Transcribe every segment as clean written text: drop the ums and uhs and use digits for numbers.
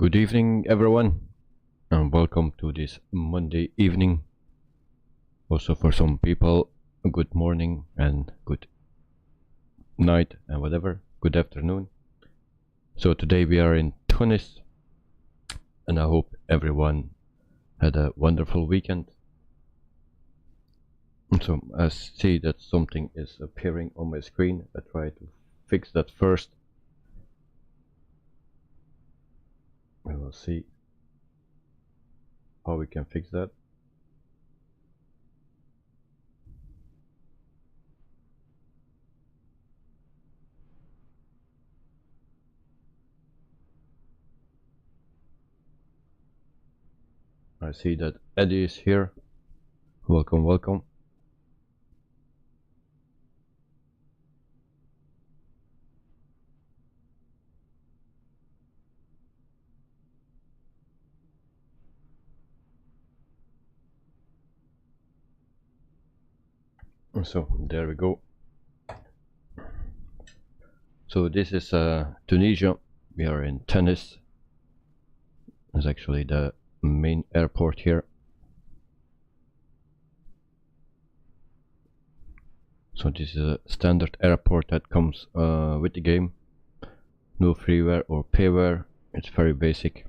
Good evening, everyone, and welcome to this Monday evening. Also, for some people, good morning and good night and whatever, good afternoon. So today we are in Tunis, and I hope everyone had a wonderful weekend. So I see that something is appearing on my screen. I try to fix that first. We will see how we can fix that. I see that Eddie is here. Welcome, welcome. So there we go. So this is Tunisia. We are in Tunis. It's actually the main airport here. So this is a standard airport that comes with the game. No freeware or payware. It's very basic.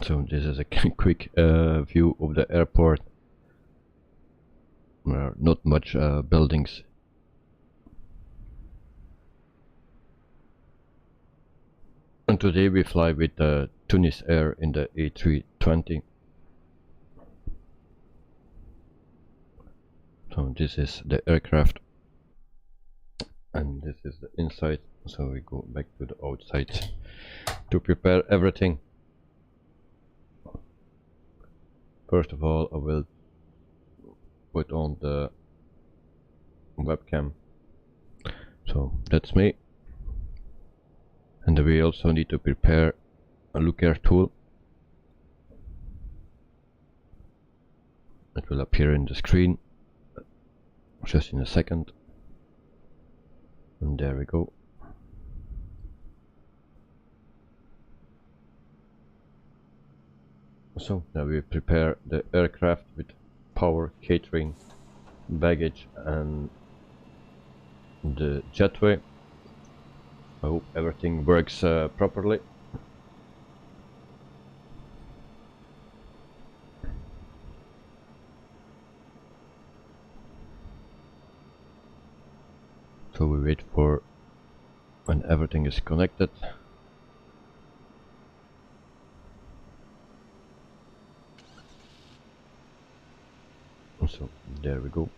So this is a quick view of the airport. There are not much buildings. And today we fly with Tunis Air in the A320. So this is the aircraft, and this is the inside. So we go back to the outside to prepare everything. First of all, I will put on the webcam. So that's me. And we also need to prepare a looker tool. It will appear in the screen just in a second. And there we go. So now we prepare the aircraft with power, catering, baggage and the jetway. I hope everything works properly. So we wait for when everything is connected. So there we go.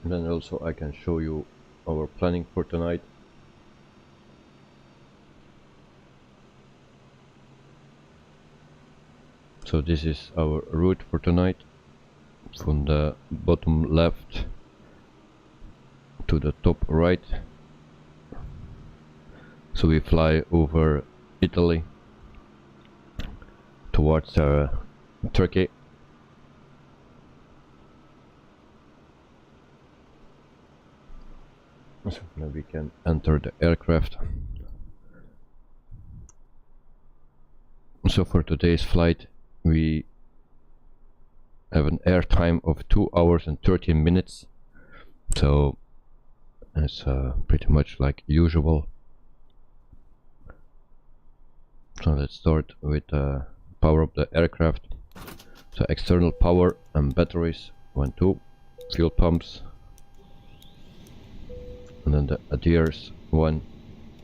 And then also I can show you our planning for tonight. So this is our route for tonight, from the bottom left to the top right. So we fly over Italy towards Turkey. So now we can enter the aircraft. So for today's flight we have an air time of 2 hours and 13 minutes. So it's pretty much like usual. So let's start with power up the aircraft. So external power and batteries 1, 2, fuel pumps, and then the adheres 1,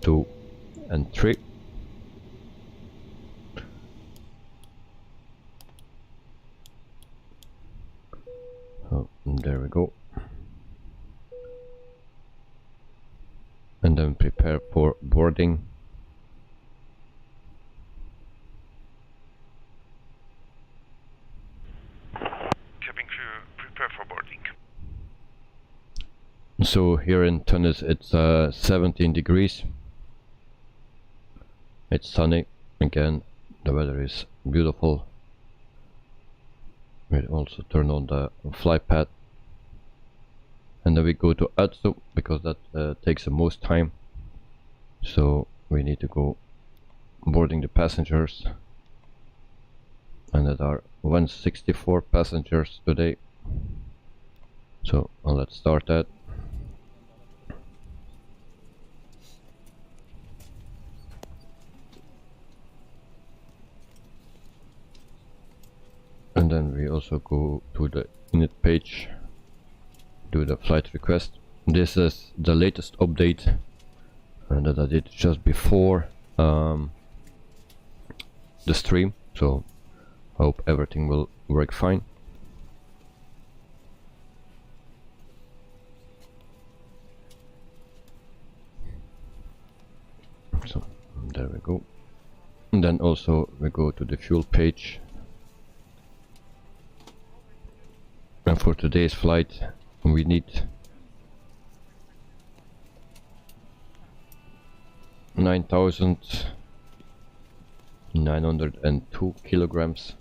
2 and 3. So there we go. And then prepare for boarding. Cabin crew, prepare for boarding. So here in Tunis it's 17 degrees. It's sunny again. The weather is beautiful. We'll also turn on the fly pad, and then we go to ATSO because that takes the most time. So we need to go boarding the passengers, and there are 164 passengers today. So let's start that. And then we also go to the init page, do the flight request. This is the latest update that I did just before the stream, so I hope everything will work fine. So there we go. And then also we go to the fuel page. And for today's flight we need 9,902 kilograms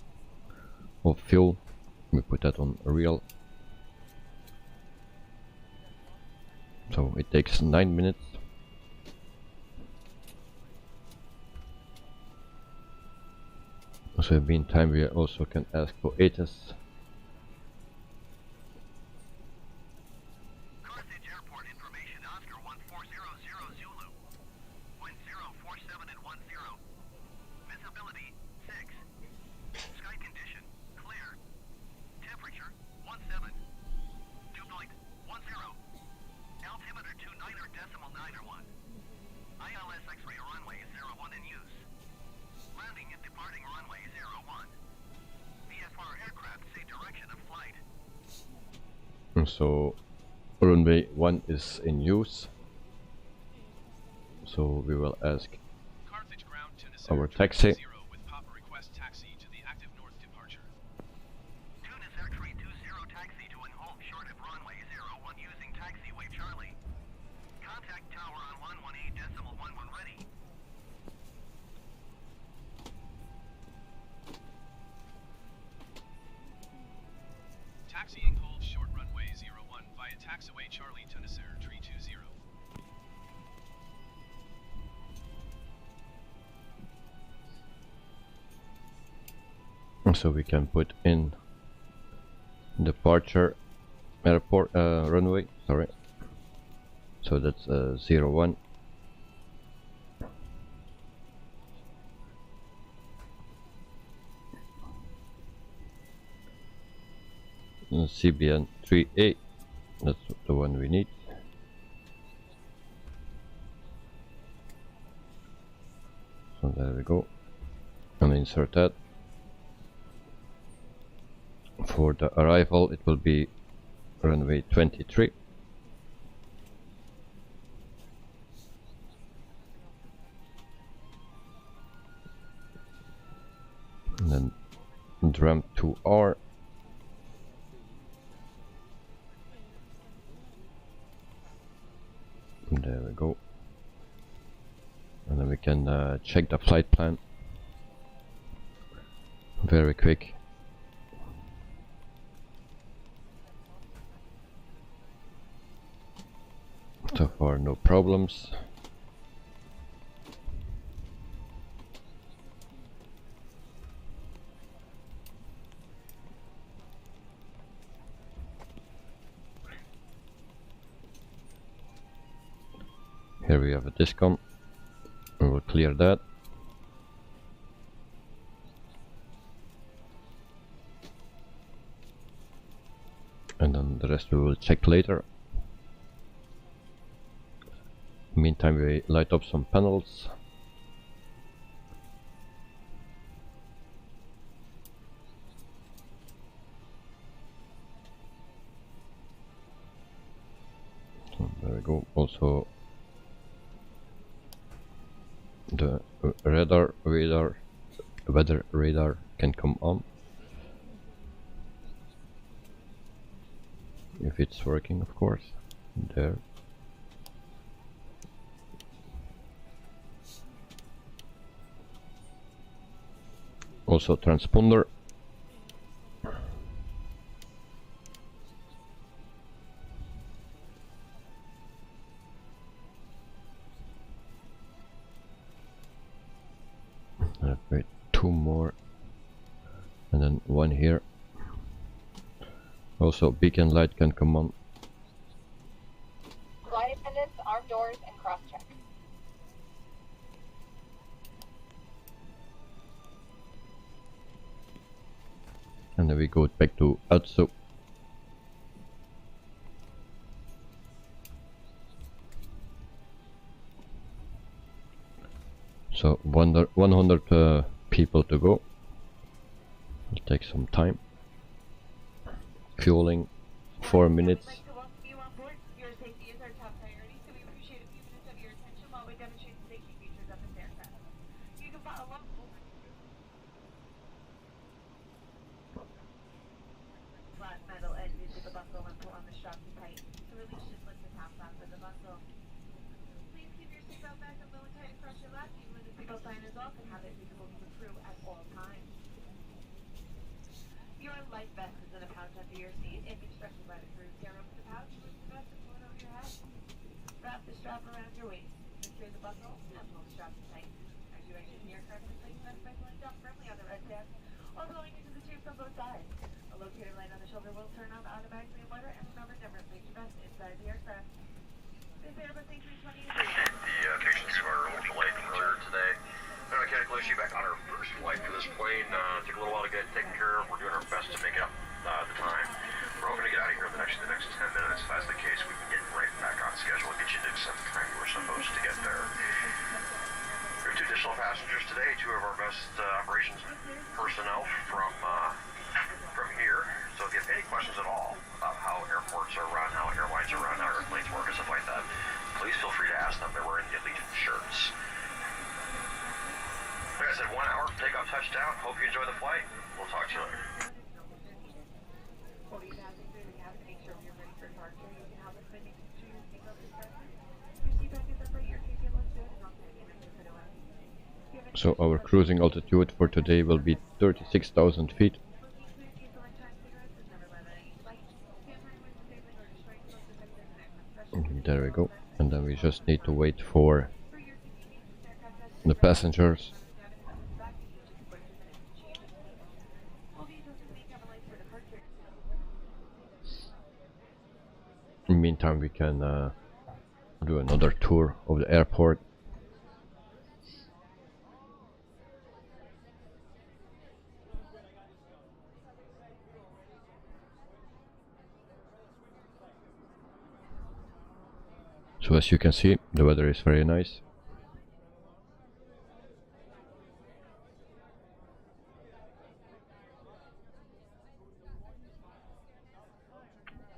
of fuel. We put that on real. So it takes 9 minutes. So in the meantime we also can ask for ATIS. So runway 1 is in use, so we will ask our taxi. With Papa request taxi to the active north departure. Tunis a32nx taxi to an halt short of runway 01 using taxiway Charlie. Contact tower on 118.11 ready. Taxiing hold short runway 01 via taxiway Charlie Tunis a32nx. So we can put in departure airport runway, sorry. So that's 01. CBN 3A, that's the one we need. So there we go, and insert that. For the arrival it will be runway 23. And then drum 2R. There we go. And then we can check the flight plan very quick. So far no problems. Here we have a discom, and we'll clear that. And then the rest we will check later. Meantime we light up some panels. So there we go. Also the weather radar can come on if it's working, of course. There. Also transponder. Also, beacon light can come on. Flight attendants, arm doors, and cross-check. And then we go back to ATSO. So 100 people to go. It'll take some time. Fueling 4 minutes. We'd like to welcome you on board. Your safety is our top priority, so we appreciate a few minutes of your attention while we demonstrate the safety features of this aircraft. You can follow along. Flat metal edges of the buckle and pull on the strap to tight. To release, just lift the top flap of the buckle. Please keep your seatbelt back and low and tight across your lap. Even when the seatbelt sign is off, and have it visible to the crew at all times. Your life vest is in a pouch under your seat. If instructed by the crew, tear open the pouch, move the vest and pull it over your head. Wrap the strap around your waist. Secure the buckle and pull the strap tight. As you exit the aircraft, replace the vest by pulling down firmly on the red tab or blowing into the tubes on both sides. A locator light on the shoulder will turn on automatically in water, and remember, never replace your vest inside the aircraft. This Airbus A32nx. The patient's were a little delayed earlier today. Mechanical issue back on our first flight for this plane. Took a little while to get taken care of. We're doing our best to make up the time. We're hoping to get out of here in the next 10 minutes. If that's the case, we can get right back on schedule and get you into some time we're supposed to get there. We have 2 additional passengers today, 2 of our best operations personnel from here. So if you have any questions at all about how airports are run, how airlines are run, how airplanes work, and stuff like that, please feel free to ask them. They're wearing the elite shirts. Like I said, 1 hour, takeoff, touchdown. Hope you enjoy the flight. We'll talk to you later. So our cruising altitude for today will be 36,000 feet. There we go. And then we just need to wait for the passengers. In the meantime, we can do another tour of the airport. So as you can see, the weather is very nice.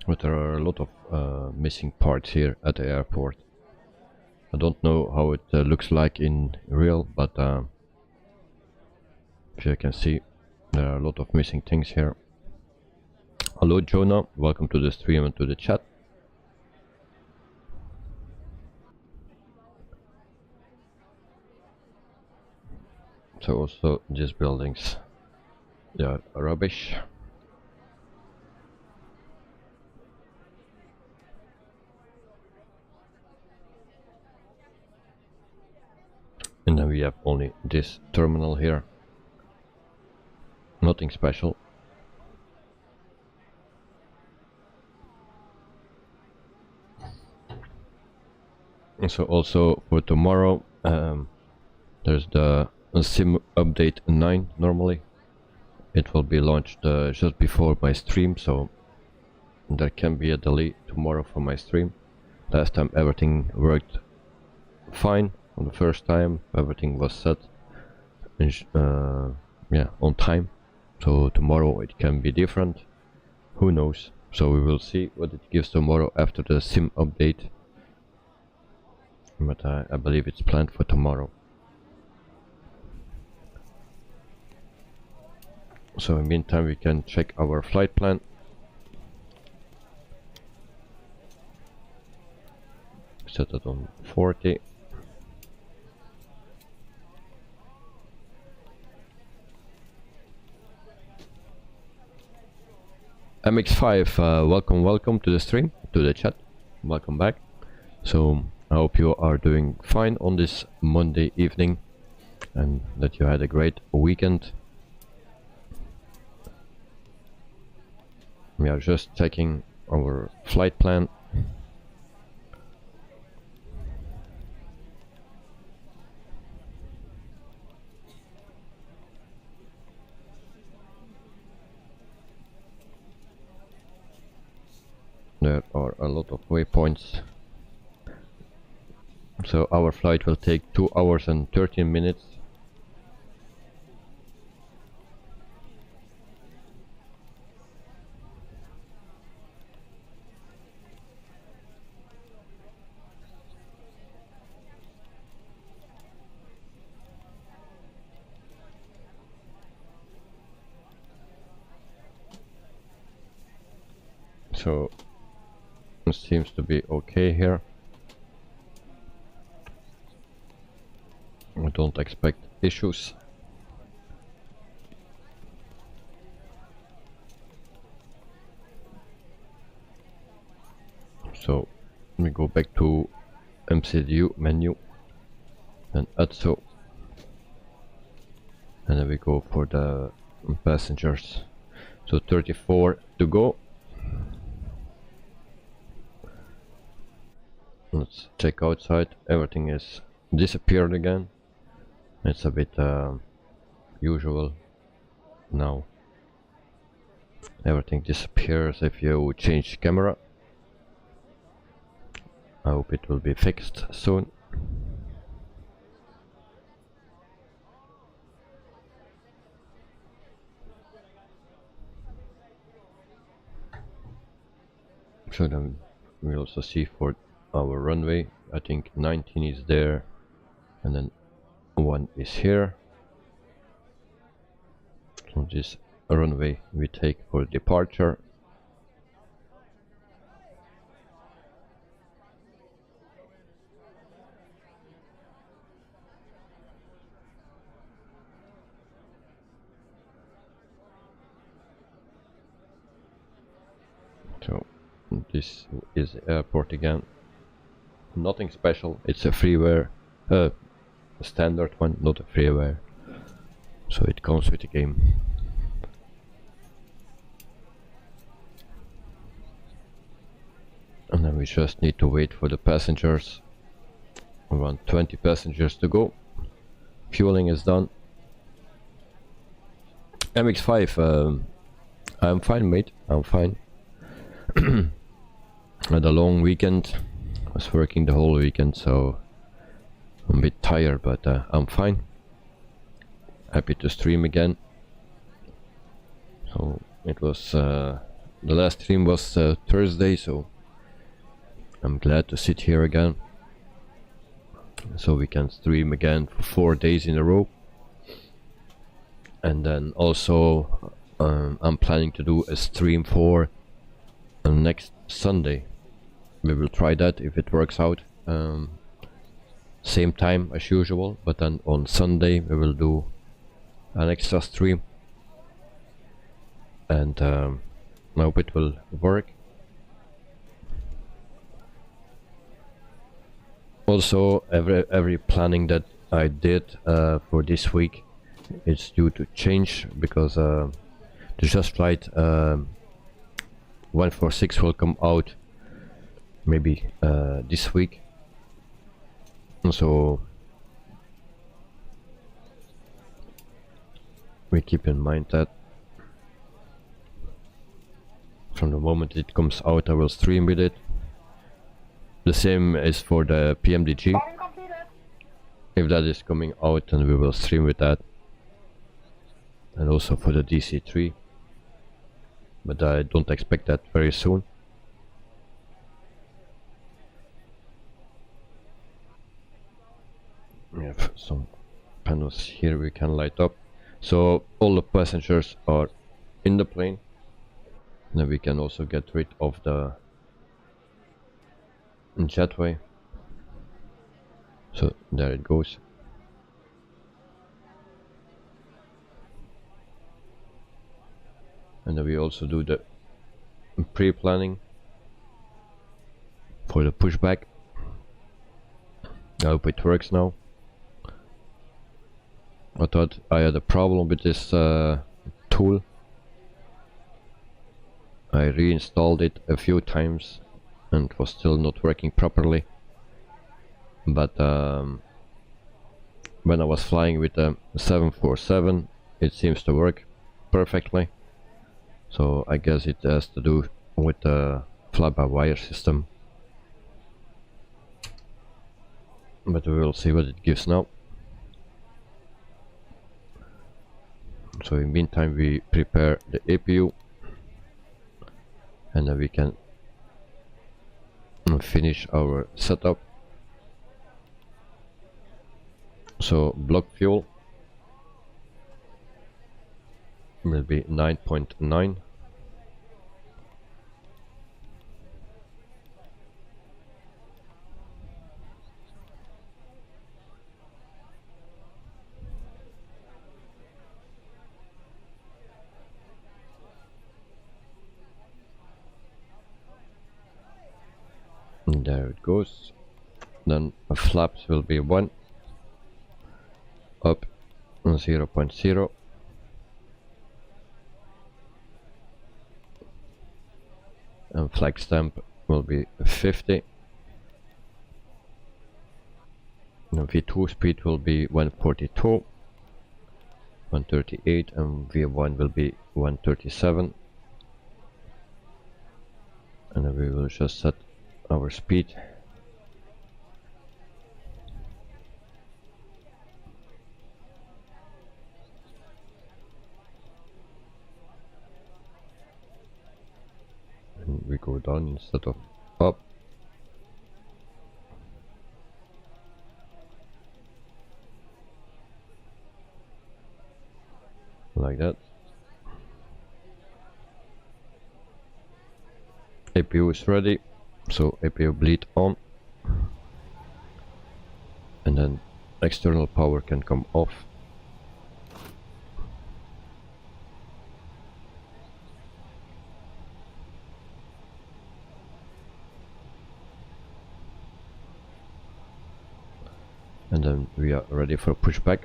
But there are a lot of missing parts here at the airport. I don't know how it looks like in real, but if you can see, there are a lot of missing things here. Hello Jonah, welcome to the stream and to the chat. So also these buildings, they are rubbish. And then we have only this terminal here. Nothing special. And so also for tomorrow, there's the SIM update 9 normally. It will be launched just before my stream, so there can be a delay tomorrow for my stream. Last time everything worked fine. On the first time everything was set yeah, on time, so tomorrow it can be different, who knows. So we will see what it gives tomorrow after the SIM update, but I believe it's planned for tomorrow. So in the meantime we can check our flight plan. Set it on 40. MX5, welcome to the stream, to the chat, welcome back. So I hope you are doing fine on this Monday evening and that you had a great weekend. We are just checking our flight plan. There are a lot of waypoints. So our flight will take 2 hours and 13 minutes. So it seems to be okay here. I don't expect issues. So we go back to MCDU menu and ATSO, and then we go for the passengers. So 34 to go. Let's check outside. Everything is disappeared again. It's a bit usual now. Everything disappears if you change camera. I hope it will be fixed soon. So then we also see for our runway, I think 19 is there, and then 1 is here. So this runway we take for departure. So this is the airport again. Nothing special, it's a freeware, a standard one, not a freeware. So it comes with the game. And then we just need to wait for the passengers. Around 20 passengers to go. Fueling is done. MX5, I'm fine, mate, I'm fine. Had a long weekend. I was working the whole weekend, so I'm a bit tired, but I'm fine. Happy to stream again. So it was the last stream was Thursday, so I'm glad to sit here again, so we can stream again for 4 days in a row. And then also I'm planning to do a stream for next Sunday. We will try that if it works out. Same time as usual, but then on Sunday we will do an extra stream, and I hope it will work. Also, every planning that I did for this week is due to change, because the Just Flight 146 will come out maybe this week, so we keep in mind that from the moment it comes out I will stream with it. The same is for the PMDG. If that is coming out, then we will stream with that, and also for the DC3, but I don't expect that very soon. We have some panels here we can light up, so all the passengers are in the plane. Then we can also get rid of the jetway. So there it goes. And then we also do the pre-planning for the pushback. I hope it works now. I thought I had a problem with this tool. I reinstalled it a few times and it was still not working properly. But when I was flying with the 747, it seems to work perfectly. So I guess it has to do with the fly-by-wire system. But we will see what it gives now. So in the meantime we prepare the APU and then we can finish our setup. So block fuel will be 9.9. And there it goes. Then flaps will be 1, up 0.0, and flag stamp will be 50. And V2 speed will be 142, 138, and V1 will be 137. And then we will just set our speed. And we go down instead of up. Like that. APU is ready, so APU bleed on, and then external power can come off. And then we are ready for pushback.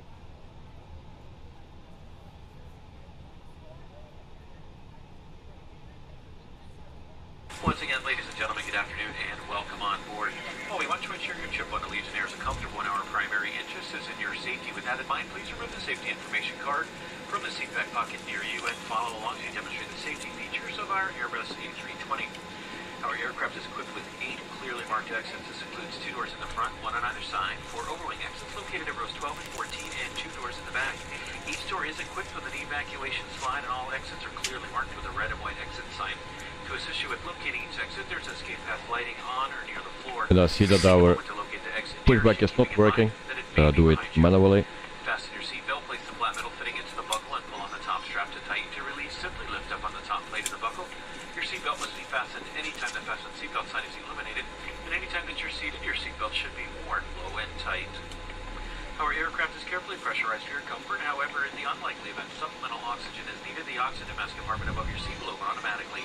Once again, ladies and gentlemen, good afternoon and welcome on board. Well, we want to ensure your trip on the Legionnaire is a comfortable one. Our primary interest is in your safety. With that in mind, please remove the safety information card from the seat back pocket near you and follow along as we demonstrate the safety features of our Airbus A320. Our aircraft is equipped with 8 clearly marked exits. This includes 2 doors in the front, 1 on either side, 4 overwing exits located at rows 12 and 14, and 2 doors in the back. Each door is equipped with an evacuation slide, and all exits are clearly marked with a red and white exit sign. To assist you with locating each exit, there's escape path lighting on or near the floor. And I see that our pushback is not working, so I'll do it manually. Fasten your seatbelt, place the flat metal fitting into the buckle, and pull on the top strap to tighten. To release, simply lift up on the top plate of the buckle. Your seatbelt must be fastened anytime the fasten seatbelt sign is illuminated, and anytime that you're seated, your seatbelt should be worn low and tight. Our aircraft is carefully pressurized for your comfort. However, in the unlikely event supplemental oxygen is needed, the oxygen mask compartment above your seat will open automatically.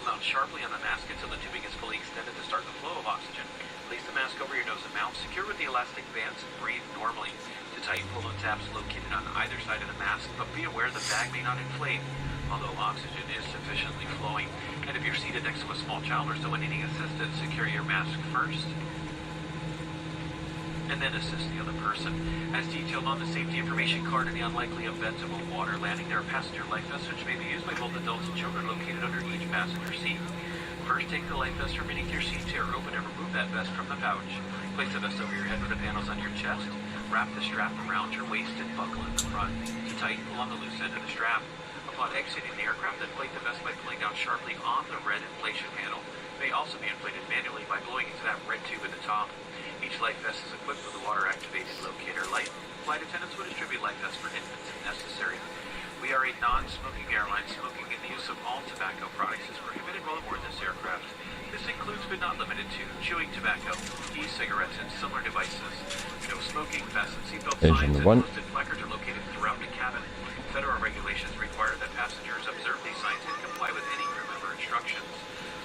Mount sharply on the mask until the tubing is fully extended to start the flow of oxygen. Place the mask over your nose and mouth, secure with the elastic bands, and breathe normally. To tighten, pull on tabs located on either side of the mask, but be aware the bag may not inflate, although oxygen is sufficiently flowing. And if you're seated next to a small child or someone needing assistance, secure your mask first, and then assist the other person. As detailed on the safety information card, in the unlikely event of a water landing, there are passenger life vests which may be used by both adults and children located under each passenger seat. First, take the life vest from beneath your seat chair, open and remove that vest from the pouch. Place the vest over your head with the panels on your chest. Wrap the strap around your waist and buckle in the front. To tighten, pull on the loose end of the strap. Upon exiting the aircraft, inflate the vest by pulling down sharply on the red inflation panel. It may also be inflated manually by blowing into that red tube at the top. Each life vest is equipped with a water-activated locator light. Flight attendants will distribute life vests for infants if necessary. We are a non-smoking airline. Smoking and the use of all tobacco products is prohibited while aboard this aircraft. This includes but not limited to chewing tobacco, e-cigarettes, and similar devices. No smoking, fasten seatbelt signs, and posted placards are located throughout the cabin. Federal regulations require that passengers observe these signs and comply with any crew member instructions.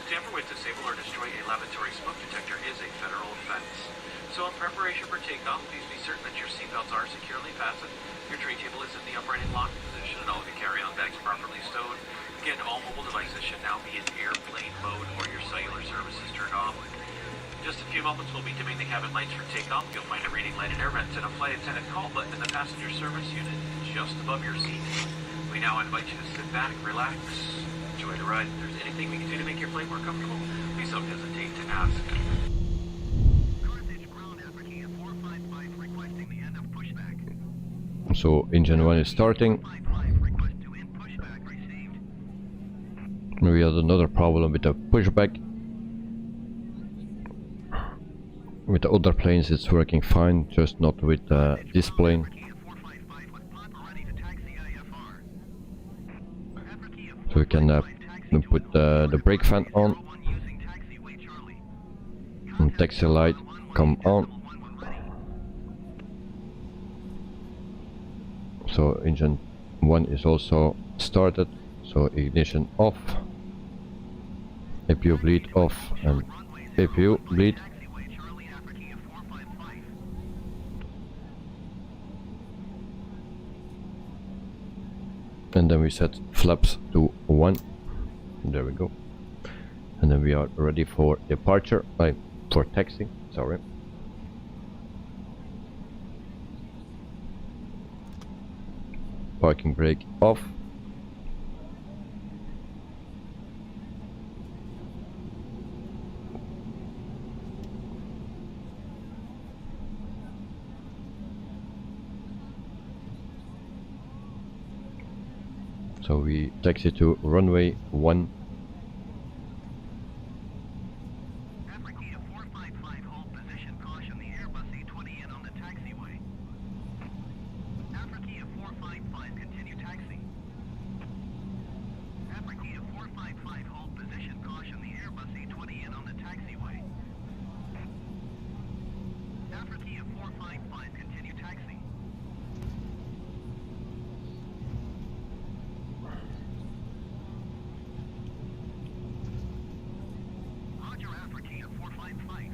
tamper with, disable, or destroy a lavatory smoke detector is a federal offense. So in preparation for takeoff, please be certain that your seatbelts are securely fastened, your tray table is in the upright and locked position, and all of your carry-on bags properly stowed. Again, all mobile devices should now be in airplane mode or your cellular service is turned off. In just a few moments, we'll be dimming the cabin lights for takeoff. You'll find a reading light in air vents and a flight attendant call button in the passenger service unit just above your seat. We now invite you to sit back, relax, enjoy the ride. If there's anything we can do to make your flight more comfortable, please don't hesitate to ask. So engine 1 is starting. We had another problem with the pushback. With the other planes it's working fine, just not with this plane. So we can put the brake fan on. And taxi light come on. So engine 1 is also started. So ignition off. APU bleed off and APU bleed. And then we set flaps to 1. There we go. And then we are ready for departure, for taxi, sorry. Parking brake off. So we taxi to runway 1. Africa 455, hold position, caution the Airbus A20 in on the taxiway. Africa 455, continue taxi. Africa 455, hold position, caution the Airbus A20 in on the taxiway. Africa 455, continue taxi. Roger, Africa 455.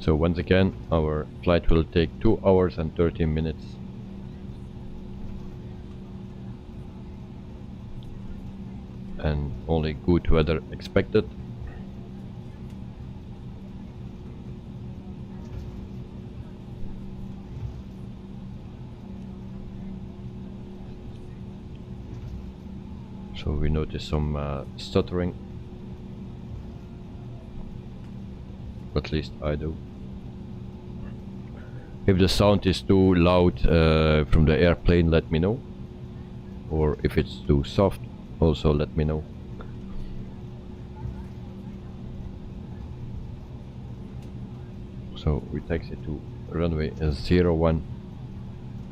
So once again our flight will take 2 hours and 13 minutes. And only good weather expected. So we notice some stuttering. At least I do. If the sound is too loud from the airplane, let me know. Or if it's too soft, also let me know. So we taxi to runway 01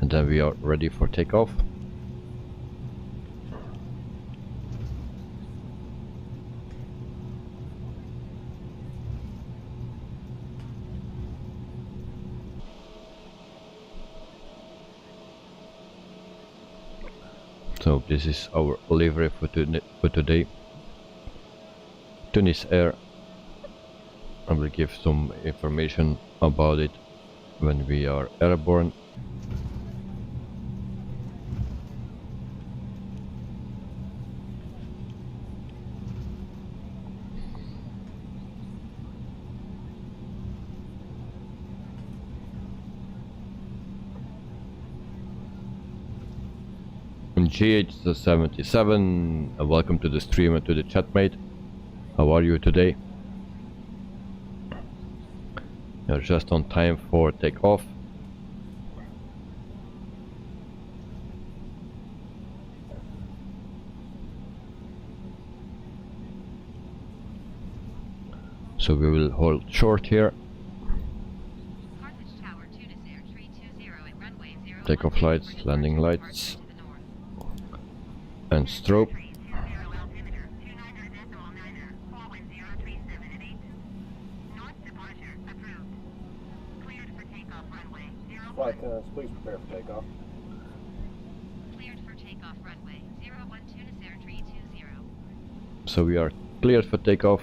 and then we are ready for takeoff. So this is our livery for today. Tunis Air. I will give some information about it when we are airborne. GH77, welcome to the stream and to the chat, mate. How are you today? You're just on time for takeoff. So we will hold short here. Takeoff lights, landing lights. And strobe. Flight attendants, please prepare for takeoff. Cleared for takeoff. So we are cleared for takeoff,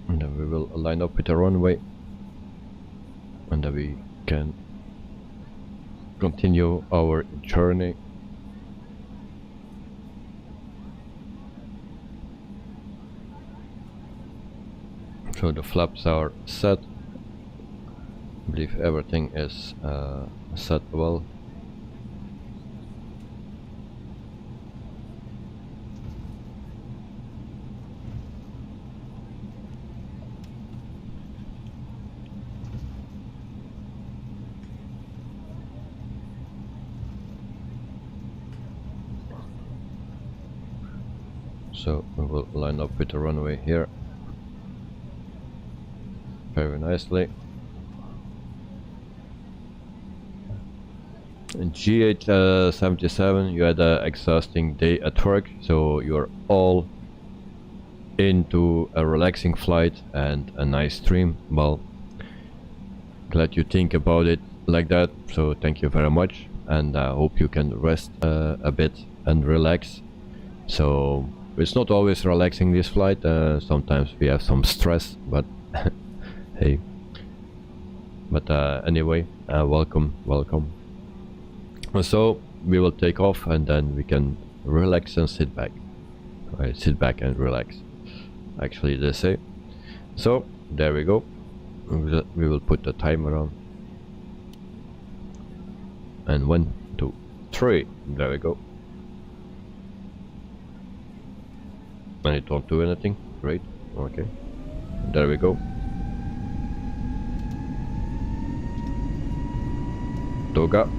and then we will line up with the runway, and then we can continue our journey. So the flaps are set. I believe everything is set well. So we will line up with the runway here very nicely. In GH77 you had an exhausting day at work, so you're all into a relaxing flight and a nice stream. Well, glad you think about it like that, so thank you very much, and I hope you can rest a bit and relax. So it's not always relaxing this flight, sometimes we have some stress, but hey. But anyway, welcome. So we will take off, and then we can relax and sit back. Right, sit back and relax, actually they say. So there we go. We will put the timer on, and 1, 2, 3, there we go. And it don't do anything. Great. Okay, there we go. Toga.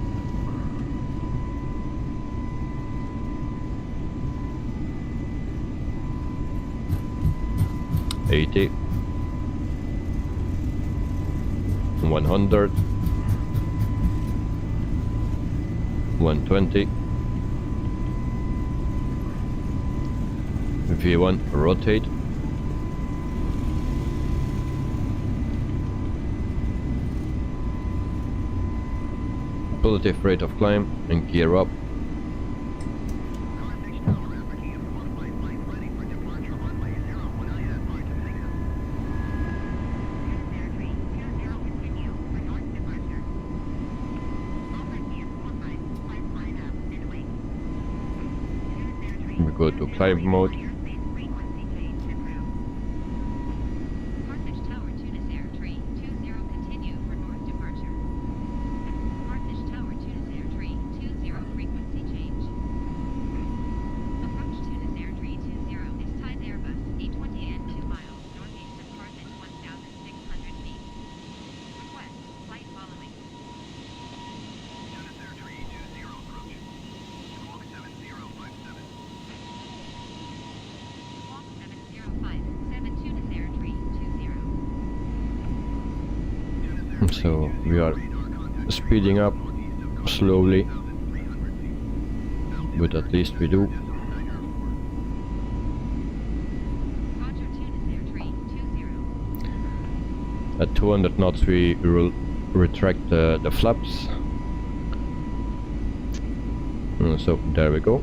$80, 100, 120, V1 rotate, positive rate of climb, and gear up. We go to climb mode. So we are speeding up slowly, but at least we do. At 200 knots we will retract the flaps. So there we go.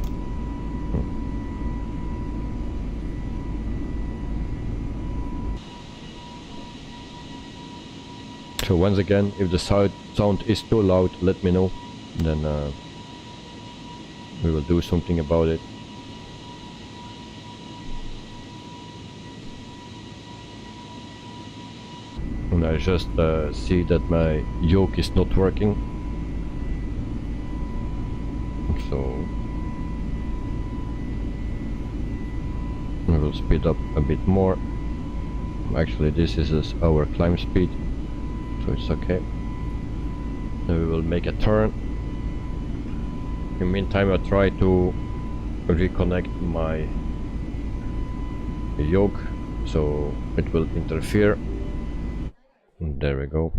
So once again, if the sound is too loud, let me know, then we will do something about it. And I just see that my yoke is not working, so we will speed up a bit more. Actually, this is our climb speed, so it's okay. Then we will make a turn. In the meantime, I try to reconnect my yoke, so it will interfere. And there we go.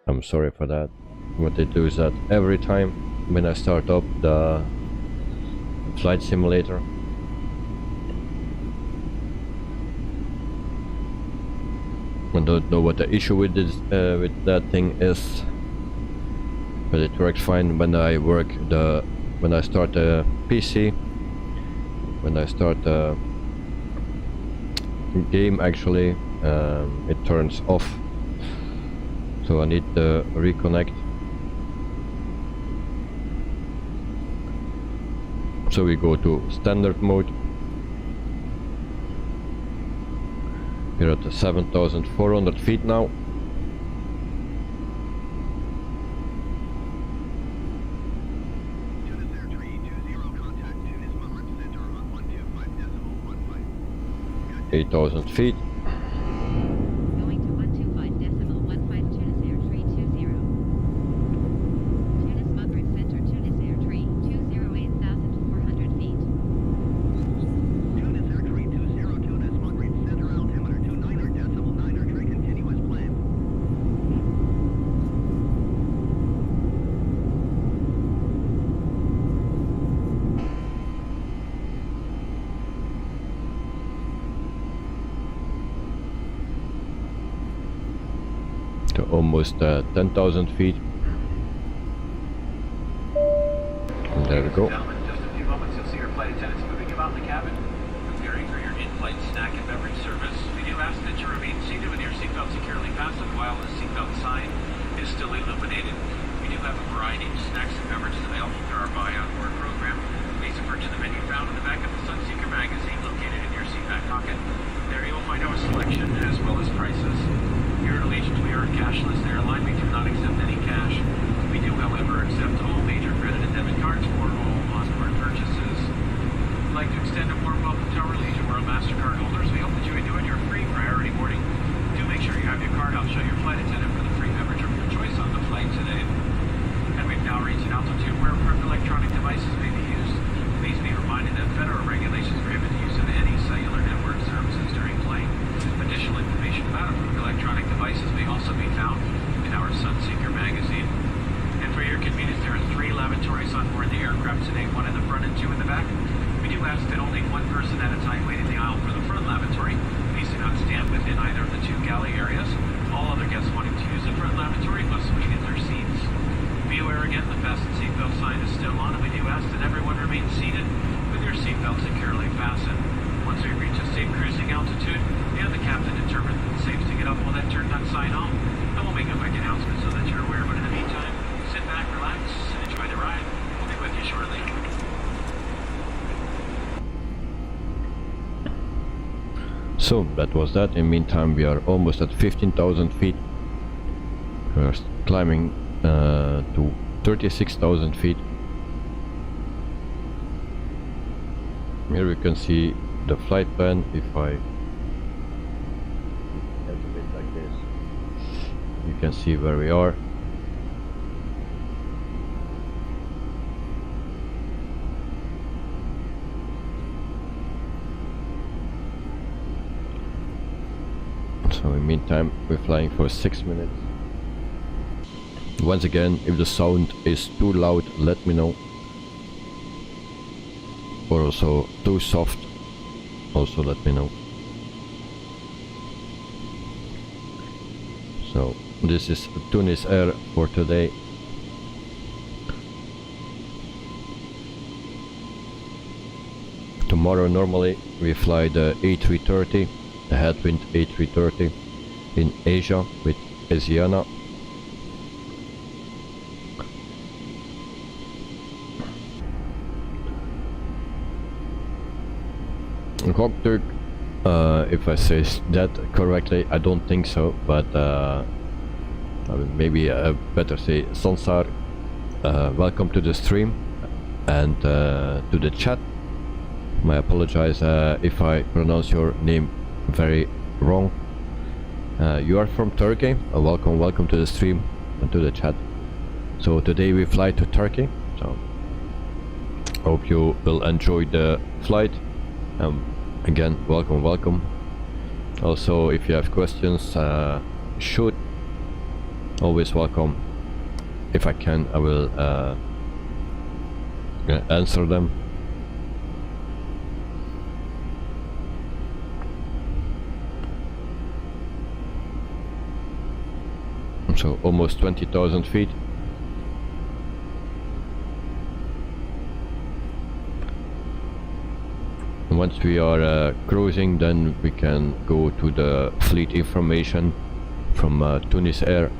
I'm sorry for that. What they do is that every time when I start up the flight simulator, I don't know what the issue with this with that thing is, but it works fine when I start the PC. when I start the game actually it turns off, so I need to reconnect. So we go to standard mode. We're at 7,400 feet now. Tunis Air 320, contact Tunis Moderate Center on 125.15. 8,000 feet. Going to 125.15 Tunis Air 320. Tunis Moderate Center, Tunis Air 320, 8,400 feet. Tunis Air 320, Tunis Moderate Center, altimeter 29.9, tray continuous plan. To almost 10,000 feet. And there we go. Gentlemen, just a few moments, you'll see your flight attendants moving about in the cabin, preparing for your in-flight snack and beverage service. We do ask that you remain seated with your seatbelt securely fastened while the seatbelt sign is still illuminated. We do have a variety of snacks and beverages available through our Buy On Board program. Please refer to the menu found in the back of the Sunseeker magazine located in your seat back pocket. There you will find our selection as well as prices. Here at Allegiant, we are a cashless airline. We do not accept any cash. We do, however, accept all major credit and debit cards for all on-board purchases. We'd like to extend a warm welcome to our Allegiant World MasterCard holders. We hope that you enjoyed your free priority boarding. Do make sure you have your card. I'll show your flight attendant for the free beverage of your choice on the flight today. And we've now reached an altitude where approved electronic devices may be used. Please be reminded that federal regulations prohibit the use of any cellular network services during flight. Additional information about approved electronic devices may also be found in our Sunseeker magazine. And for your convenience, there are 3 lavatories on board the aircraft today, 1 in the front and 2 in the back. We do ask that only 1 person at a time wait in the aisle for the front lavatory. Please do not stand within either of the 2 galley areas. All other guests wanting to use the front lavatory must wait in their seats. Be aware again, the fasten seatbelt sign is still on, and we do ask that everyone remain seated with your seatbelt securely fastened. Once we reach a safe cruising altitude and the captain determines that it's safe to get up, we'll then turn that sign off, and we'll make a quick announcement so that you're aware. But in the meantime, sit back, relax, and enjoy the ride. We'll be with you shortly. So that was that. In the meantime, we are almost at 15,000 feet. We're climbing to 36,000 feet. Here we can see the flight plan. If I activate like this, you can see where we are. So in the meantime, we're flying for 6 minutes. Once again, if the sound is too loud, let me know. Or also too soft, also let me know. So this is Tunis Air for today. Tomorrow normally we fly the A330, the headwind A330 in Asia with Asiana. Cockpit, if I say that correctly, I don't think so, but maybe I better say Sansar. Welcome to the stream and to the chat. I apologize if I pronounce your name very wrong. You are from Turkey. Welcome to the stream and to the chat. So today we fly to Turkey. So hope you will enjoy the flight. Again, welcome. Also, if you have questions, shoot. Always welcome. If I can, I will answer them. So almost 20,000 feet. Once we are cruising, then we can go to the fleet information from Tunis Air.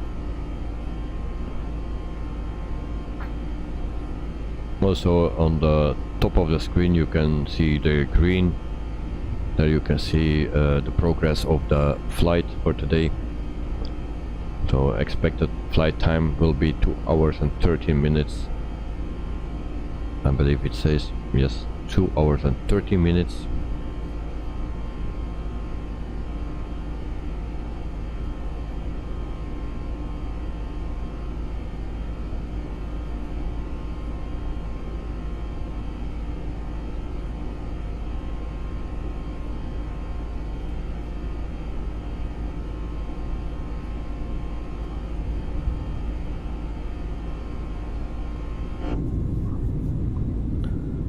Also on the top of the screen you can see the green. There you can see the progress of the flight for today. So expected flight time will be 2 hours and 13 minutes. I believe it says, yes, 2 hours and 30 minutes.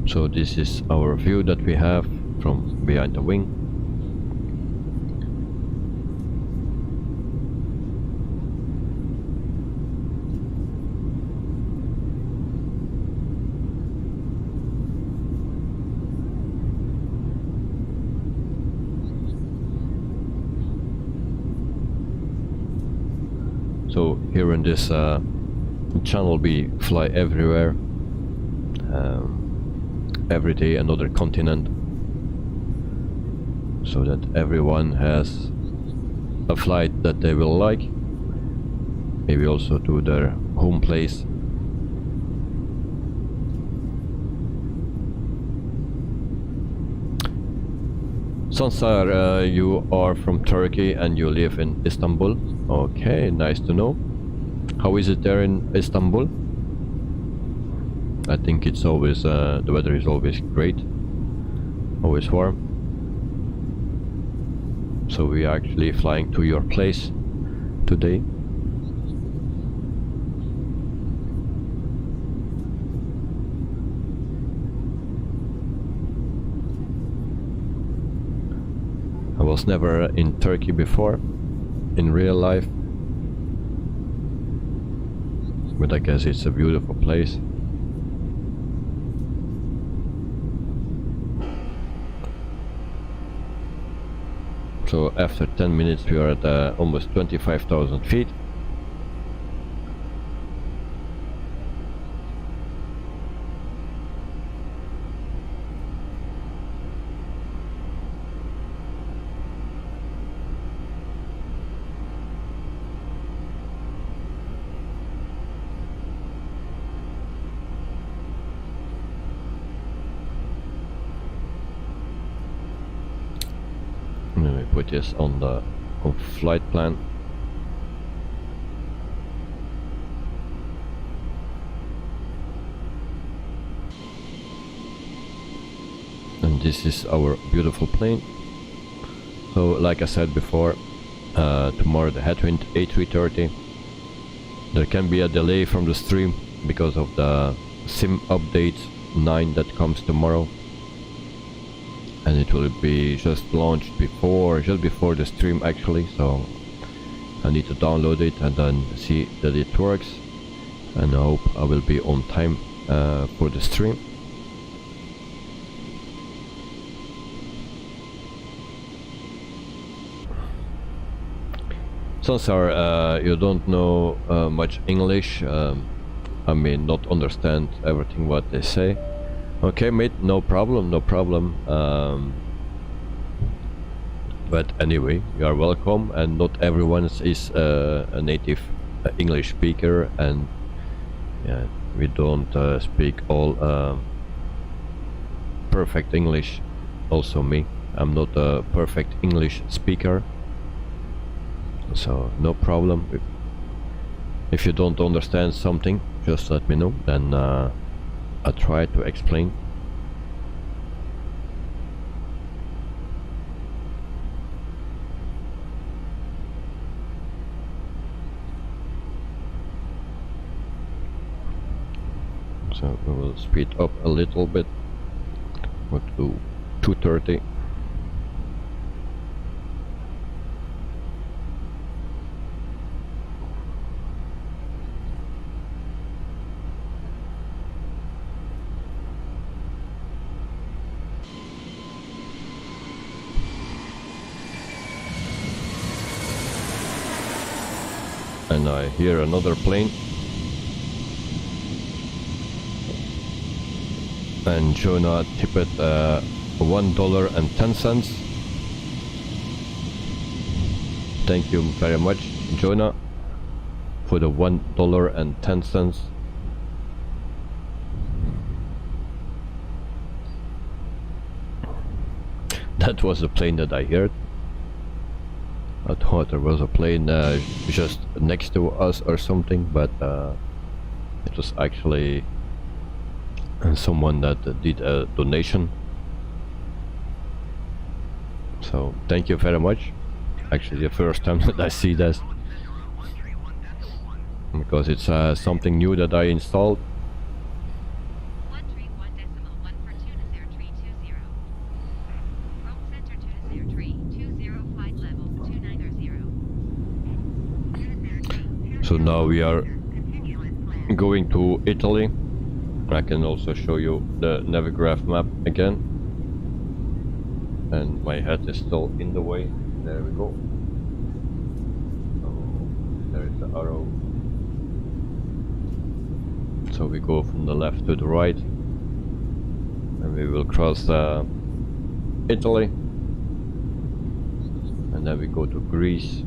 So this is our view that we have from behind the wing. So here in this channel we fly everywhere. Every day another continent, so that everyone has a flight that they will like, maybe also to their home place. Sansar, you are from Turkey and you live in Istanbul. Okay, nice to know. How is it there in Istanbul? I think it's always, the weather is always great, always warm. So we are actually flying to your place today. I was never in Turkey before, in real life, but I guess it's a beautiful place. So after 10 minutes we are at almost 25,000 feet. Put this on the flight plan. And this is our beautiful plane. So like I said before, tomorrow the headwind A330. There can be a delay from the stream because of the sim update 9 that comes tomorrow. And it will be just launched just before the stream actually, so I need to download it and then see that it works, and I hope I will be on time for the stream. Sansar, you don't know much English. I may not understand everything what they say. Okay, mate, no problem, no problem. But anyway, you are welcome, and not everyone is a native English speaker, and yeah, we don't speak all perfect English. Also me, I'm not a perfect English speaker, so no problem. If you don't understand something, just let me know, then I'll try to explain. So we will speed up a little bit. We'll do 230. and I hear another plane. And Jonah tipped $1.10. Thank you very much, Jonah, for the $1.10. That was the plane that I heard. I thought there was a plane just next to us or something, but it was actually someone that did a donation. So thank you very much. Actually the first time that I see this, because it's something new that I installed. 131.1 for Tunis Air 320. Rome Center Tunis Air 320 flight level 290. So now we are going to Italy. I can also show you the Navigraph map again. And my head is still in the way. There we go. There is the arrow. So we go from the left to the right. And we will cross Italy. And then we go to Greece.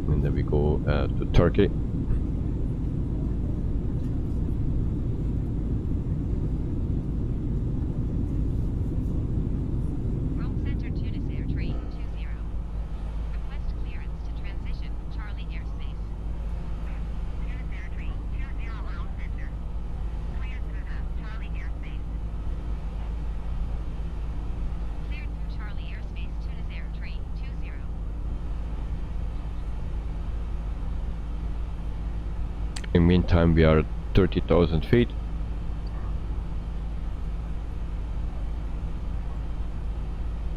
And then we go to Turkey. In the meantime, we are at 30,000 feet.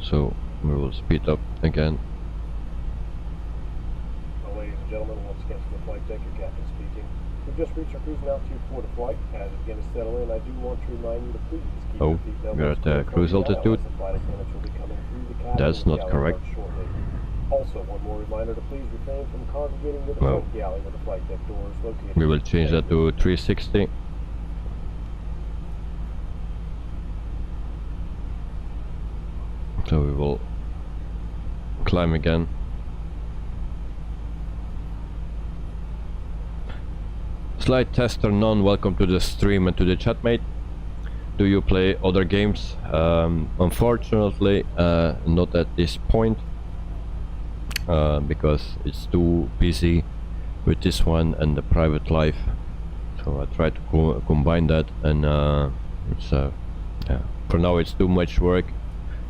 So we will speed up again. Well, ladies and gentlemen, once again from the flight deck, your captain speaking. We've just reached our cruising altitude for the flight. As we begin to settle in, I do want to remind you to please keep your feet down. We're at cruise altitude. That's not correct. Also, one more reminder to please refrain from congregating with the front galley where the flight deck doors located. We will change that to 360. So we will climb again. Slide tester none, welcome to the stream and to the chat, mate. Do you play other games? Unfortunately, not at this point. Because it's too busy with this one and the private life, so I try to combine that, and it's yeah, for now it's too much work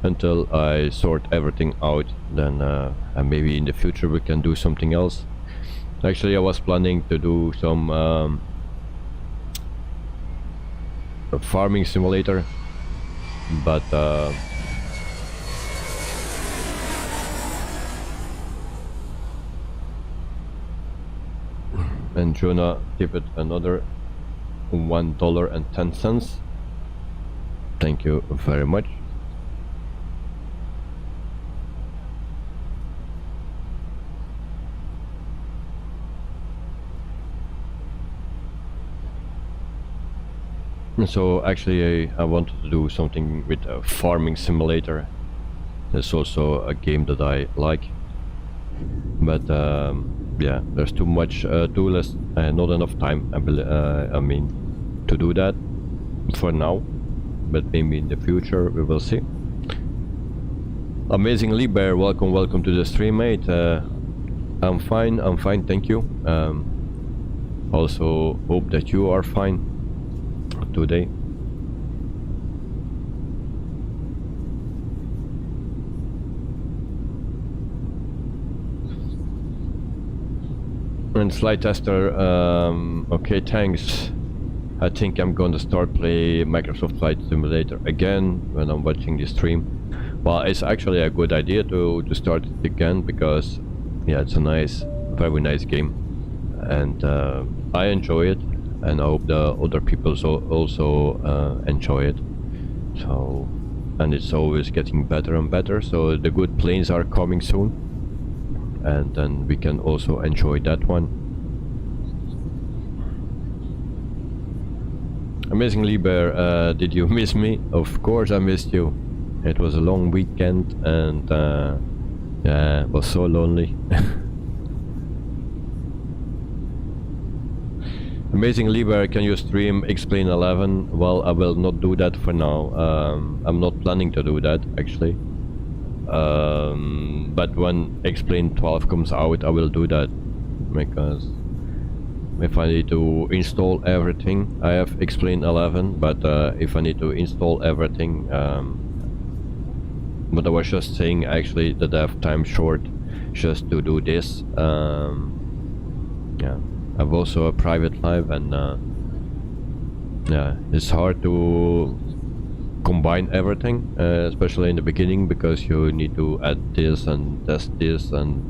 until I sort everything out. Then and maybe in the future we can do something else. Actually, I was planning to do some a farming simulator, but and Jonah tipped another $1.10. Thank you very much. So actually I wanted to do something with a farming simulator. It's also a game that I like, but yeah, there's too much to list and not enough time, I mean, to do that for now, but maybe in the future we will see. Amazing Lee Bear, welcome to the stream, mate. I'm fine, thank you. Also hope that you are fine today. And slide tester, okay, thanks. I think I'm going to start play Microsoft Flight Simulator again when I'm watching the stream. Well, it's actually a good idea to start it again, because yeah, it's a nice, very nice game, and I enjoy it, and I hope the other people also enjoy it. So, and it's always getting better and better, so the good planes are coming soon. and then we can also enjoy that one. Amazingly Bear, did you miss me? Of course I missed you. It was a long weekend and yeah, it was so lonely. Amazingly Bear, can you stream Explain 11? Well, I will not do that for now. I'm not planning to do that actually. But when Explain 12 comes out, I will do that, because if I need to install everything, I have Explain 11, but if I need to install everything, but I was just saying actually that I have time short just to do this. Yeah, I have also a private life, and yeah, it's hard to combine everything, especially in the beginning, because you need to add this and test this, and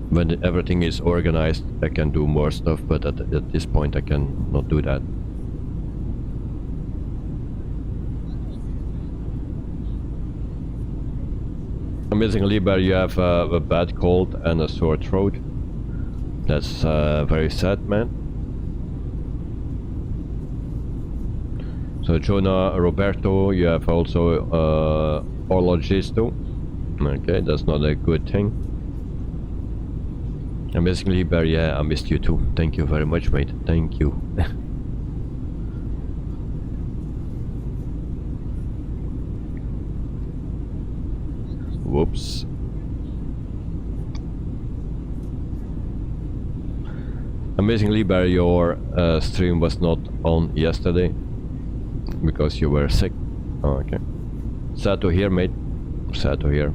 when everything is organized I can do more stuff, but at this point I can not do that. Amazingly Bear, you have a bad cold and a sore throat. That's very sad, man. So Jonah Roberto, you have also allergies too. Okay, that's not a good thing. Amazingly Bear, yeah, I missed you too. Thank you very much, mate. Thank you. Whoops. Amazingly Bear, your stream was not on yesterday because you were sick. Oh, okay. Sad to hear, mate. Sad to hear.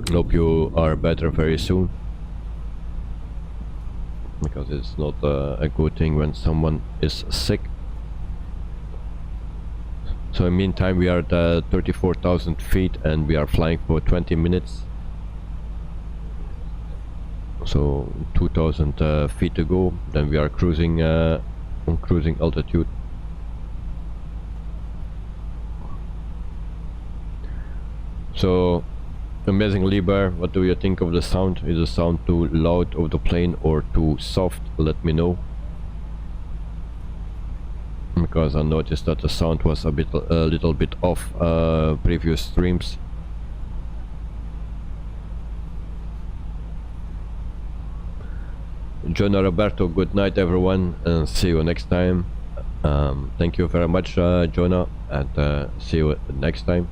Hope you are better very soon, because it's not a good thing when someone is sick. So in the meantime we are at 34,000 feet and we are flying for 20 minutes. So 2,000 feet to go, then we are cruising on cruising altitude. So Amazingly Bear, what do you think of the sound? Is the sound too loud of the plane or too soft? Let me know, because I noticed that the sound was a little bit off previous streams. Jonah Roberto, good night everyone, and see you next time. Thank you very much, Jonah, and see you next time.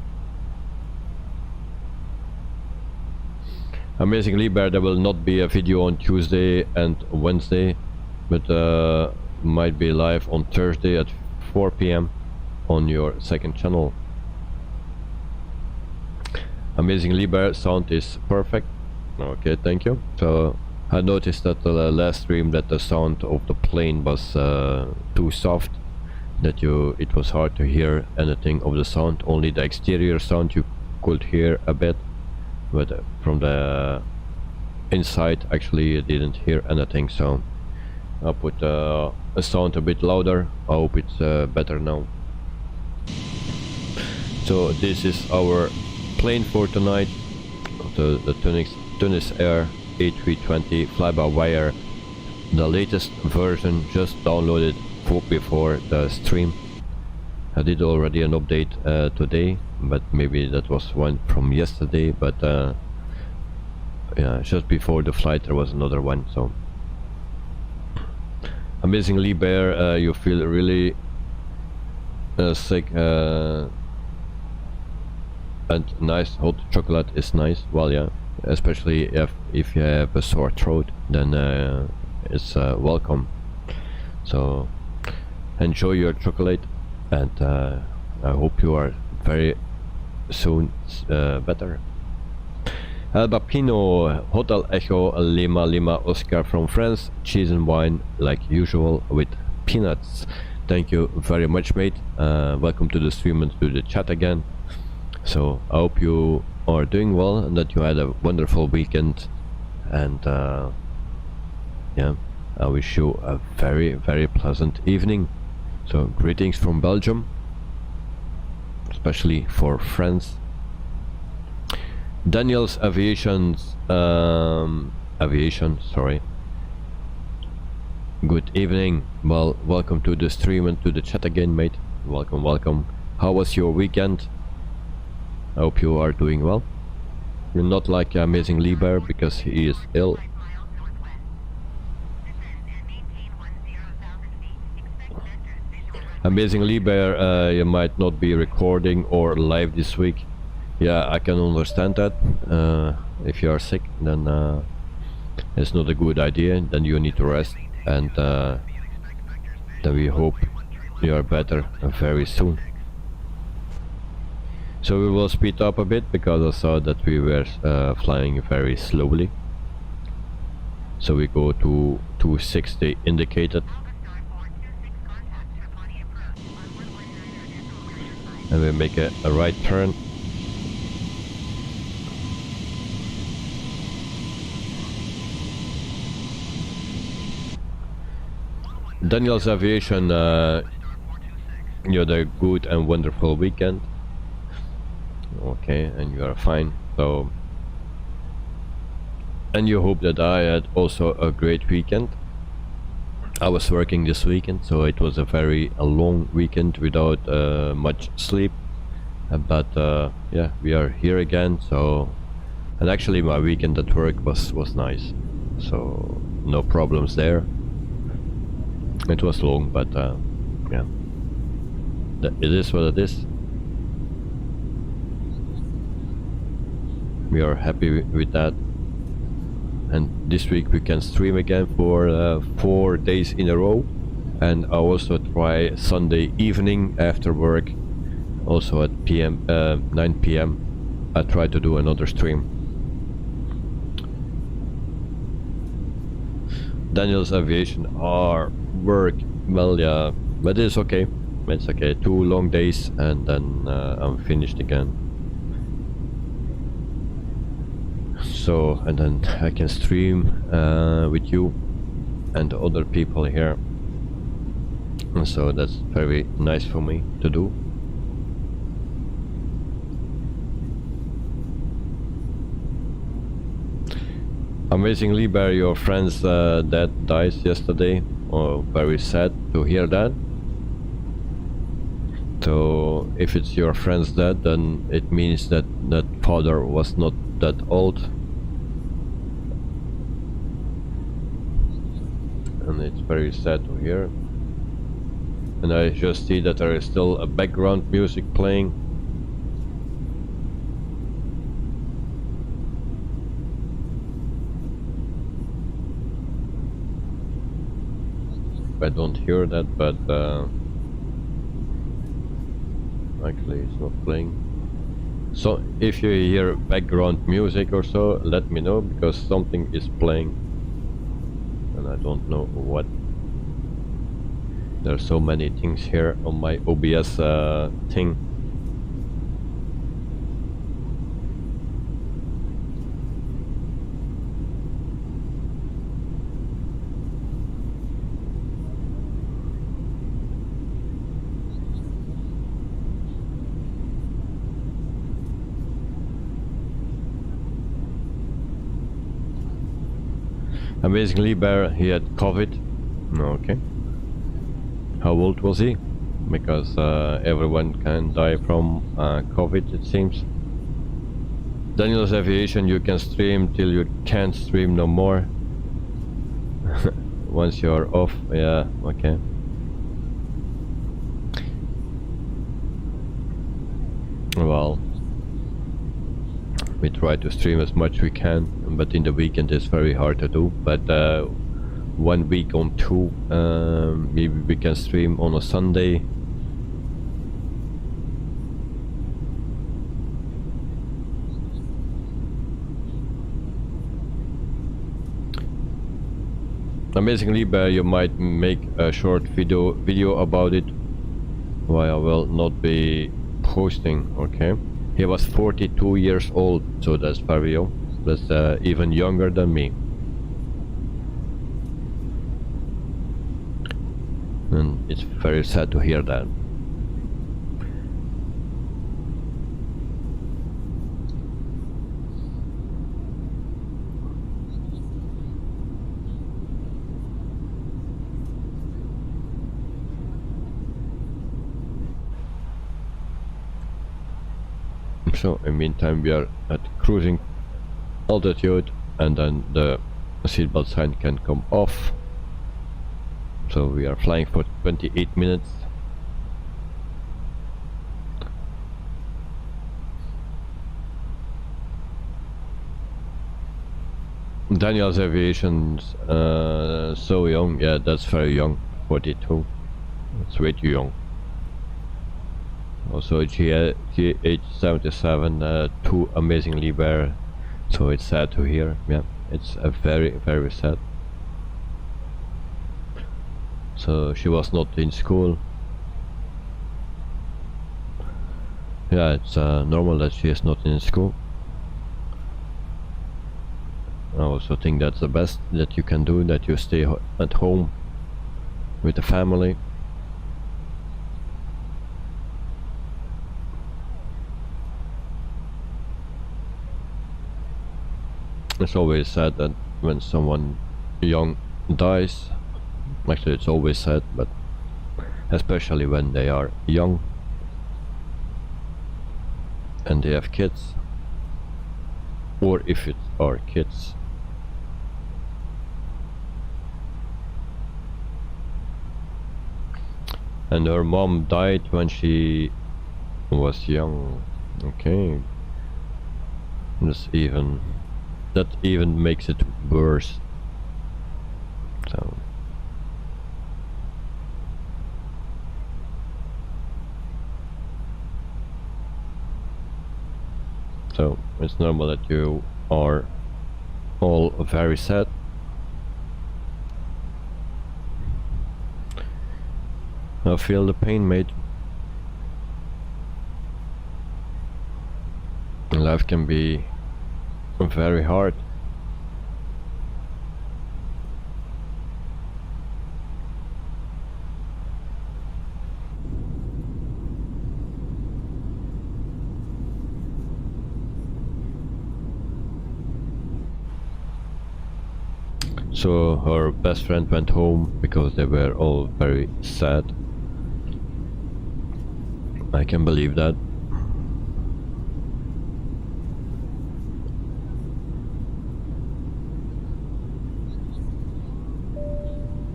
Amazingly Bear, there will not be a video on Tuesday and Wednesday, but might be live on Thursday at 4 PM on your second channel. Amazingly Bear, sound is perfect. Okay, thank you. So I noticed that the last stream that the sound of the plane was too soft, that it was hard to hear anything of the sound. Only the exterior sound you could hear a bit, but from the inside actually you didn't hear anything. So I'll put a sound a bit louder. I hope it's better now. So this is our plane for tonight, the Tunis Air A320 fly-by-wire, the latest version, just downloaded before the stream. I did already an update today, but maybe that was one from yesterday, but yeah, just before the flight there was another one. So Amazingly Bear, you feel really sick, and nice hot chocolate is nice. Well, yeah, especially if you have a sore throat, then it's welcome. So enjoy your chocolate, and I hope you are very soon better. Alba Pino, Hotel Echo Lima Lima Oscar from France, cheese and wine like usual with peanuts. Thank you very much, mate. Welcome to the stream and to the chat again. So I hope you are doing well and that you had a wonderful weekend, and yeah, I wish you a very, very pleasant evening. So greetings from Belgium, especially for France. Daniel's Aviation, sorry. Good evening. Well, welcome to the stream and to the chat again, mate. Welcome, welcome. How was your weekend? I hope you are doing well. You're not like Amazing Lieber because he is ill. Amazing Lieber, you might not be recording or live this week. Yeah, I can understand that. If you are sick, then it's not a good idea. Then you need to rest, and then we hope you are better very soon. So we will speed up a bit because I saw that we were flying very slowly. So we go to 260 indicated. And we make a right turn. Daniel's Aviation, you had a good and wonderful weekend. Okay, and you are fine. So, and you hope that I had also a great weekend. I was working this weekend, so it was a very long weekend without much sleep. But yeah, we are here again. So, and actually my weekend at work was nice. So no problems there. It was long, but yeah, it is what it is. We are happy with that. And this week we can stream again for 4 days in a row, and I also try Sunday evening after work, also at 9 p.m. I try to do another stream. Daniel's Aviation are work, well, yeah, but it's okay. It's okay. 2 long days and then I'm finished again. So, and then I can stream with you and other people here, and so that's very nice for me to do. Amazing Lieber, your friend's dad died yesterday. Oh, very sad to hear that. So if it's your friend's dad, then it means that that father was not that old. And it's very sad to hear. And I just see that there is still a background music playing. I don't hear that, but actually it's not playing. So if you hear background music or so, let me know, because something is playing and I don't know what. There are so many things here on my OBS thing. Amazing Lieber, he had COVID. Okay. How old was he? Because everyone can die from COVID, it seems. Daniel's Aviation, you can stream till you can't stream no more. Once you're off, yeah, okay. Well, we try to stream as much we can, but in the weekend it's very hard to do. But 1 week on 2, maybe we can stream on a Sunday. Amazing Lieber, you might make a short video about it, why I will not be posting, okay? He was 42 years old, so that's very young. That's even younger than me. And it's very sad to hear that. So in the meantime we are at cruising altitude, and then the seatbelt sign can come off. So we are flying for 28 minutes. Daniel's Aviation's so young. Yeah, that's very young. 42. It's way too young. Also GH77 too amazingly rare. So it's sad to hear. Yeah, it's a very sad. So she was not in school. Yeah, it's normal that she is not in school. I also think that's the best that you can do, that you stay at home with the family. It's always sad that when someone young dies. Actually, it's always sad, but especially when they are young and they have kids, or if it are kids. And her mom died when she was young. Okay, that even makes it worse. So it's normal that you are all very sad. I feel the pain, mate. Life can be very hard. So her best friend went home because they were all very sad. I can believe that.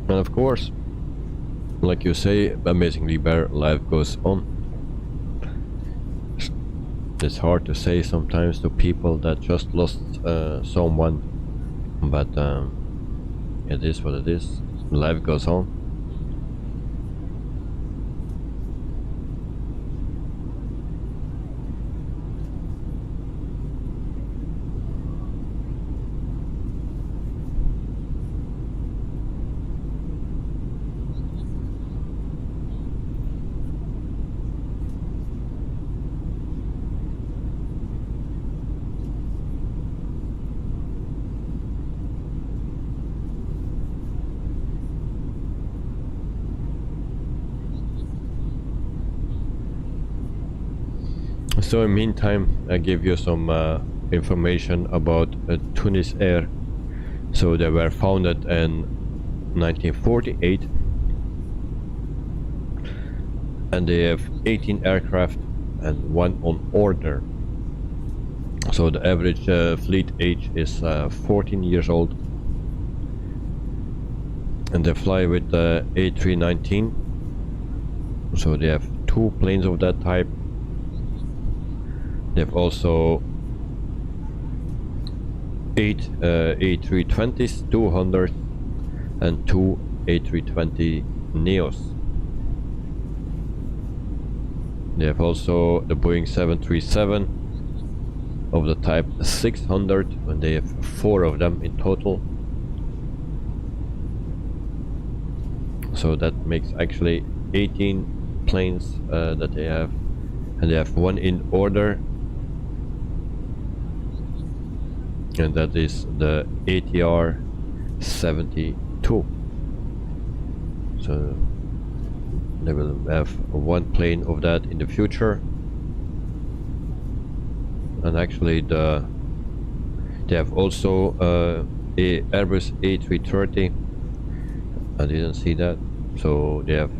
And of course, like you say, amazingly bare, life goes on. It's hard to say sometimes to people that just lost someone, but it is what it is. Life goes on. So in the meantime, I give you some information about Tunis Air. So they were founded in 1948 and they have 18 aircraft and 1 on order. So the average fleet age is 14 years old, and they fly with the A319. So they have 2 planes of that type. They have also 8 A320s, 200, and 2 A320 Neos. They have also the Boeing 737 of the type 600, and they have 4 of them in total. So that makes actually 18 planes that they have, and they have 1 in order. And that is the ATR-72. So they will have 1 plane of that in the future. And actually they have also a Airbus A330. I didn't see that. So they have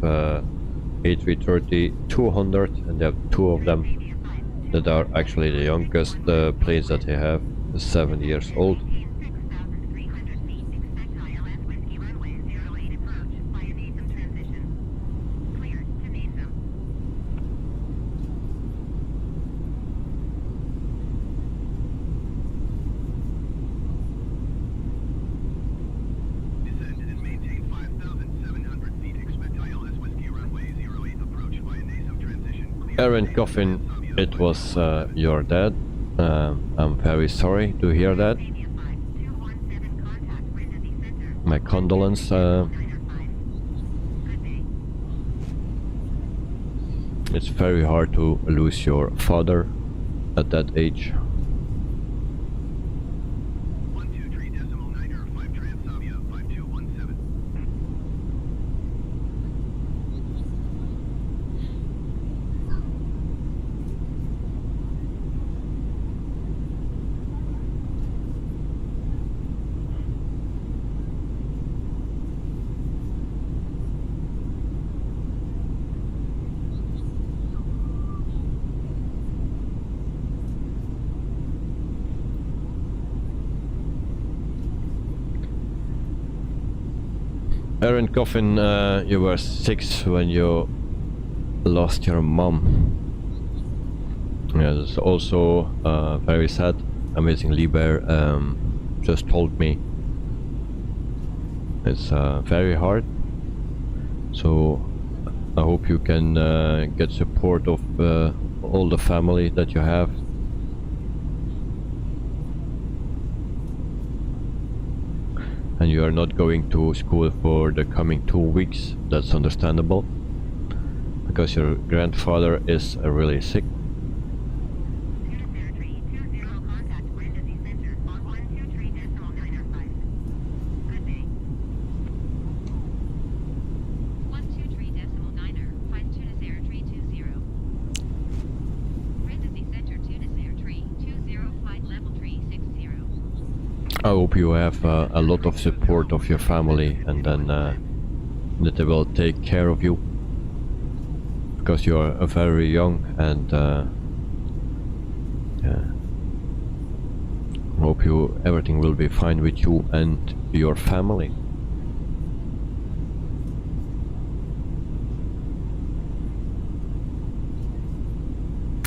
A330-200, and they have 2 of them that are actually the youngest planes that they have, 7 years old. Aaron Coffin, it was your dad. I'm very sorry to hear that. My condolence. It's very hard to lose your father at that age. Aaron Coffin, you were 6 when you lost your mom. Yeah, that's also very sad. Amazing Lieber just told me it's very hard. So I hope you can get support of all the family that you have. And you are not going to school for the coming 2 weeks. That's understandable, because your grandfather is really sick. I hope you have a lot of support of your family, and then that they will take care of you, because you are very young, and yeah. I hope everything will be fine with you and your family.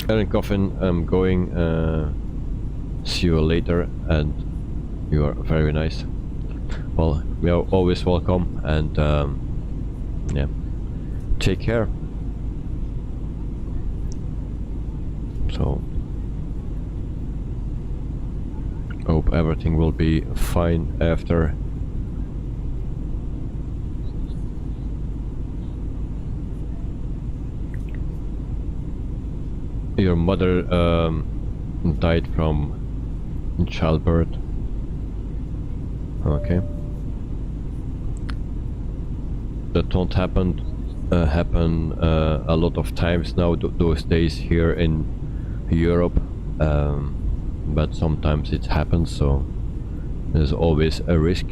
Aaron Coffin, I'm going. See you later, and you are very nice. Well, we are always welcome, and yeah, take care. So, I hope everything will be fine after. Your mother died from childbirth. Okay. That don't happen a lot of times now those days here in Europe, but sometimes it happens, so there's always a risk.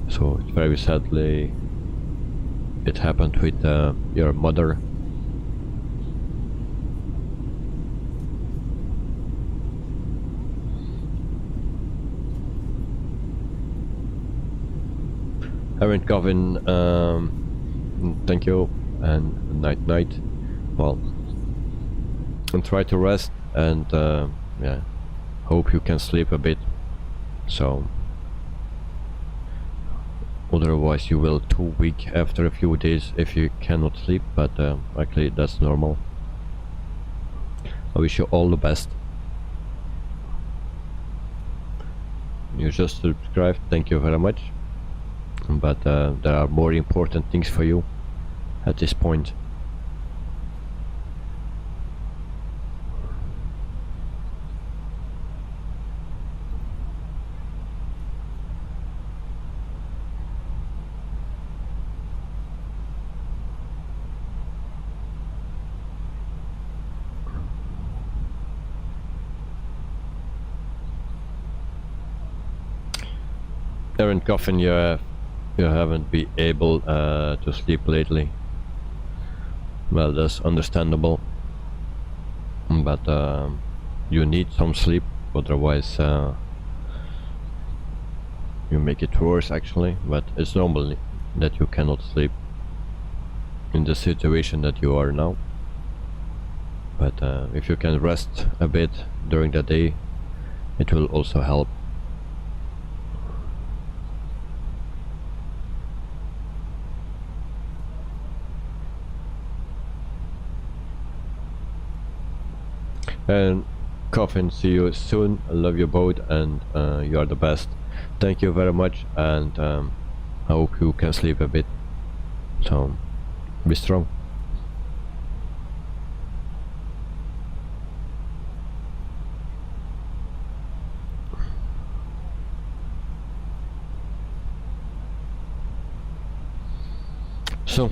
So very sadly it happened with your mother. Aaron Coffin, thank you, and night. Well, and try to rest, and yeah, hope you can sleep a bit. So otherwise you will too weak after a few days if you cannot sleep, but actually that's normal. I wish you all the best. You just subscribed, thank you very much. But there are more important things for you at this point. Aaron Coffin, you haven't been able to sleep lately. Well, that's understandable, but you need some sleep, otherwise you make it worse actually. But it's normal that you cannot sleep in the situation that you are now, but if you can rest a bit during the day, it will also help. And Coffin, see you soon. I love you both, and you are the best. Thank you very much, and I hope you can sleep a bit. So be strong. So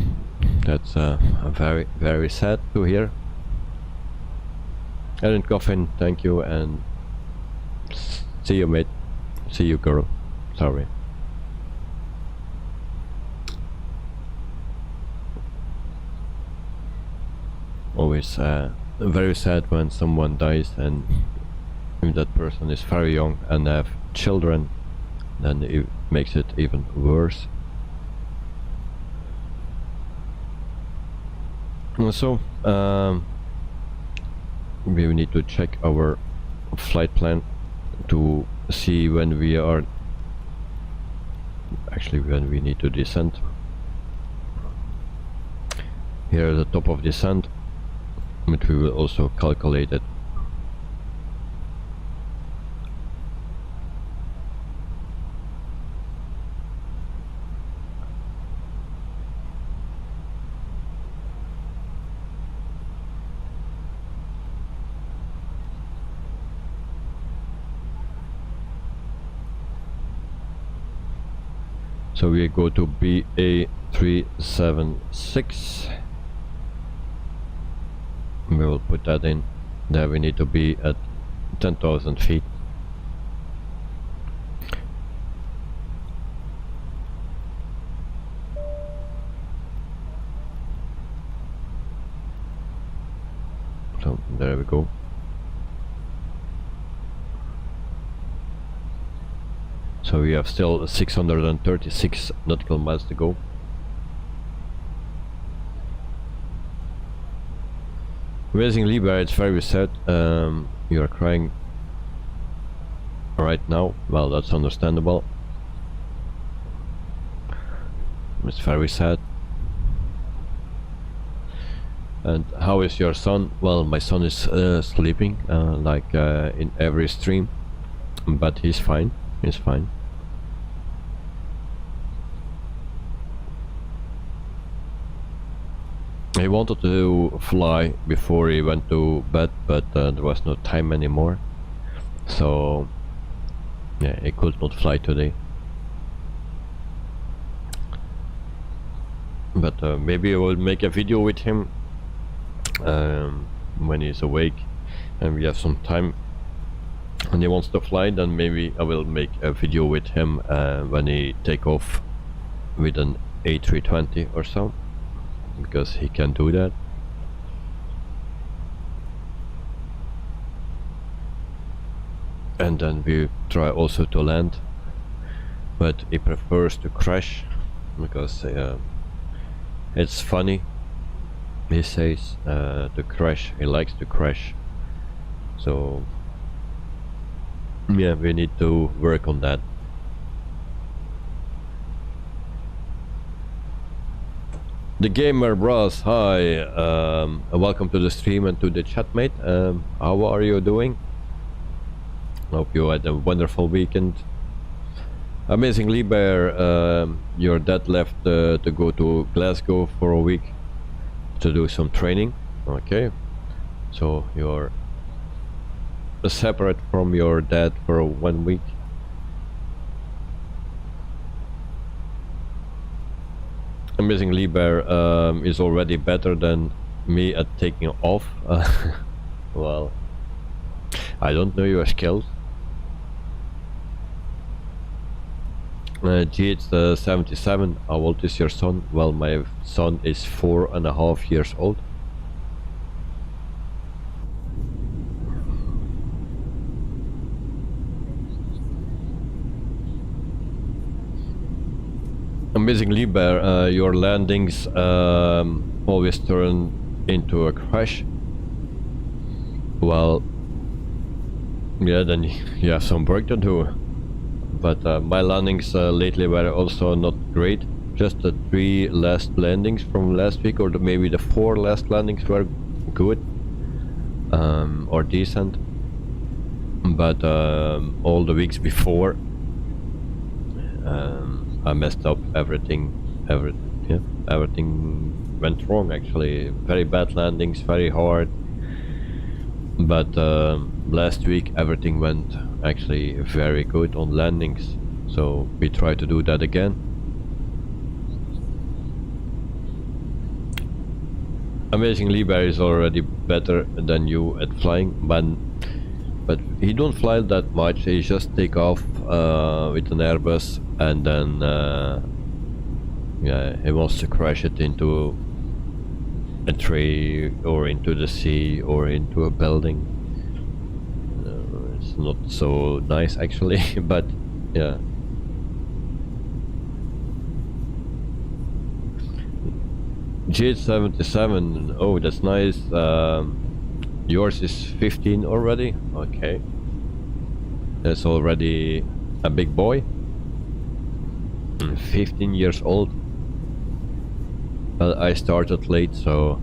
that's very, very sad to hear. And Coffin, thank you, and see you, mate. See you, girl. Sorry. Always very sad when someone dies, and if that person is very young and have children, then it makes it even worse. So we need to check our flight plan to see when we are actually when we need to descend. Here at the top of descent, but we will also calculate it. So we go to BA376. We will put that in. There we need to be at 10,000 feet. So there we go. So we have still 636 nautical miles to go. Raising Libya, it's very sad. You are crying right now. Well, that's understandable. It's very sad. And how is your son? Well, my son is sleeping like in every stream, but he's fine. He's fine. He wanted to fly before he went to bed, but there was no time anymore, so yeah, he could not fly today. But maybe I will make a video with him when he's awake and we have some time and he wants to fly. Then maybe I will make a video with him when he take off with an A320 or so, because he can do that. And then we try also to land, but he prefers to crash because it's funny, he says, to crash. He likes to crash. So yeah, we need to work on that. The Gamer Bros, hi, welcome to the stream and to the chat, mate. How are you doing? Hope you had a wonderful weekend. Amazingly, Bear, your dad left to go to Glasgow for a week to do some training. Okay, so you're separate from your dad for 1 week. Amazingly, Bear is already better than me at taking off. Well, I don't know your skills. GH77, how old is your son? Well, my son is 4.5 years old. Amazingly, Bear, your landings always turn into a crash. Well, yeah, then you have some work to do. But my landings lately were also not great. Just the 3 last landings from last week, or maybe the 4 last landings were good or decent. But all the weeks before, I messed up everything. Everything went wrong actually. Very bad landings, very hard. But last week everything went actually very good on landings. So we try to do that again. Amazingly, Barry is already better than you at flying, but he don't fly that much. He just take off with an Airbus, and then yeah, he wants to crash it into a tree or into the sea or into a building. It's not so nice actually, but yeah. G77, oh that's nice. Yours is 15 already? Okay. That's already a big boy. 15 years old. Well, I started late, so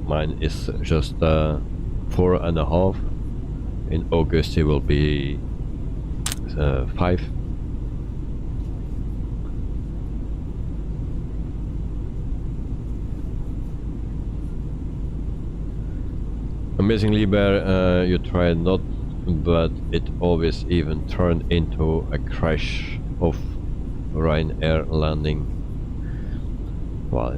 mine is just 4.5. In August it will be 5. Amazingly, Bear, you tried not, but it always even turned into a crash of Ryanair landing. Well,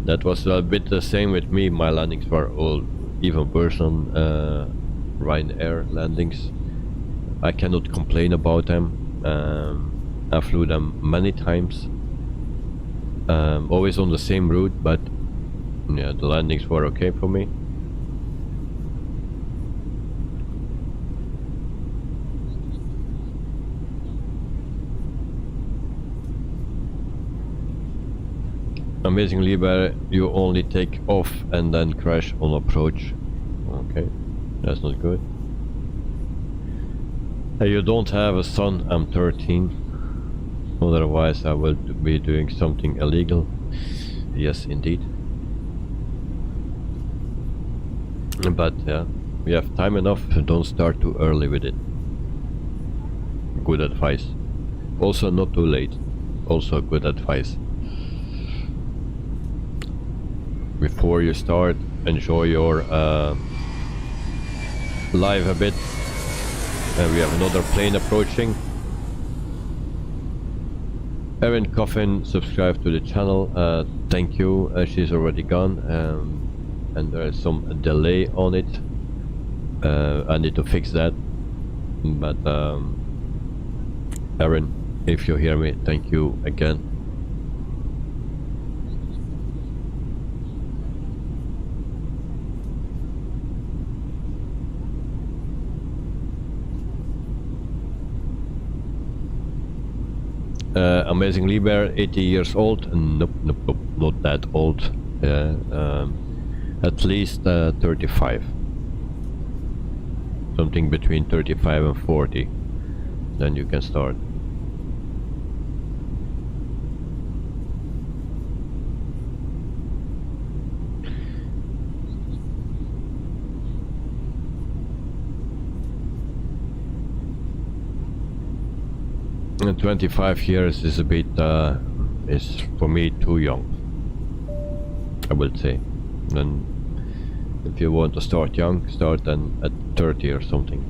that was a bit the same with me. My landings were all even worse on Ryanair landings. I cannot complain about them. I flew them many times, always on the same route, but yeah, the landings were okay for me. Amazingly, Bear, you only take off and then crash on approach. Okay, that's not good. Hey, you don't have a son. I'm 13. Otherwise I will be doing something illegal. Yes, indeed. But yeah, we have time enough. Don't start too early with it. Good advice. Also not too late. Also good advice. Before you start, enjoy your live a bit. We have another plane approaching. Erin Coffin subscribed to the channel. Thank you. She's already gone, and there is some delay on it. I need to fix that. But Erin, if you hear me, thank you again. 'Amazingly, Bear, 80 years old. Nope, not that old. At least 35. Something between 35 and 40. Then you can start. And 25 years is a bit, is for me too young, I would say. Then if you want to start young, start then at 30 or something.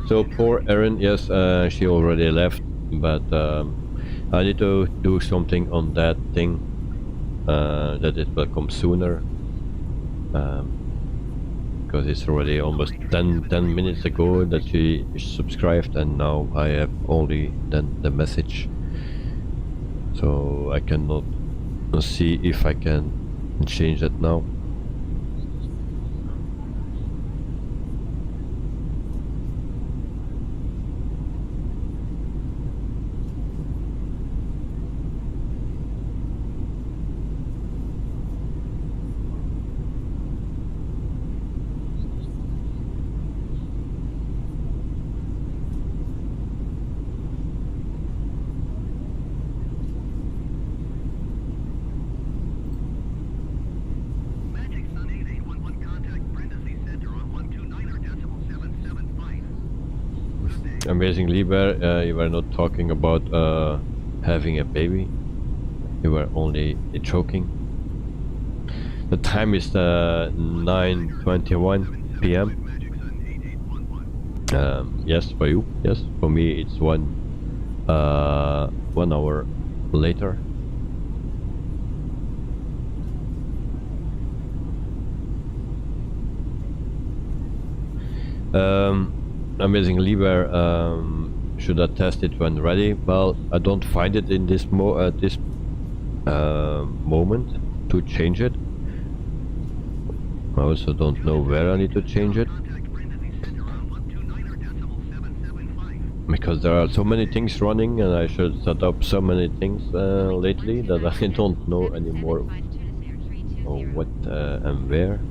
So poor Erin, yes, she already left, but I need to do something on that thing, that it will come sooner. Because it's already almost 10 minutes ago that she subscribed, and now I have only then the message, so I cannot see if I can change that now. Amazing Liber, you were not talking about having a baby. You were only joking. The time is 9:21 p.m. Yes, for you. Yes, for me it's 1 hour later. Amazing Liber, should I test it when ready? Well, I don't find it in this moment to change it. I also don't know where I need to change it, because there are so many things running and I should set up so many things lately that I don't know anymore what and where.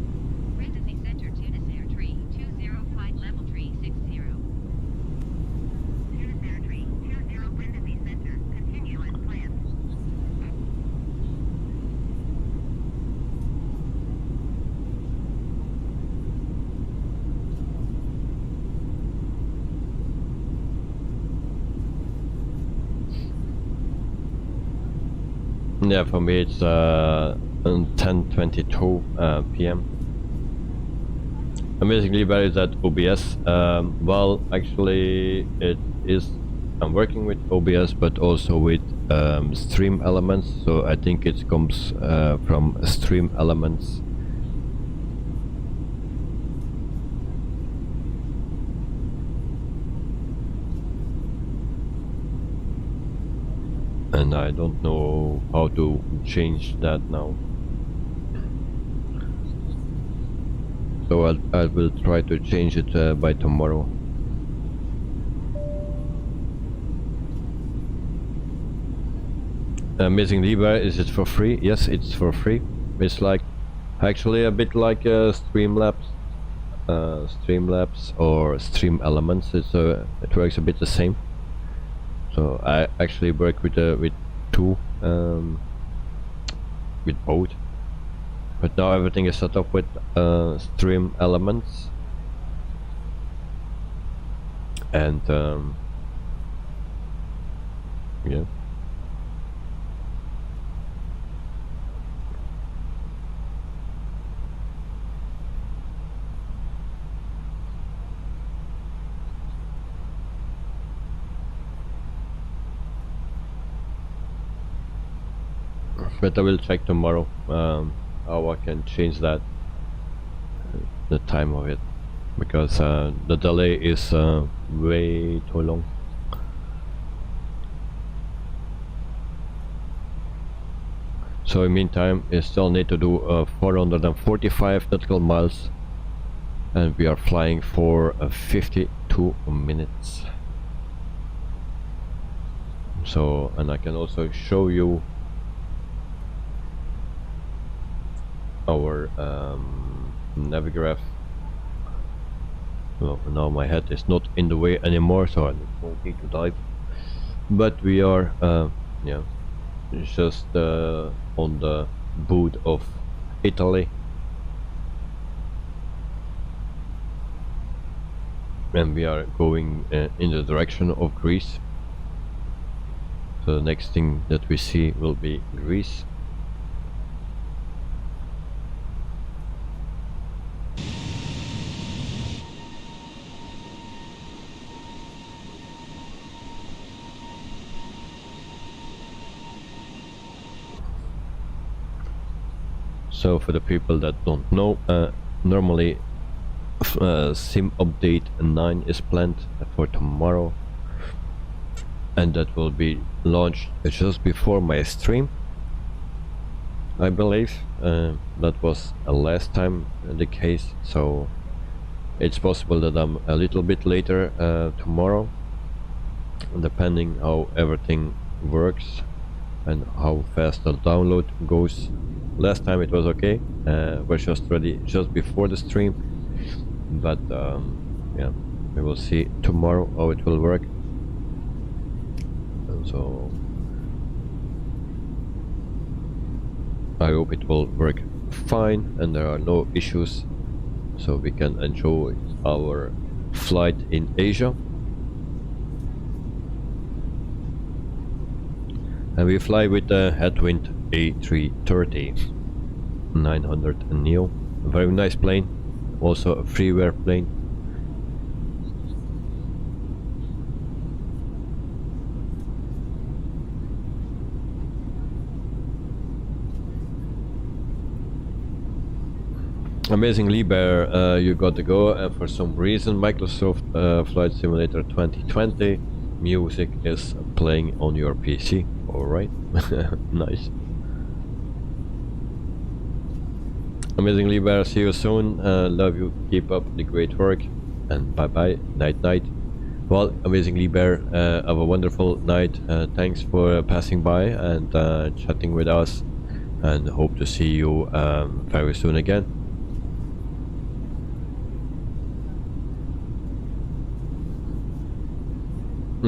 Yeah, for me it's 10:22 p.m. Amazingly, where is that OBS? Well, actually, it is. I'm working with OBS, but also with Stream Elements. So I think it comes from Stream Elements. And I don't know how to change that now. So I will try to change it by tomorrow. Amazing Libre, is it for free? Yes, it's for free. It's like actually a bit like Streamlabs or Stream Elements. It works a bit the same. So I actually work with two, with both. But now everything is set up with Stream Elements, and yeah. But I will check tomorrow how I can change that, the time of it, because the delay is way too long. So in the meantime, I still need to do 445 nautical miles, and we are flying for 52 minutes. So, and I can also show you our Navigraph. Well, now my head is not in the way anymore, so I don't need to dive. But we are, yeah, just on the boot of Italy, and we are going in the direction of Greece. So the next thing that we see will be Greece. So for the people that don't know, normally Sim Update 9 is planned for tomorrow, and that will be launched just before my stream, I believe. That was last time the case, so it's possible that I'm a little bit later tomorrow, depending how everything works and how fast the download goes. Last time it was okay, we're just ready just before the stream, but yeah, we will see tomorrow how it will work. And so I hope it will work fine and there are no issues, so we can enjoy our flight in Asia. And we fly with the headwind A330 900 neo. A very nice plane, also a freeware plane. Amazingly, Bear, you got to go, and for some reason Microsoft Flight Simulator 2020 music is playing on your PC. Alright, nice. Amazingly, Bear, see you soon. Love you, keep up the great work, and bye bye, night night. Well, Amazingly, Bear, have a wonderful night. Thanks for passing by and chatting with us, and hope to see you very soon again.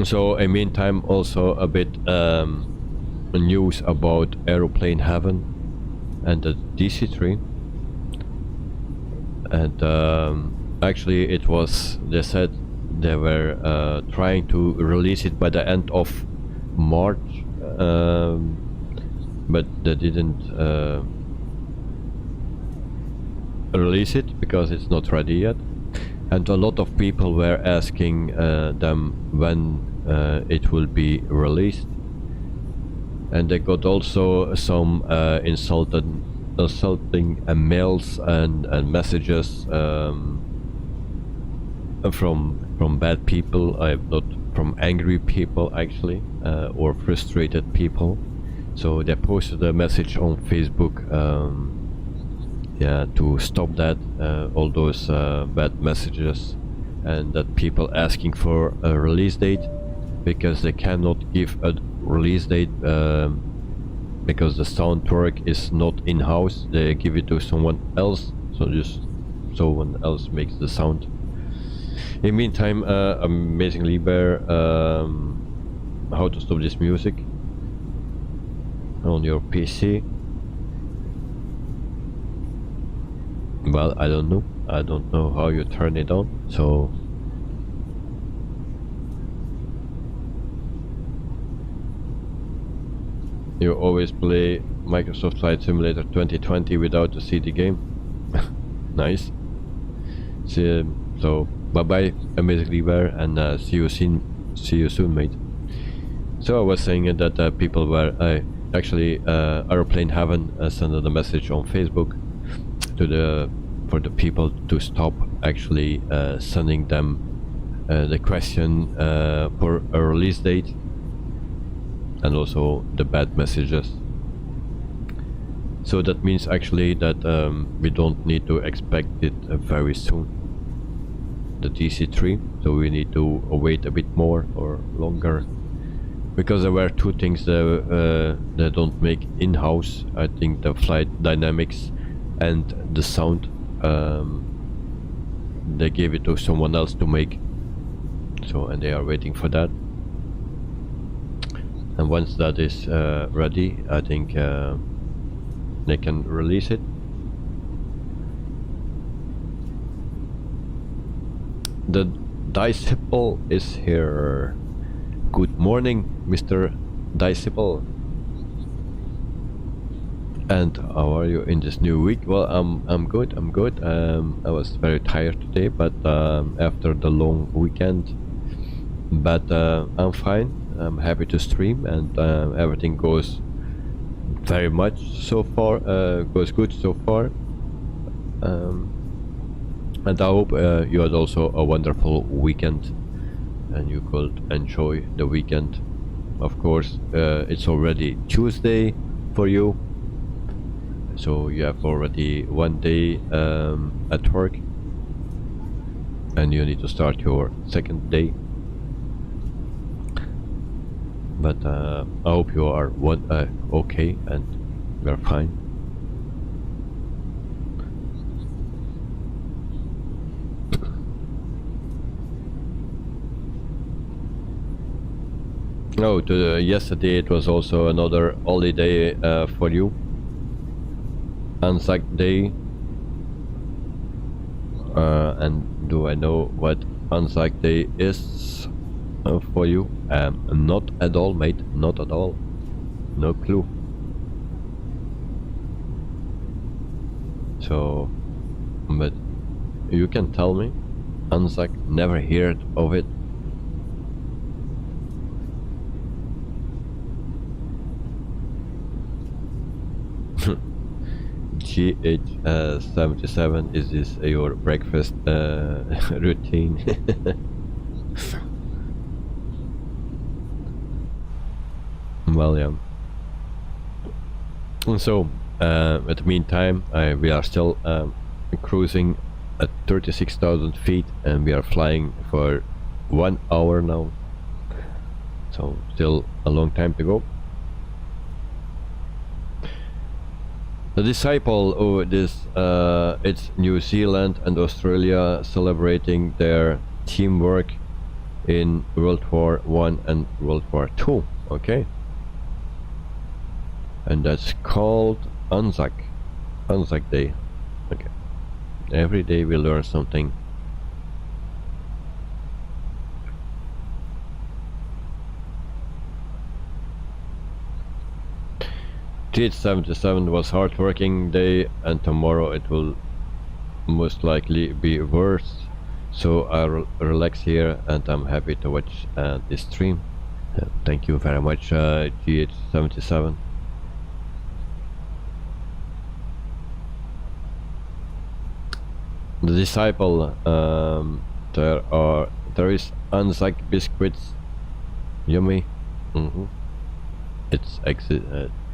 So in meantime, also a bit news about Aeroplane Heaven and the DC-3. And actually it was, they said they were trying to release it by the end of March, but they didn't release it because it's not ready yet. And a lot of people were asking them when it will be released, and they got also some insulting mails and messages from bad people, not from angry people actually, or frustrated people. So they posted a message on Facebook, yeah, to stop that, all those bad messages, and that people asking for a release date, because they cannot give a release date because the sound work is not in-house. They give it to someone else, so just someone else makes the sound. In the meantime, Amazingly, Bear, how to stop this music on your PC. Well, I don't know. I don't know how you turn it on, so you always play Microsoft Flight Simulator 2020 without a CD game. Nice. So bye bye, Amazingly, Bear, and see you soon, mate. So I was saying that people were actually Aeroplane Heaven sent a message on Facebook to for the people to stop actually sending them the question for a release date, and also the bad messages. So that means actually that we don't need to expect it very soon, the DC-3, so we need to wait a bit more or longer, because there were two things that they don't make in-house. I think the flight dynamics and the sound, they gave it to someone else to make, so, and they are waiting for that. And once that is ready, I think they can release it. The Disciple is here. Good morning, Mr. Disciple. And how are you in this new week? Well, I'm good. I was very tired today, but after the long weekend, but I'm fine. I'm happy to stream, and everything goes very much so far, goes good so far. And I hope you had also a wonderful weekend, and you could enjoy the weekend. Of course, it's already Tuesday for you, so you have already one day at work, and you need to start your second day. But I hope you are okay and you're fine. Oh, yesterday it was also another holiday for you. Anzac Day. And do I know what Anzac Day is for you? Not at all, mate. Not at all. no clue. So, but you can tell me. Anzac, never heard of it. GH77, is this your breakfast routine? Well, yeah. And so, at the meantime, we are still cruising at 36,000 feet, and we are flying for 1 hour now. So, still a long time to go. The Disciple, oh, it's New Zealand and Australia celebrating their teamwork in World War I and World War II. Okay. And that's called Anzac Day. Okay. Every day we learn something. GH77 was hard working day, and tomorrow it will most likely be worse. So I'll relax here, and I'm happy to watch this stream. Thank you very much, GH77. The Disciple, there is Anzac biscuits, yummy.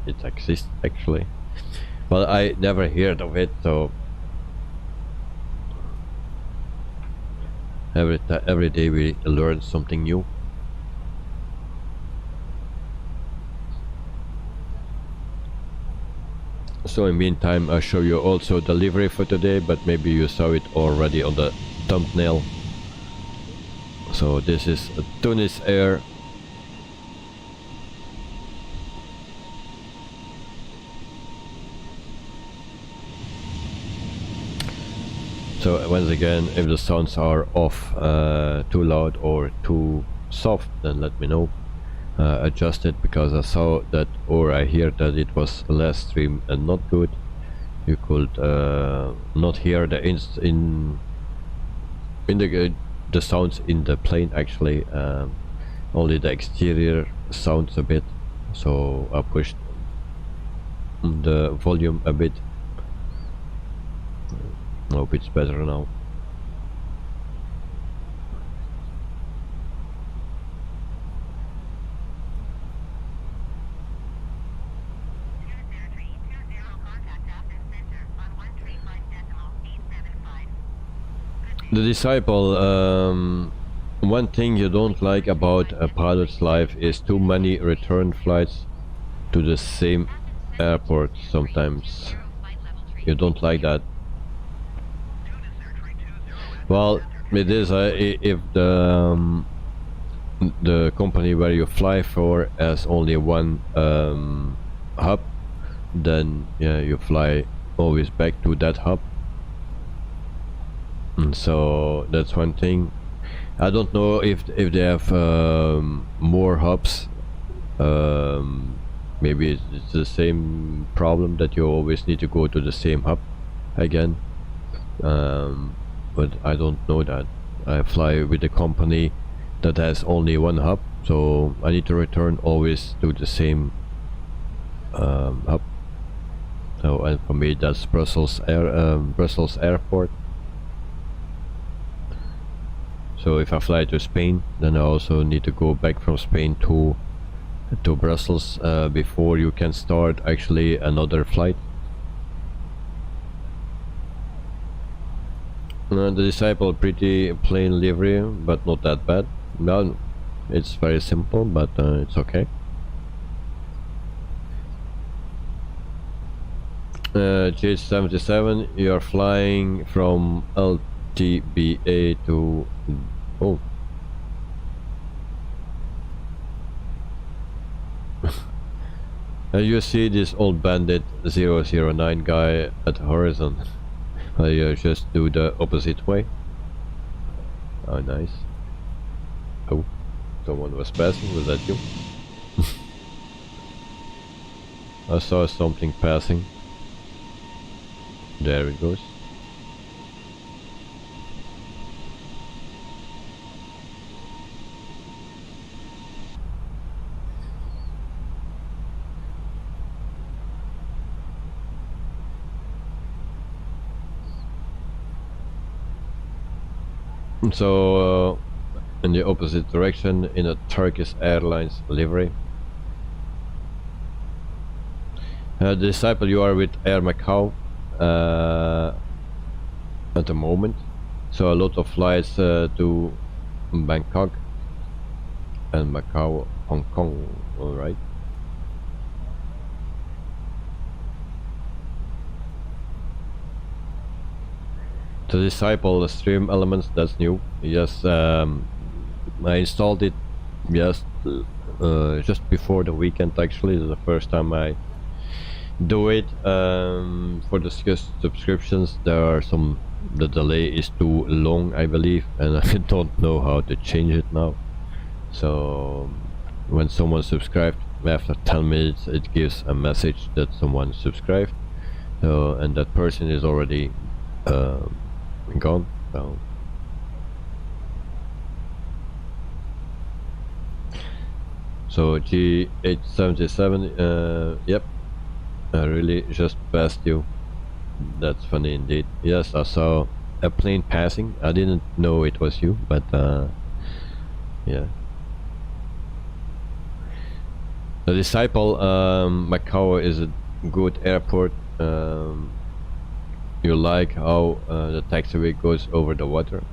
It exists actually, but I never heard of it. So every day we learn something new. So in the meantime, I'll show you also the livery for today, but maybe you saw it already on the thumbnail. So this is a Tunis Air. So once again, if the sounds are off, too loud or too soft, then let me know. Adjust it, because I saw that, or I hear that it was last stream and not good. You could not hear the the sounds in the plane actually. Only the exterior sounds a bit. So I pushed the volume a bit. I hope it's better now. The Disciple, one thing you don't like about a pilot's life is too many return flights to the same airport sometimes. You don't like that. Well, it is if the company where you fly for has only one hub, then yeah, you fly always back to that hub. And so that's one thing. I don't know if they have more hubs. Maybe it's the same problem that you always need to go to the same hub again. But I don't know that. I fly with a company that has only one hub, so I need to return always to the same hub. So, and for me that's Brussels Airport. So if I fly to Spain, then I also need to go back from Spain to Brussels before you can start actually another flight. The Disciple, pretty plain livery, but not that bad. No, it's very simple, but it's okay. GH77, you are flying from LTBA to... oh. You see this old bandit 009 guy at horizon. I just do the opposite way. Oh, nice. Oh, someone was passing. Was that you? I saw something passing. There it goes. So in the opposite direction in a Turkish Airlines livery. Disciple, you are with Air Macau at the moment. So a lot of flights to Bangkok and Macau, Hong Kong, alright. To disciple stream elements, that's new. Yes, I installed it just before the weekend. Actually, it's the first time I do it. For the subscriptions, there are some. The delay is too long, I believe, and I don't know how to change it now. So when someone subscribed, after 10 minutes, it gives a message that someone subscribed, and that person is already gone. So G877, yep, I really just passed you. That's funny indeed. Yes, I saw a plane passing. I didn't know it was you, but yeah. The disciple, Macau is a good airport. You like how the taxiway goes over the water?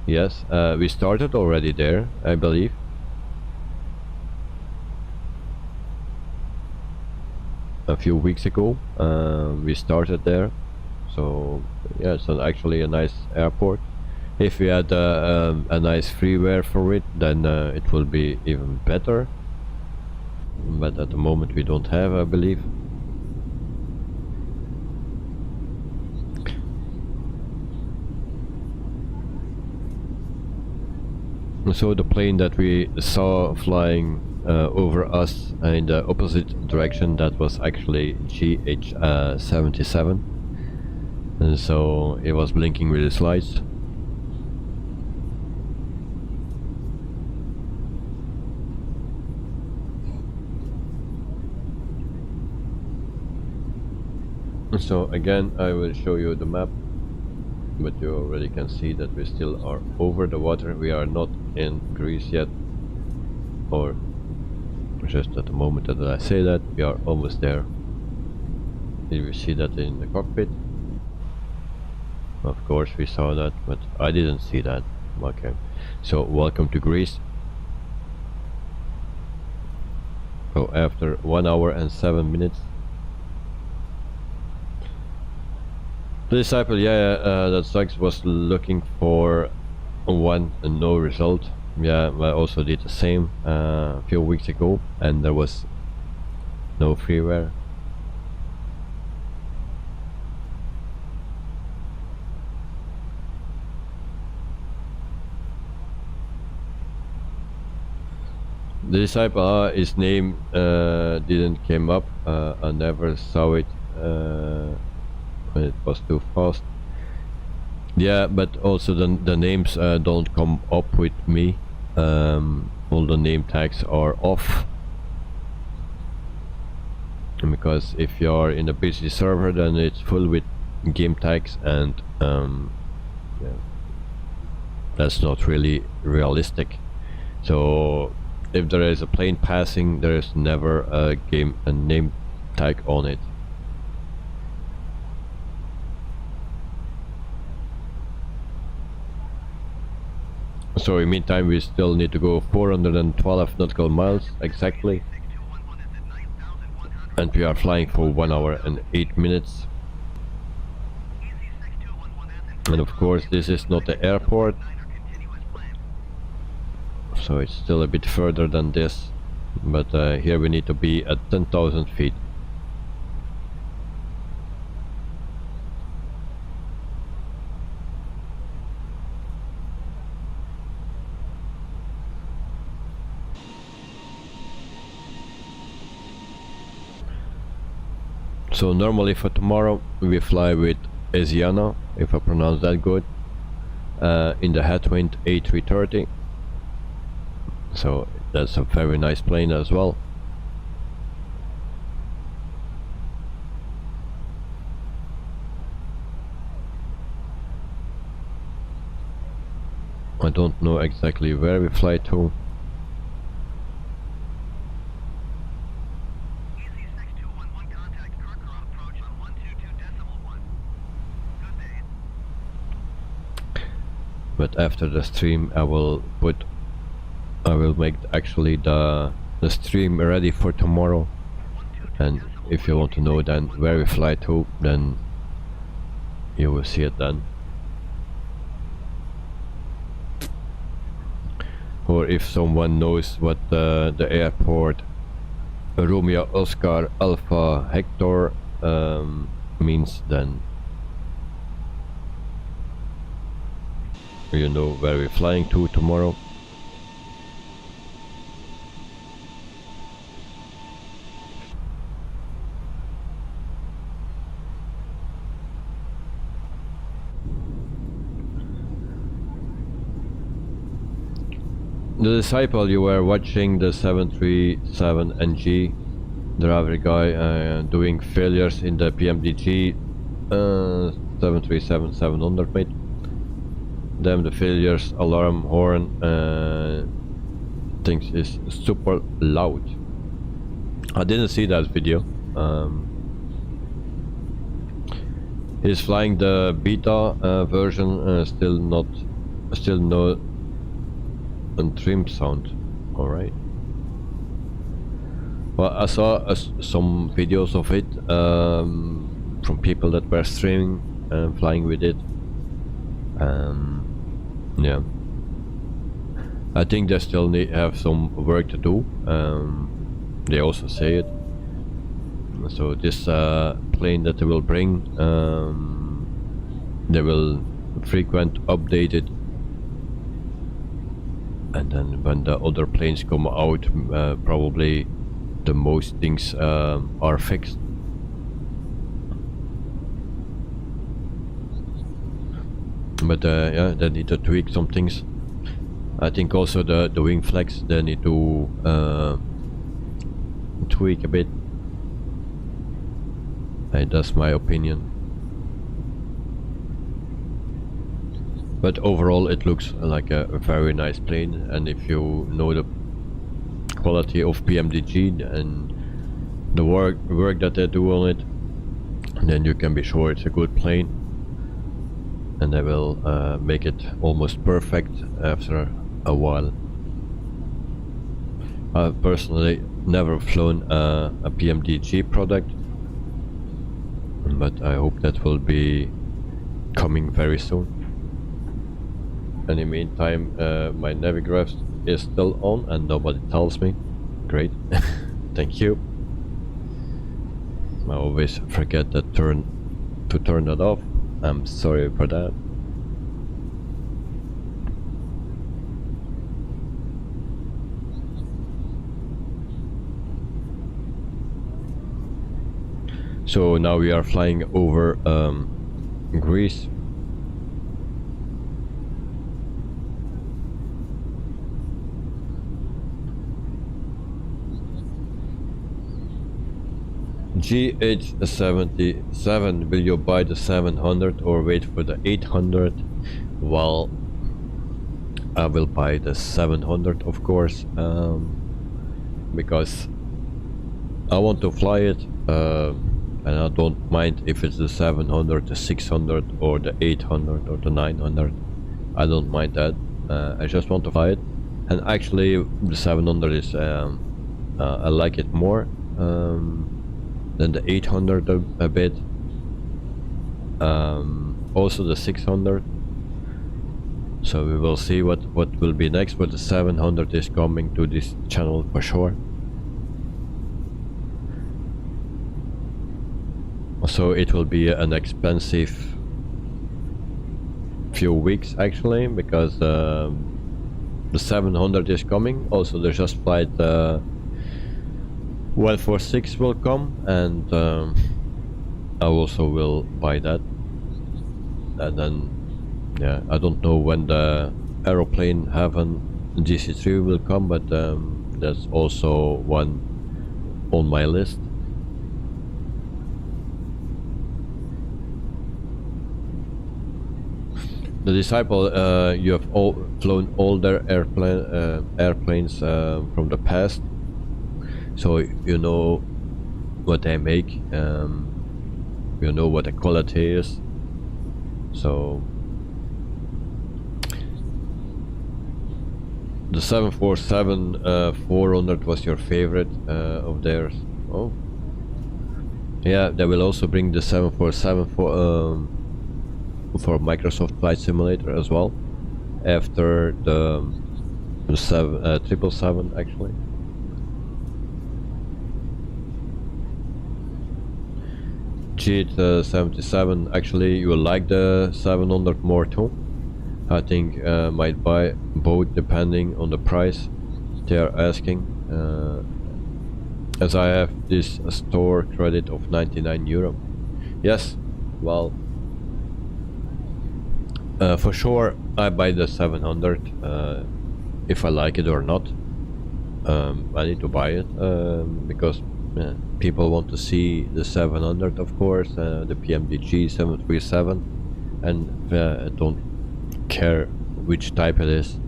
Yes, we started already there, I believe. A few weeks ago, we started there. So yeah, it's actually a nice airport. If we had a nice freeware for it, then it will be even better. But at the moment we don't have, I believe. So the plane that we saw flying over us in the opposite direction, that was actually GH77, and so it was blinking with its lights. So again, I will show you the map, but you already can see that we still are over the water. We are not in Greece yet, or just at the moment that I say that, we are almost there. Did we see that in the cockpit? Of course we saw that, but I didn't see that. Okay, so welcome to Greece. So after 1 hour and 7 minutes. The disciple, that sucks, was looking for one and no result. Yeah, I also did the same a few weeks ago, and there was no freeware. The disciple, his name didn't came up. I never saw it when it was too fast. Yeah, but also the names don't come up with me. All the name tags are off, because if you are in a busy server, then it's full with game tags, and yeah, that's not really realistic. So if there is a plane passing, there is never a name tag on it. So in meantime, we still need to go 412 nautical miles exactly, and we are flying for 1 hour and 8 minutes. And of course this is not the airport, so it's still a bit further than this, but here we need to be at 10,000 feet. So normally for tomorrow we fly with Asiana, if I pronounce that good, in the headwind A330. So that's a very nice plane as well. I don't know exactly where we fly to. Easy 6211 contact Kirkcroft approach on 122.1. Good day. But after the stream I will make actually the stream ready for tomorrow, and if you want to know then where we fly to, then you will see it then. Or if someone knows what the airport Romeo Oscar Alpha Hector means, then you know where we're flying to tomorrow. The disciple, you were watching the 737NG, the other guy doing failures in the PMDG 737-700 mate. Then the failures alarm horn things is super loud. I didn't see that video. He's flying the beta version, still no trim sound. Alright. Well, I saw some videos of it from people that were streaming and flying with it. Yeah, I think they still have some work to do. They also say it. So this plane that they will bring, they will frequent update it, and then when the other planes come out, probably the most things are fixed. But yeah, they need to tweak some things. I think also the wing flex, they need to tweak a bit. And that's my opinion. But overall it looks like a very nice plane, and if you know the quality of PMDG and the work that they do on it, then you can be sure it's a good plane. And they will make it almost perfect after a while. I've personally never flown a PMDG product, but I hope that will be coming very soon. In the meantime, my Navigraph is still on and nobody tells me. Great. Thank you. I always forget to turn that off. I'm sorry for that. So now we are flying over Greece. GH77, will you buy the 700 or wait for the 800? Well, I will buy the 700 of course, because I want to fly it, and I don't mind if it's the 700, the 600 or the 800 or the 900. I don't mind that. I just want to fly it, and actually the 700 is I like it more than the 800 a bit. Also the 600. So we will see what will be next, but the 700 is coming to this channel for sure. So it will be an expensive few weeks actually, because the 700 is coming. Also the just flight 146 will come, and I also will buy that. And then, yeah, I don't know when the aeroplane heaven GC3 will come, but that's also one on my list. The Disciple, you have flown all their airplanes from the past, so you know what they make, you know what the quality is. So the 747-400 was your favorite of theirs. Oh, yeah, they will also bring the 747 for Microsoft Flight Simulator as well, after the 777 actually. G77, actually you will like the 700 more too. I think might buy both depending on the price they are asking, as I have this store credit of 99 euro. Yes, well, for sure I buy the 700 if I like it or not. I need to buy it because people want to see the 700, of course, the PMDG 737, and I don't care which type it is.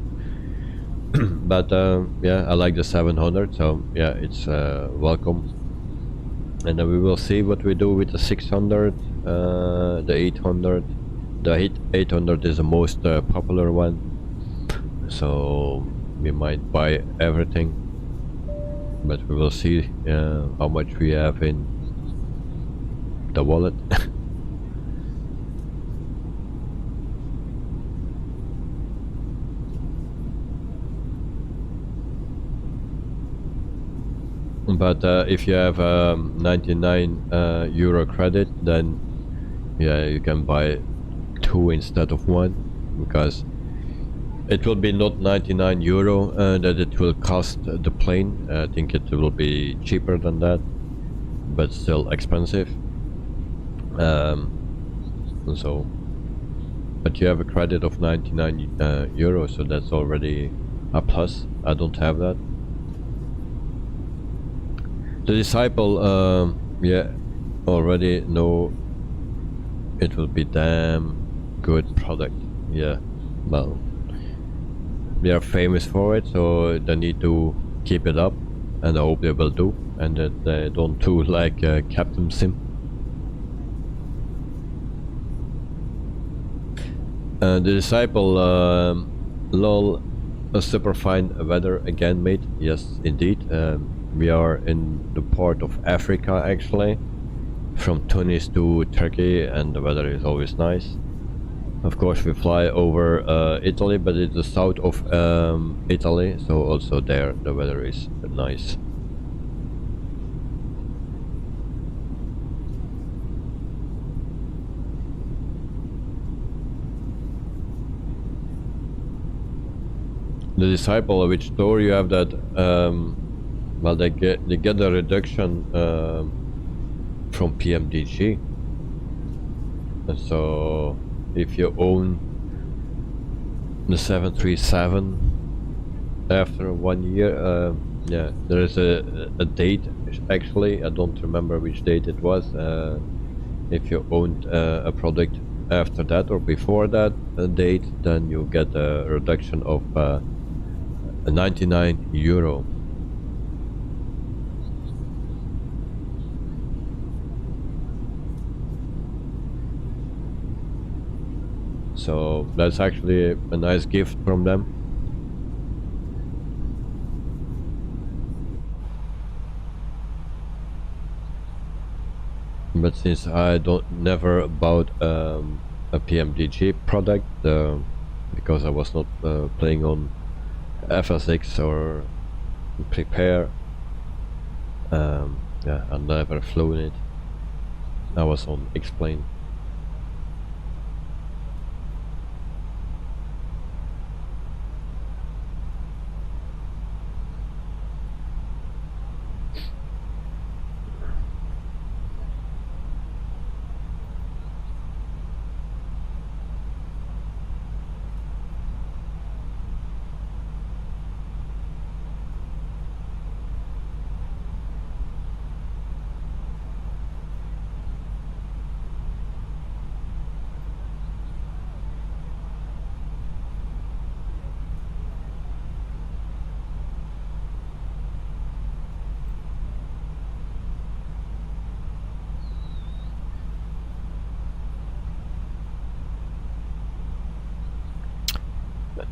But yeah, I like the 700, so yeah, it's welcome. And then we will see what we do with the 600, the 800. The 800 is the most popular one, so we might buy everything, but we will see how much we have in the wallet. But if you have 99 euro credit, then yeah, you can buy two instead of one, because it will be not 99 euro that it will cost the plane. I think it will be cheaper than that, but still expensive. So, but you have a credit of 99 euro, so that's already a plus. I don't have that. The Disciple, yeah, already know it will be damn good product. Yeah, well, they are famous for it, so they need to keep it up, and I hope they will do, and that they don't do like Captain Sim. The Disciple, lol, a super fine weather again, mate. Yes, indeed. We are in the part of Africa, actually, from Tunis to Turkey, and the weather is always nice. Of course, we fly over Italy, but it's the south of Italy, so also there the weather is nice. The Disciple, which store you have that? Well, they get a reduction from PMDG, and so if you own the 737 after 1 year, yeah, there is a date. Actually, I don't remember which date it was. If you owned a product after that or before that date, then you get a reduction of 99 euro. So that's actually a nice gift from them. But since I never bought a PMDG product, because I was not playing on FSX or Prepare, yeah, I never flown it. I was on Explain.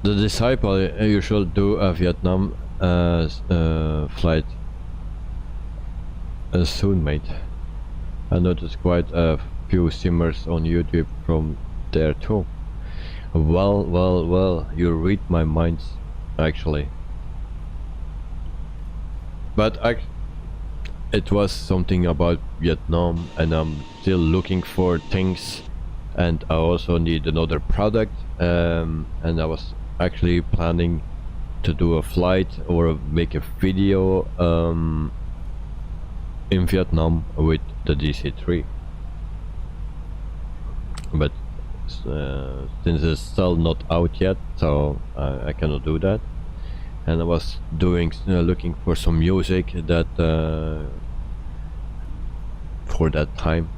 The disciple, you should do a Vietnam flight soon, mate. I noticed quite a few simmers on YouTube from there too. Well, you read my mind, actually. But it was something about Vietnam, and I'm still looking for things, and I also need another product, and I was actually planning to do a flight or make a video in Vietnam with the DC-3, but since it's still not out yet, so I cannot do that. And I was doing looking for some music that for that time,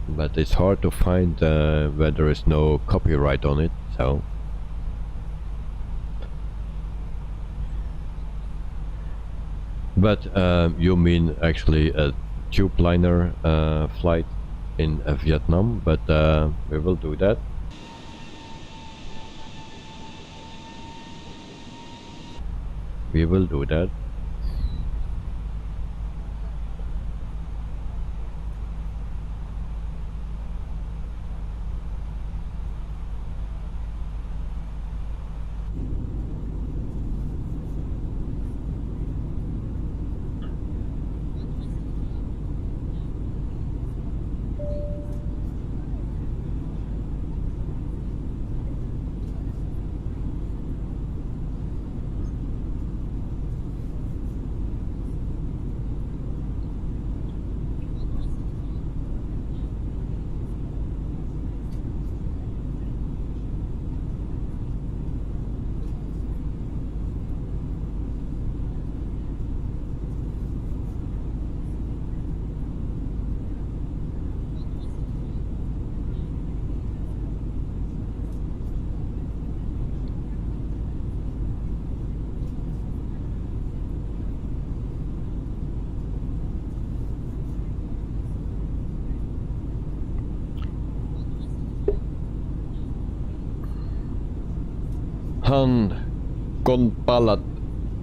but it's hard to find where there is no copyright on it, so but you mean actually a tube liner flight in Vietnam, but we will do that. We will do that.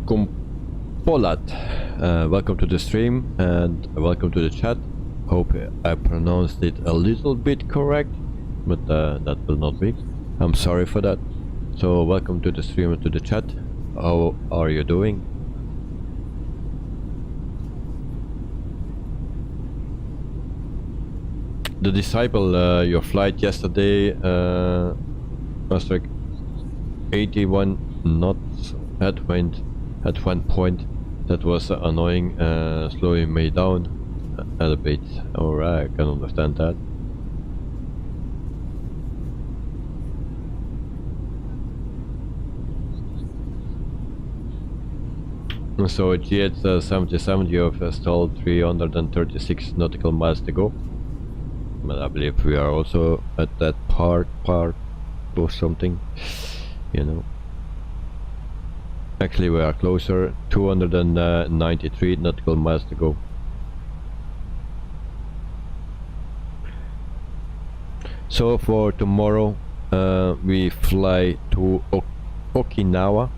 Kumpolat, welcome to the stream and welcome to the chat. Hope I pronounced it a little bit correct, but that will not be. I'm sorry for that. So welcome to the stream and to the chat. How are you doing? The disciple, your flight yesterday, Master 81 knots headwind at one point. That was annoying, slowing me down a bit. Alright, I can understand that. So GH7070 you have stalled 336 nautical miles to go. But I believe we are also at that part or something, you know. Actually we are closer, 293 nautical miles to go. So for tomorrow we fly to Okinawa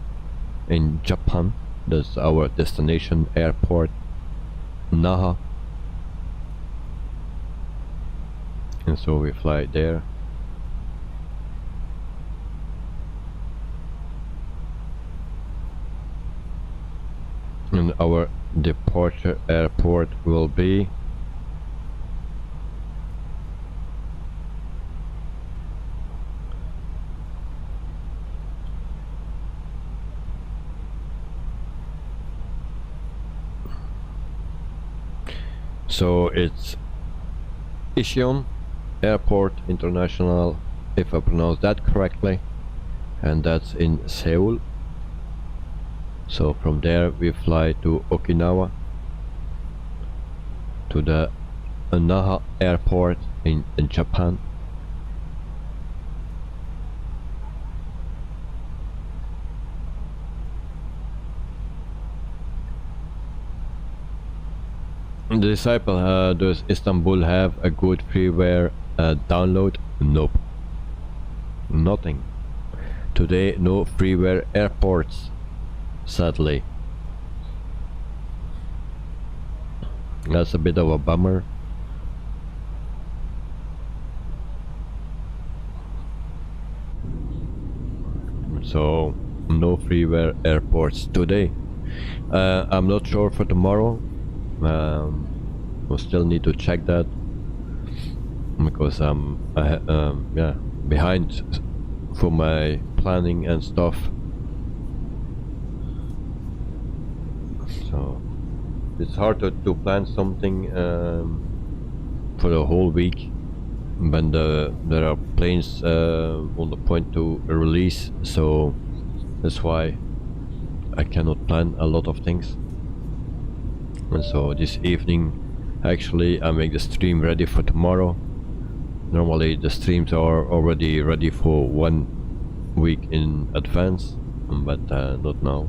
in Japan. That's our destination airport, Naha. And so we fly there. And our departure airport will be so it's Icheon Airport International, if I pronounce that correctly, and that's in Seoul. So from there we fly to Okinawa, to the Naha Airport in Japan. The disciple, does Istanbul have a good freeware download? Nope. Nothing. Today no freeware airports, sadly. That's a bit of a bummer. So no freeware airports today. I'm not sure for tomorrow. We'll still need to check that because I'm yeah, behind for my planning and stuff. So it's hard to plan something for the whole week when there are planes on the point to release, so that's why I cannot plan a lot of things. And so this evening actually I make the stream ready for tomorrow. Normally the streams are already ready for 1 week in advance, but not now.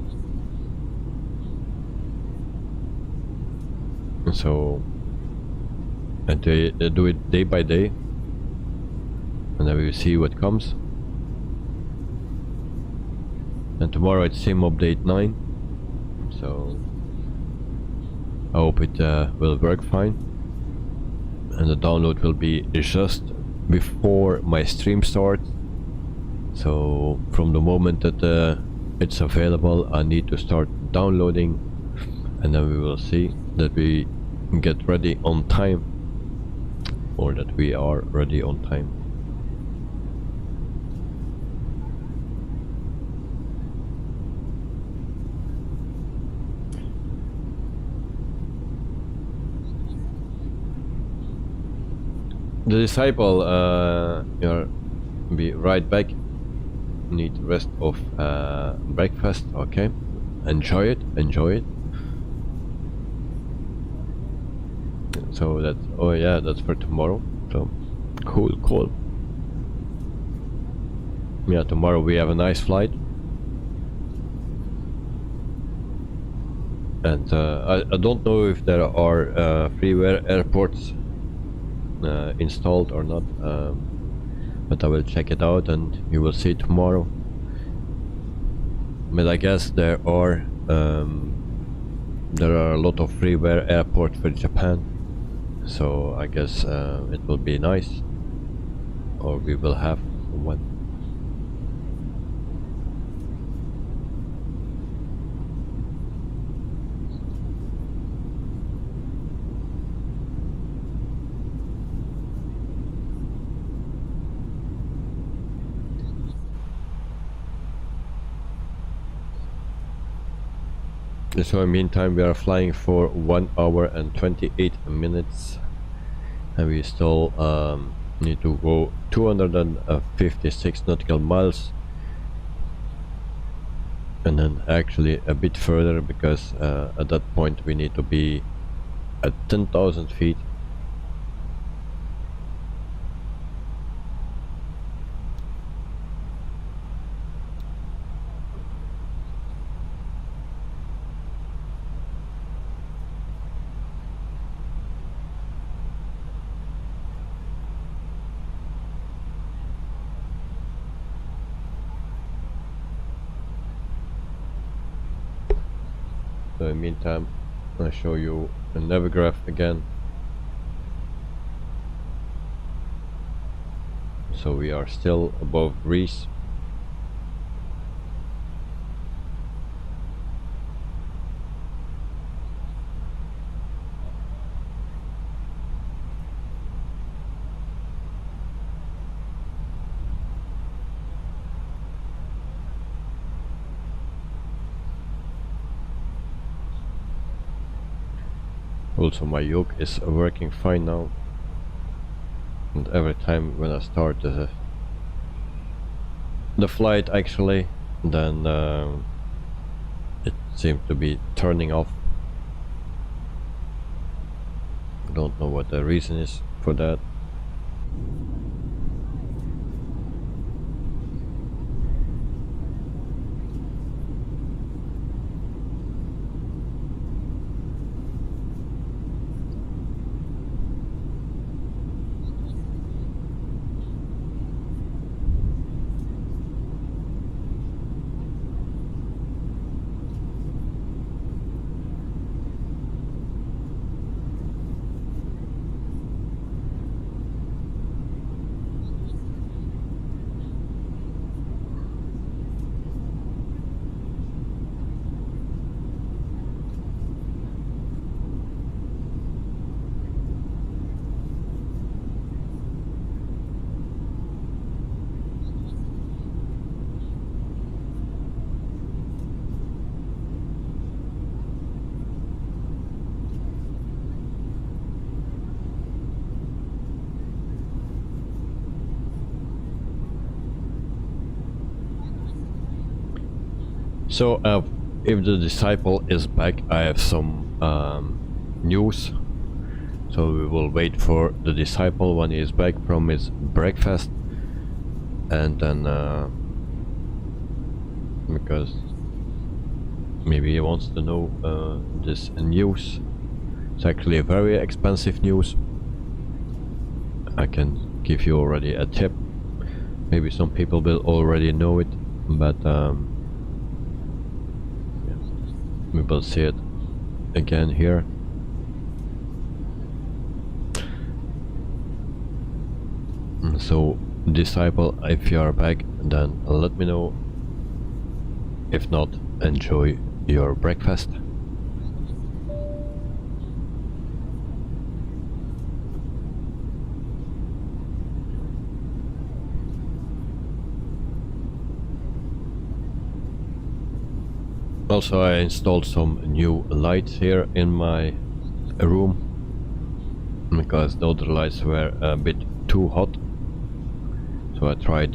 And so I do it day by day, and then we will see what comes. And tomorrow it's sim update 9, so I hope it will work fine, and the download will be just before my stream starts. So from the moment that it's available, I need to start downloading, and then we will see that we get ready on time, or that we are ready on time. The disciple, be right back. Need rest of breakfast. Okay, enjoy it. So that's, oh yeah, that's for tomorrow. So cool. Yeah, tomorrow we have a nice flight, and I don't know if there are freeware airports installed or not, but I will check it out and you will see tomorrow. But I guess there are a lot of freeware airports for Japan, so I guess it will be nice, or we will have one. So in the meantime we are flying for 1 hour and 28 minutes, and we still need to go 256 nautical miles, and then actually a bit further, because at that point we need to be at 10,000 feet. So in the meantime, I'll show you a Navigraph again. So we are still above Greece. Also my yoke is working fine now, and every time when I start the flight actually, then it seems to be turning off. I don't know what the reason is for that. So if the disciple is back, I have some news. So we will wait for the disciple when he is back from his breakfast, and then because maybe he wants to know this news. It's actually a very expensive news. I can give you already a tip. Maybe some people will already know it, but we will see it again here. So disciple, if you are back, then let me know. If not, enjoy your breakfast. Also, I installed some new lights here in my room because the other lights were a bit too hot. So I tried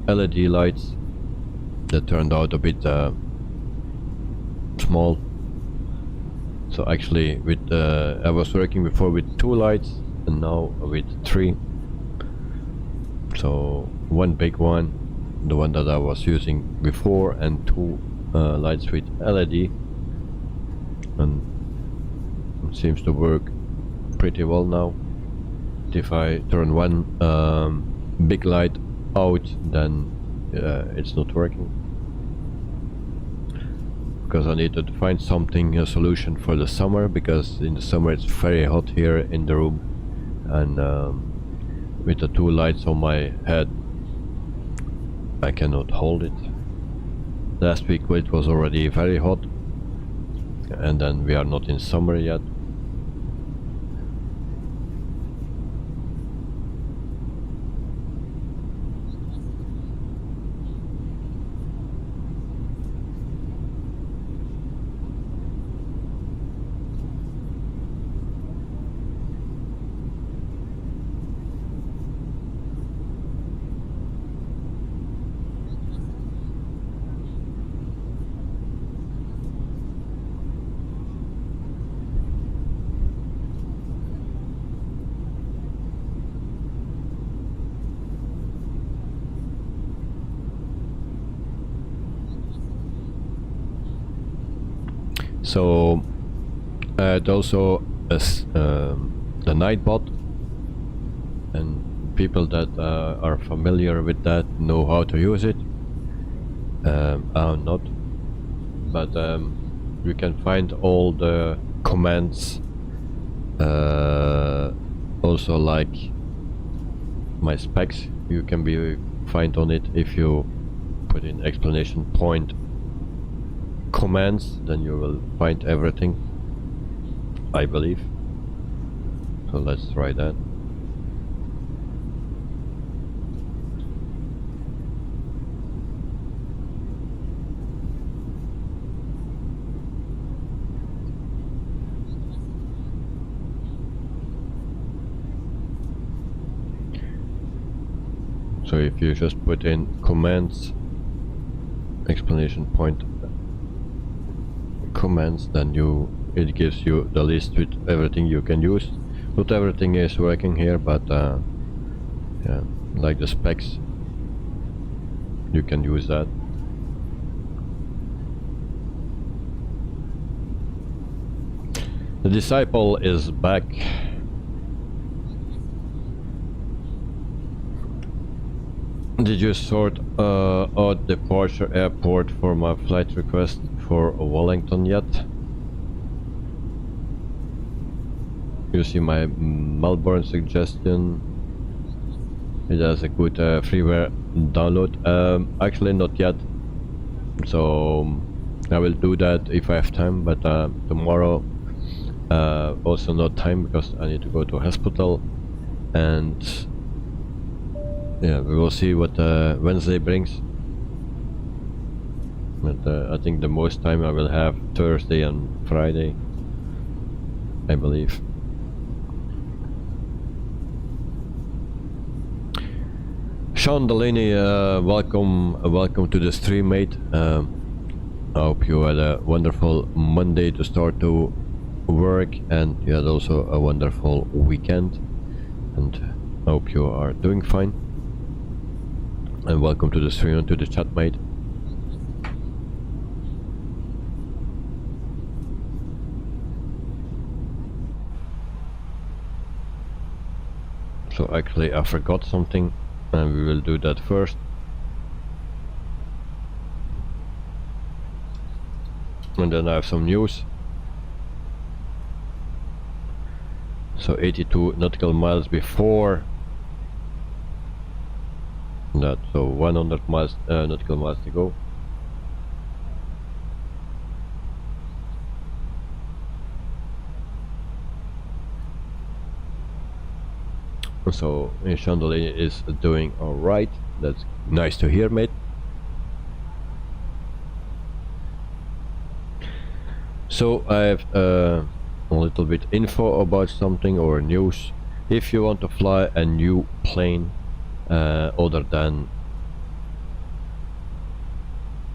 LED lights that turned out a bit small. So actually with I was working before with 2 lights and now with 3. So one big one, the one that I was using before, and 2 lights with LED, and it seems to work pretty well now. If I turn one big light out, then it's not working, because I need to find something, a solution for the summer, because in the summer it's very hot here in the room, and with the 2 lights on my head I cannot hold it. Last week it was already very hot, and then we are not in summer yet. So I had also the night bot, and people that are familiar with that know how to use it. I'm not, but you can find all the commands, also like my specs you can find on it. If you put in exclamation point commands, then you will find everything, I believe. So let's try that. So if you just put in commands, exclamation point commands, then it gives you the list with everything you can use. Not everything is working here, but yeah, like the specs, you can use that. The disciple is back. Did you sort out departure airport for my flight request for Wellington yet? You see my Melbourne suggestion. It has a good freeware download. Actually not yet, so I will do that if I have time, but tomorrow also not time, because I need to go to hospital, and yeah, we will see what Wednesday brings. But I think the most time I will have Thursday and Friday, I believe. Sean Delaney, welcome to the stream, mate. I hope you had a wonderful Monday to start to work, and you had also a wonderful weekend, and I hope you are doing fine. And welcome to the stream and to the chat, mate. So actually I forgot something, and we will do that first. And then I have some news. So 82 nautical miles before that, so 100 miles, nautical miles to go. So Chandelier is doing alright. That's nice to hear, mate. So I have a little bit info about something or news. If you want to fly a new plane other than,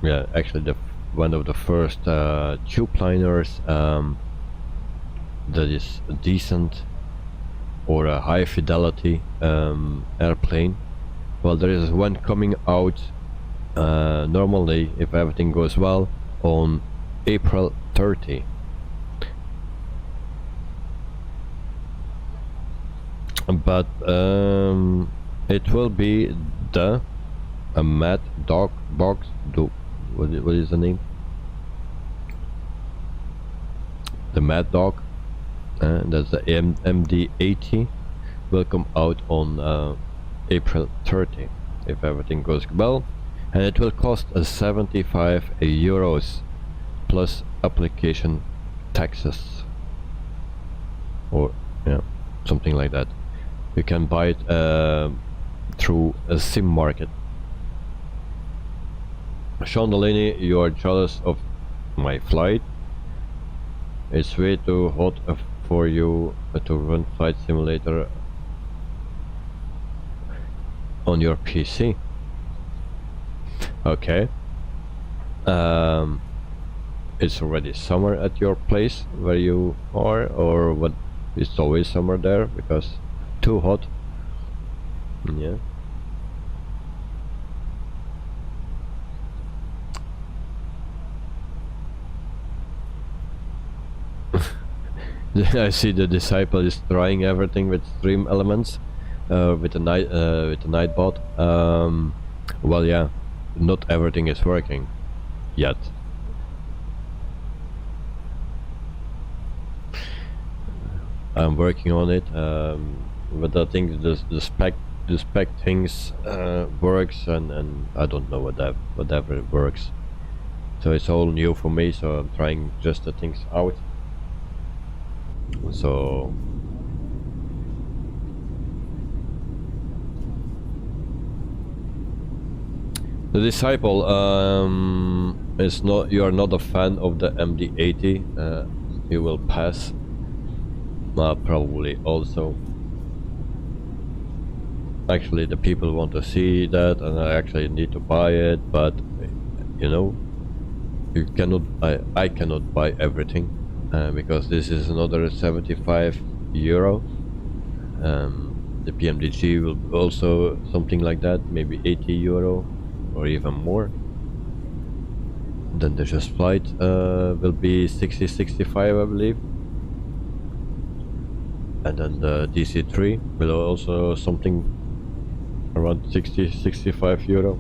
yeah, actually one of the first tube liners that is decent or a high fidelity airplane, well, there is one coming out normally, if everything goes well, on April 30. But it will be the Mad Dog box. What is the name? The Mad Dog. That's the MD-80. Will come out on April 30 if everything goes well, and it will cost 75 euros plus application taxes, or yeah, something like that. You can buy it through a sim market. Sean Delaney, you are jealous of my flight. It's way too hot for you to run Flight Simulator on your PC. Okay. It's already summer at your place where you are, or what? It's always summer there because too hot. Yeah. I see the disciple is trying everything with stream elements, with the Nightbot. Well, yeah, not everything is working yet. I'm working on it, but I think the spec things works, and I don't know whatever it works. So it's all new for me. So I'm trying just the things out. So the disciple is not. You are not a fan of the MD-80. You will pass. Probably also. Actually, the people want to see that, and I actually need to buy it. But you know, you cannot. I cannot buy everything. Because this is another 75 euro. The PMDG will also something like that, maybe 80 euro or even more. Then the Just Flight will be 60-65, I believe. And then the DC3 will also something around 60-65 euro.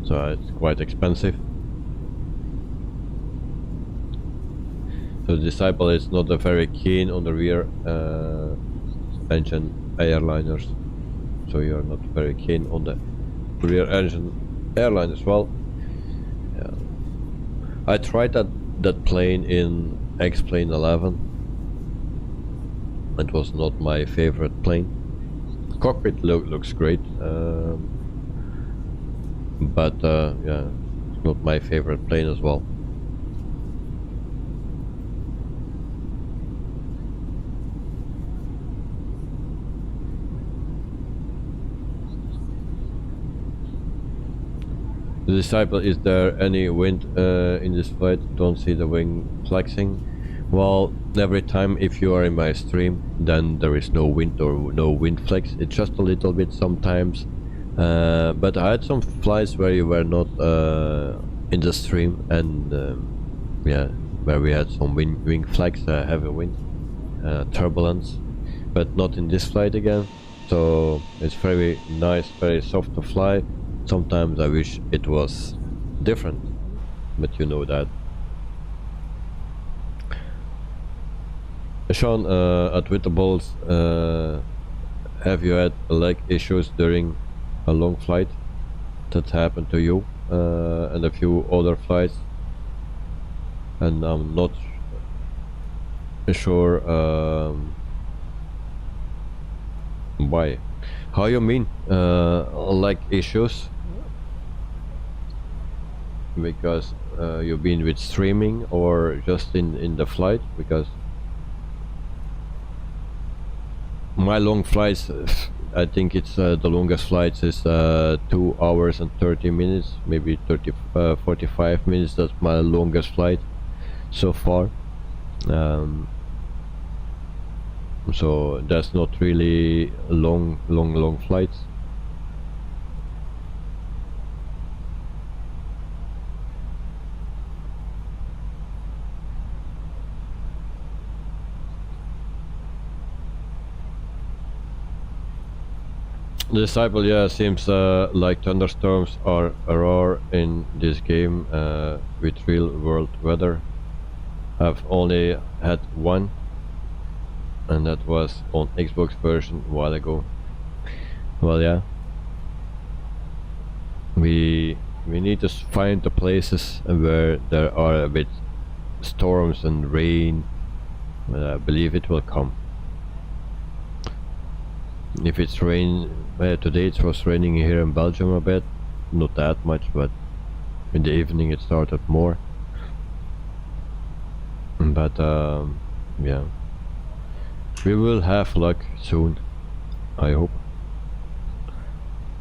So it's quite expensive. So the Disciple is not very keen on the rear engine airliners, so you're not very keen on the rear engine airline as well. Yeah. I tried that plane in X-Plane 11. It was not my favorite plane. Cockpit looks great, but yeah, it's not my favorite plane as well. The Disciple, is there any wind in this flight? Don't see the wing flexing. Well, every time if you are in my stream, then there is no wind or no wind flex. It's just a little bit sometimes. But I had some flights where you were not in the stream, and yeah, where we had some wing flex, heavy wind, turbulence, but not in this flight again. So it's very nice, very soft to fly. Sometimes I wish it was different, but you know that. Sean, Attributables, have you had leg issues during a long flight? That happened to you and a few other flights, and I'm not sure why. How you mean leg issues? Because you've been with streaming or just in the flight? Because my long flights, I think it's the longest flights is 2 hours and 30 minutes, maybe 45 minutes. That's my longest flight so far. So that's not really long flights. The Disciple, yeah, seems like thunderstorms are rare in this game with real world weather. I've only had one, and that was on Xbox version a while ago. Well, yeah, we need to find the places where there are a bit storms and rain. I believe it will come. If it's rain, today it was raining here in Belgium a bit, not that much, but in the evening it started more. But yeah, we will have luck soon, I hope.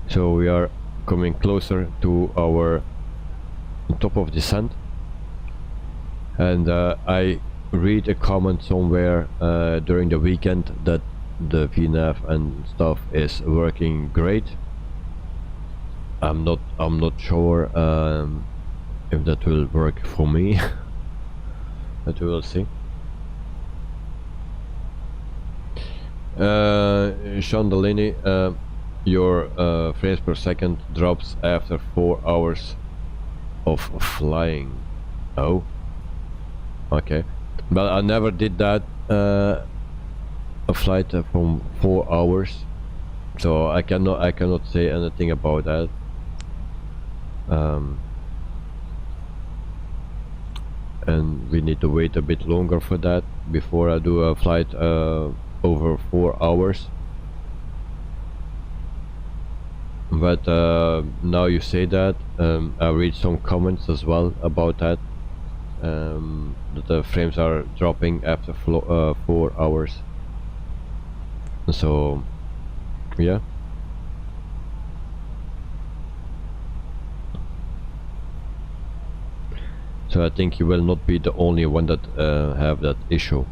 So we are coming closer to our top of descent, and I read a comment somewhere during the weekend that the VNAV and stuff is working great. I'm not sure if that will work for me. But we will see. Sean Delaney, your frames per second drops after 4 hours of flying. Oh, okay. But I never did that. A flight from 4 hours, so I cannot say anything about that. And we need to wait a bit longer for that before I do a flight over 4 hours. But now you say that, I read some comments as well about that, that the frames are dropping after 4 hours. So yeah, so I think you will not be the only one that have that issue.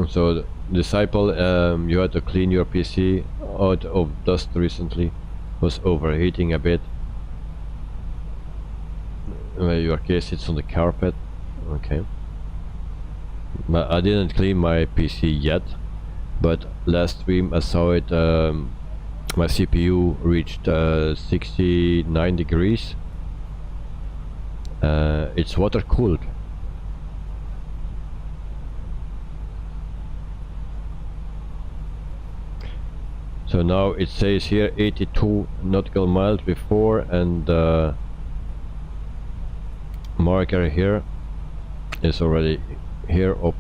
So Disciple, you had to clean your PC out of dust recently. Was overheating a bit. Your case sits on the carpet. Okay. But I didn't clean my PC yet, but last stream I saw it. My CPU reached 69 degrees. It's water cooled. So now it says here 82 nautical miles before, and marker here is already here up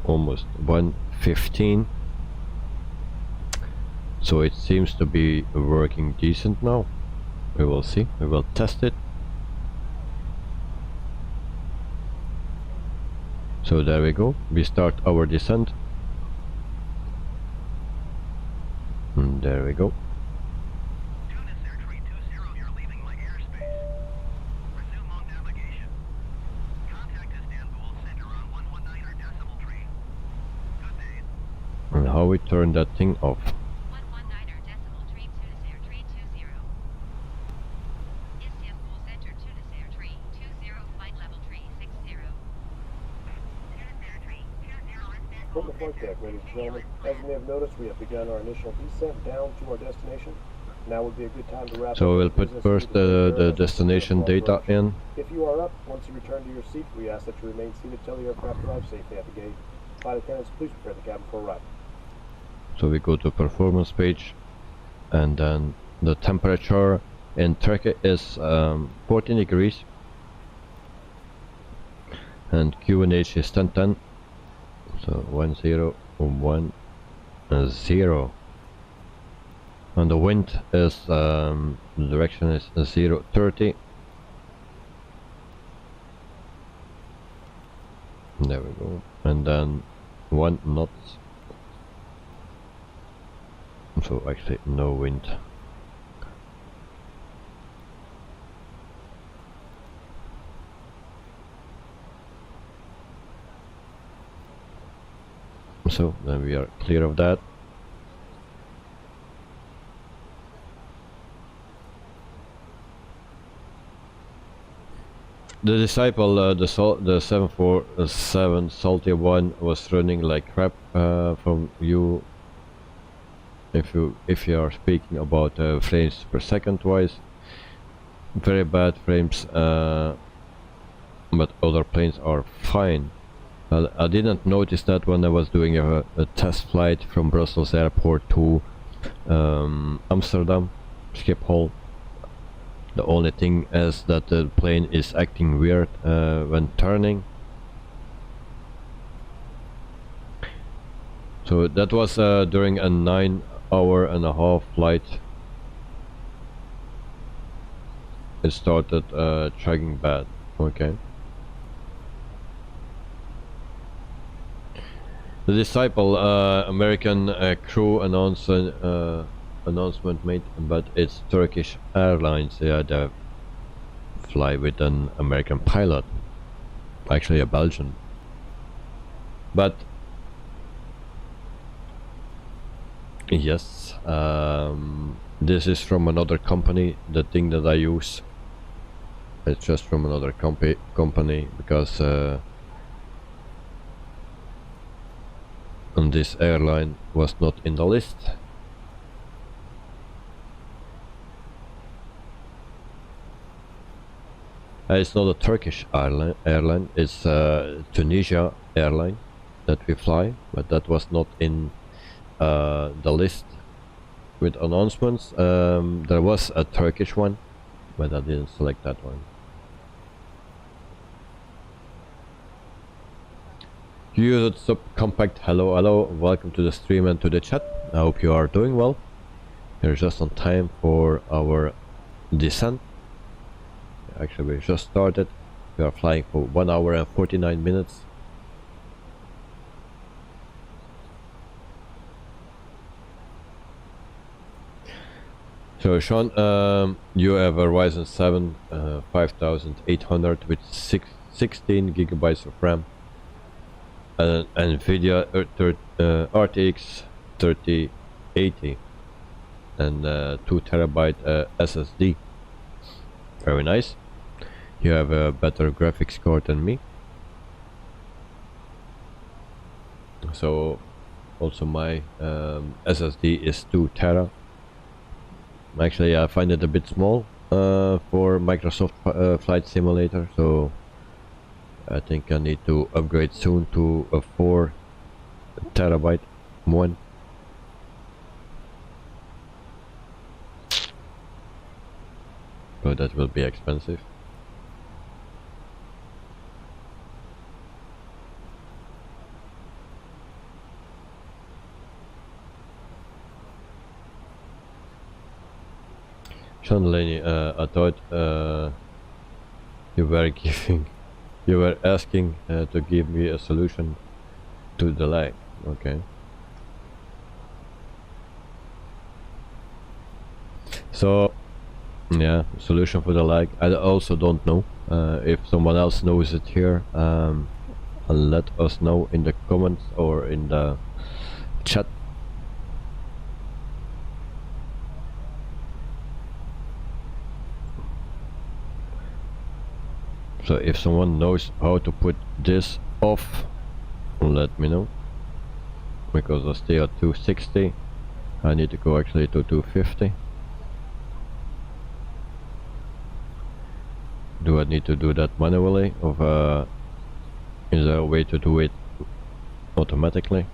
almost 115. So it seems to be working decent now. We will see, we will test it. So there we go, we start our descent. And there we go. Tunis Air 320, you're leaving my airspace. Resume on navigation. Contact Istanbul, center on 119 decimal tree. Good day. And how we turn that thing off. 119 decimal tree, Tunis Air 320. Istanbul Center, Tunis Air 320, flight level 360. Tunis Air 320, From the flight deck, ladies and gentlemen, as you may have noticed, we have begun our initial descent down to our destination. Now would be a good time to wrap So up we'll the put business first meeting with the Airbus destination and flight data approach. in. If you are up, once you return to your seat, we ask that you remain seated till the aircraft arrives safely at the gate. Flight attendants, please prepare the cabin for arrival. So we go to performance page, and then the temperature in Turkey is 14 degrees, and QNH is 1010. So 1010, and the wind is the direction is 030. There we go, and then 1 knots. So actually no wind. So then we are clear of that. The Disciple, the 747 Salty one was running like crap from you. If you are speaking about frames per second wise, very bad frames, but other planes are fine. I didn't notice that when I was doing a test flight from Brussels airport to Amsterdam Schiphol. The only thing is that the plane is acting weird when turning. So that was during a 9.5-hour flight. It started tracking bad. Okay. The Disciple American crew announcement made, but it's Turkish Airlines. Yeah, they fly with an American pilot, actually a Belgian. But yes, this is from another company. The thing that I use, it's just from another company because and this airline was not in the list. It's not a Turkish airline, it's Tunisia airline that we fly, but that was not in the list with announcements. There was a Turkish one, but I didn't select that one. User Subcompact, hello, welcome to the stream and to the chat. I hope you are doing well. We're just on time for our descent. Actually, we just started. We are flying for 1 hour and 49 minutes. So Sean, you have a Ryzen 7 5800 with 16 gigabytes of RAM. NVIDIA RTX 3080 and 2 terabyte SSD. Very nice. You have a better graphics card than me. So also my SSD is 2 tera. Actually, I find it a bit small for Microsoft Flight Simulator, so I think I need to upgrade soon to a 4 terabyte one. But that will be expensive. Sean Delaney, I thought you were You were asking to give me a solution to the lag. Okay. So, yeah, solution for the lag. I also don't know. If someone else knows it here, let us know in the comments or in the chat. So if someone knows how to put this off, let me know, because I stay at 260. I need to go actually to 250. Do I need to do that manually, or is there a way to do it automatically?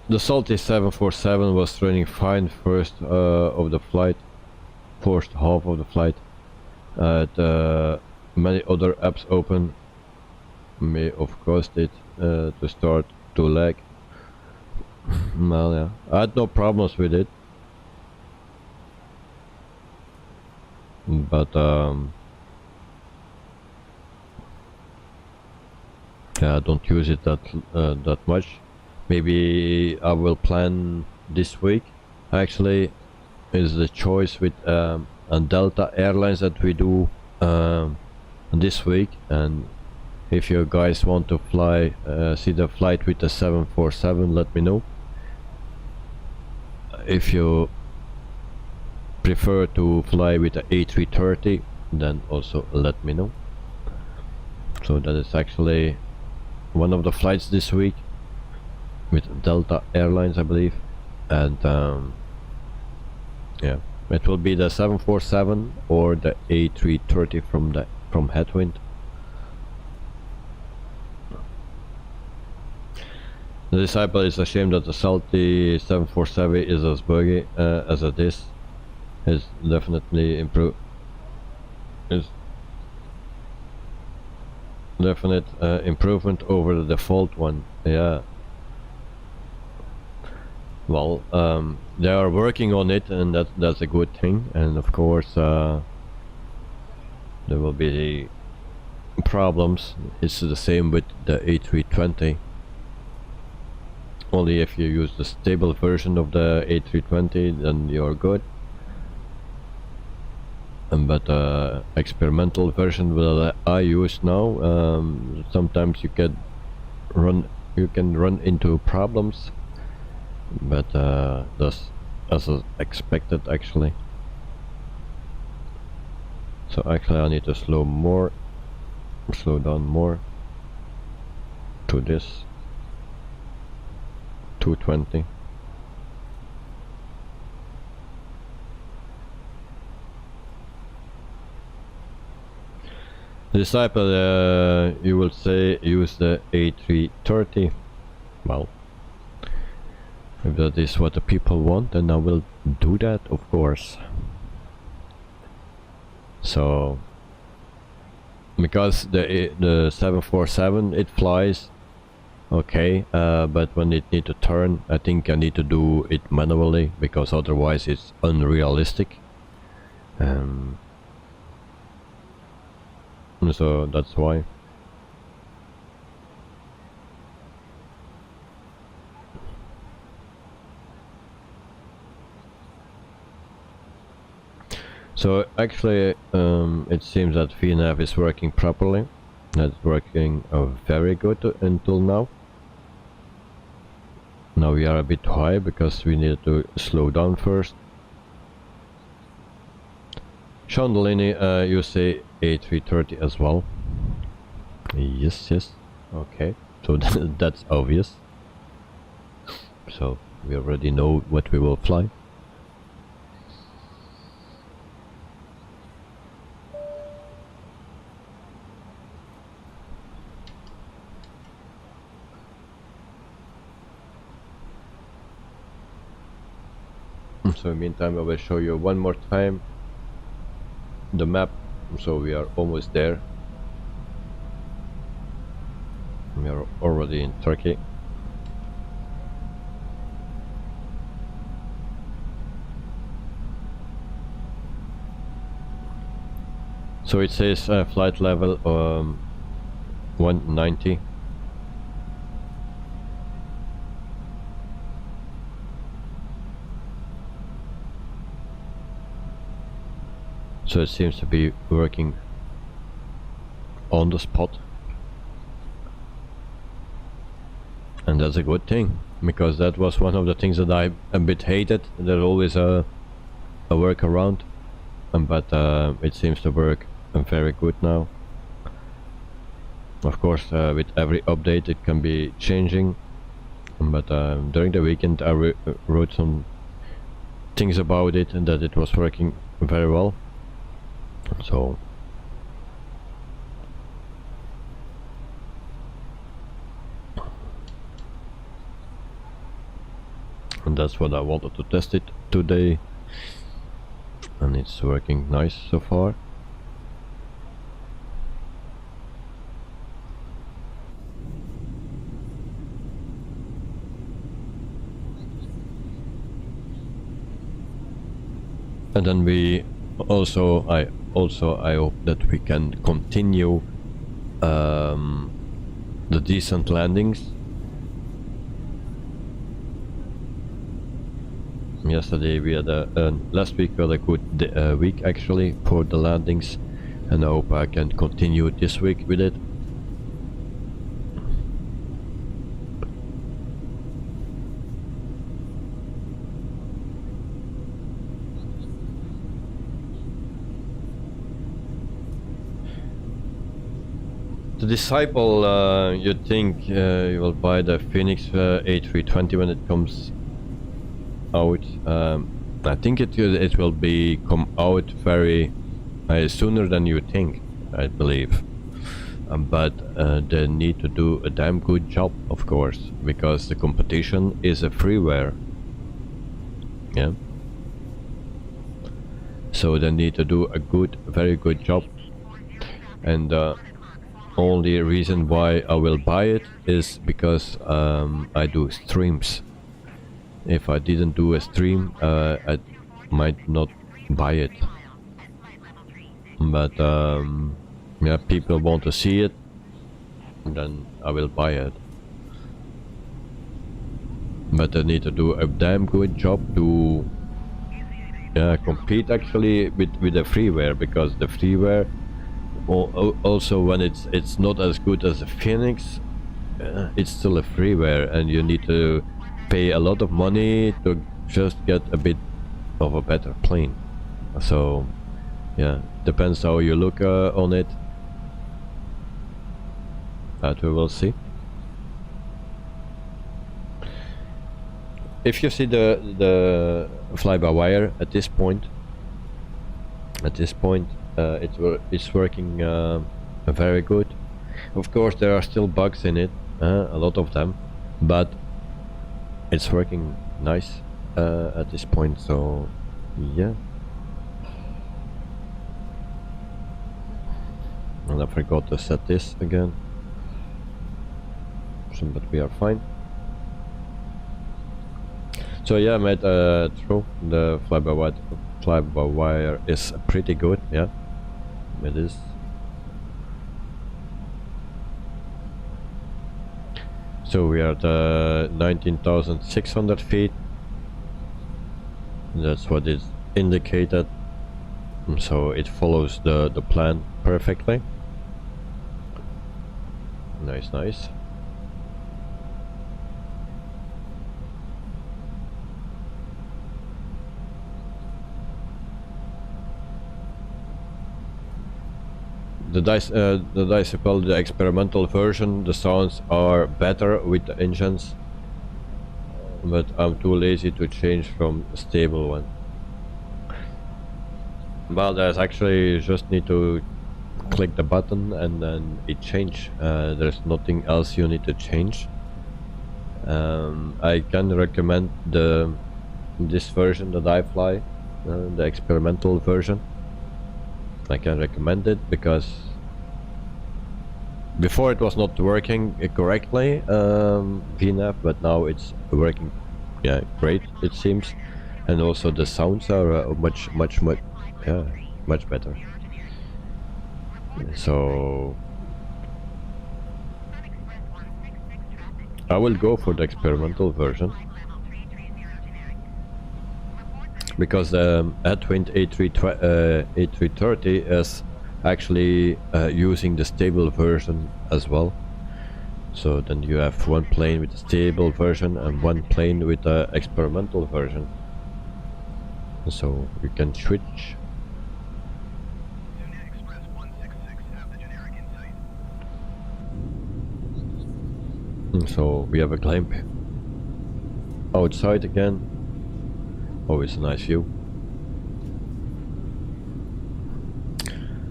The Salty 747 was running fine first of the flight, first half of the flight. Many other apps open may have caused it to start to lag. Well, yeah, I had no problems with it, but yeah, I don't use it that much. Maybe I will plan this week. Actually, is the choice with Delta Airlines that we do this week, and if you guys want to fly, see the flight with the 747, let me know. If you prefer to fly with the A330, then also let me know. So that is actually one of the flights this week with Delta Airlines, I believe, and yeah, it will be the 747 or the A330 from Headwind. The Disciple is ashamed that the Salty 747 is as buggy as it is. It's definitely improved. It's definite improvement over the default one. Yeah. Well, they are working on it, and that's a good thing. And of course, there will be problems. It's the same with the A320. Only if you use the stable version of the A320, then you're good. But experimental version that I use now, sometimes you can run into problems. But that's as expected, actually. So actually I need to slow down more to this 220. Disciple, you will say use the A330. Well, if that is what the people want, then I will do that, of course. So, because the 747, it flies okay, but when it need to turn, I think I need to do it manually, because otherwise it's unrealistic. So that's why. So actually, it seems that VNAV is working properly. That's working very good until now. Now we are a bit high because we need to slow down first. Chandellini, you say A330 as well? Yes, yes. Okay, so that's obvious. So we already know what we will fly. So in the meantime, I will show you one more time the map. So we are almost there. We are already in Turkey. So it says flight level 190. So it seems to be working on the spot. And that's a good thing, because that was one of the things that I a bit hated. There's always a workaround, but it seems to work very good now. Of course, with every update it can be changing, but during the weekend I wrote some things about it and that it was working very well. So and that's what I wanted to test it today, and it's working nice so far. And then I hope that we can continue the decent landings. Yesterday we had last week we had a good week actually for the landings, and I hope I can continue this week with it. The Disciple, you think you will buy the Phoenix A320 when it comes out? I think it will come out very sooner than you think, I believe. But they need to do a damn good job, of course, because the competition is a freeware. Yeah. So they need to do a very good job, and only reason why I will buy it is because I do streams. If I didn't do a stream, I might not buy it. But yeah, people want to see it, and then I will buy it. But I need to do a damn good job to compete actually with the freeware, because the freeware also, when it's not as good as the Phoenix, it's still a freeware, and you need to pay a lot of money to just get a bit of a better plane. So yeah, depends how you look on it. That we will see. If you see the fly-by-wire at this point, it's working very good. Of course, there are still bugs in it, a lot of them, but it's working nice at this point. So yeah. And I forgot to set this again, but we are fine. So yeah, mate, true, the fly-by-wire is pretty good. Yeah, it is. So we are at 19,600 feet. That's what is indicated. So it follows the plan perfectly. Nice, nice. The Disciple, the experimental version, the sounds are better with the engines, but I'm too lazy to change from a stable one. Well, there's actually just need to click the button and then it change. There's nothing else you need to change. I can recommend this version that I fly, the experimental version. I can recommend it because Before it was not working correctly, VNAV, but now it's working, yeah, great it seems, and also the sounds are much better. So I will go for the experimental version because the Adwind A330 is actually using the stable version as well. So then you have one plane with the stable version and one plane with the experimental version. So you can switch. Unit Express 166 have the generic in sight. So we have a climb outside again. Always a nice view.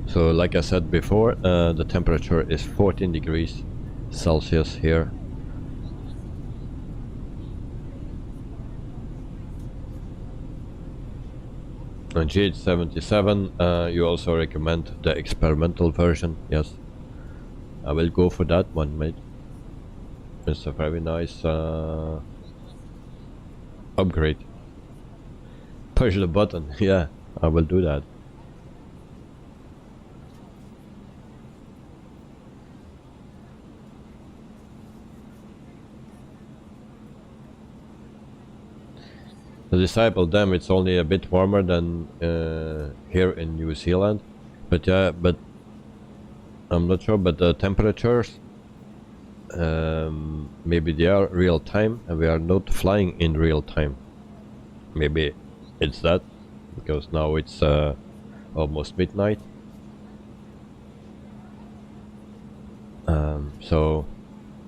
So like I said before, the temperature is 14 degrees Celsius here. On GH77 you also recommend the experimental version. Yes, I will go for that one, mate. It's a very nice upgrade. Push the button. Yeah, I will do that. The Disciple Dam, it's only a bit warmer than here in New Zealand, but yeah, but I'm not sure, but the temperatures maybe they are real time and we are not flying in real time. Maybe it's that, because now it's almost midnight. So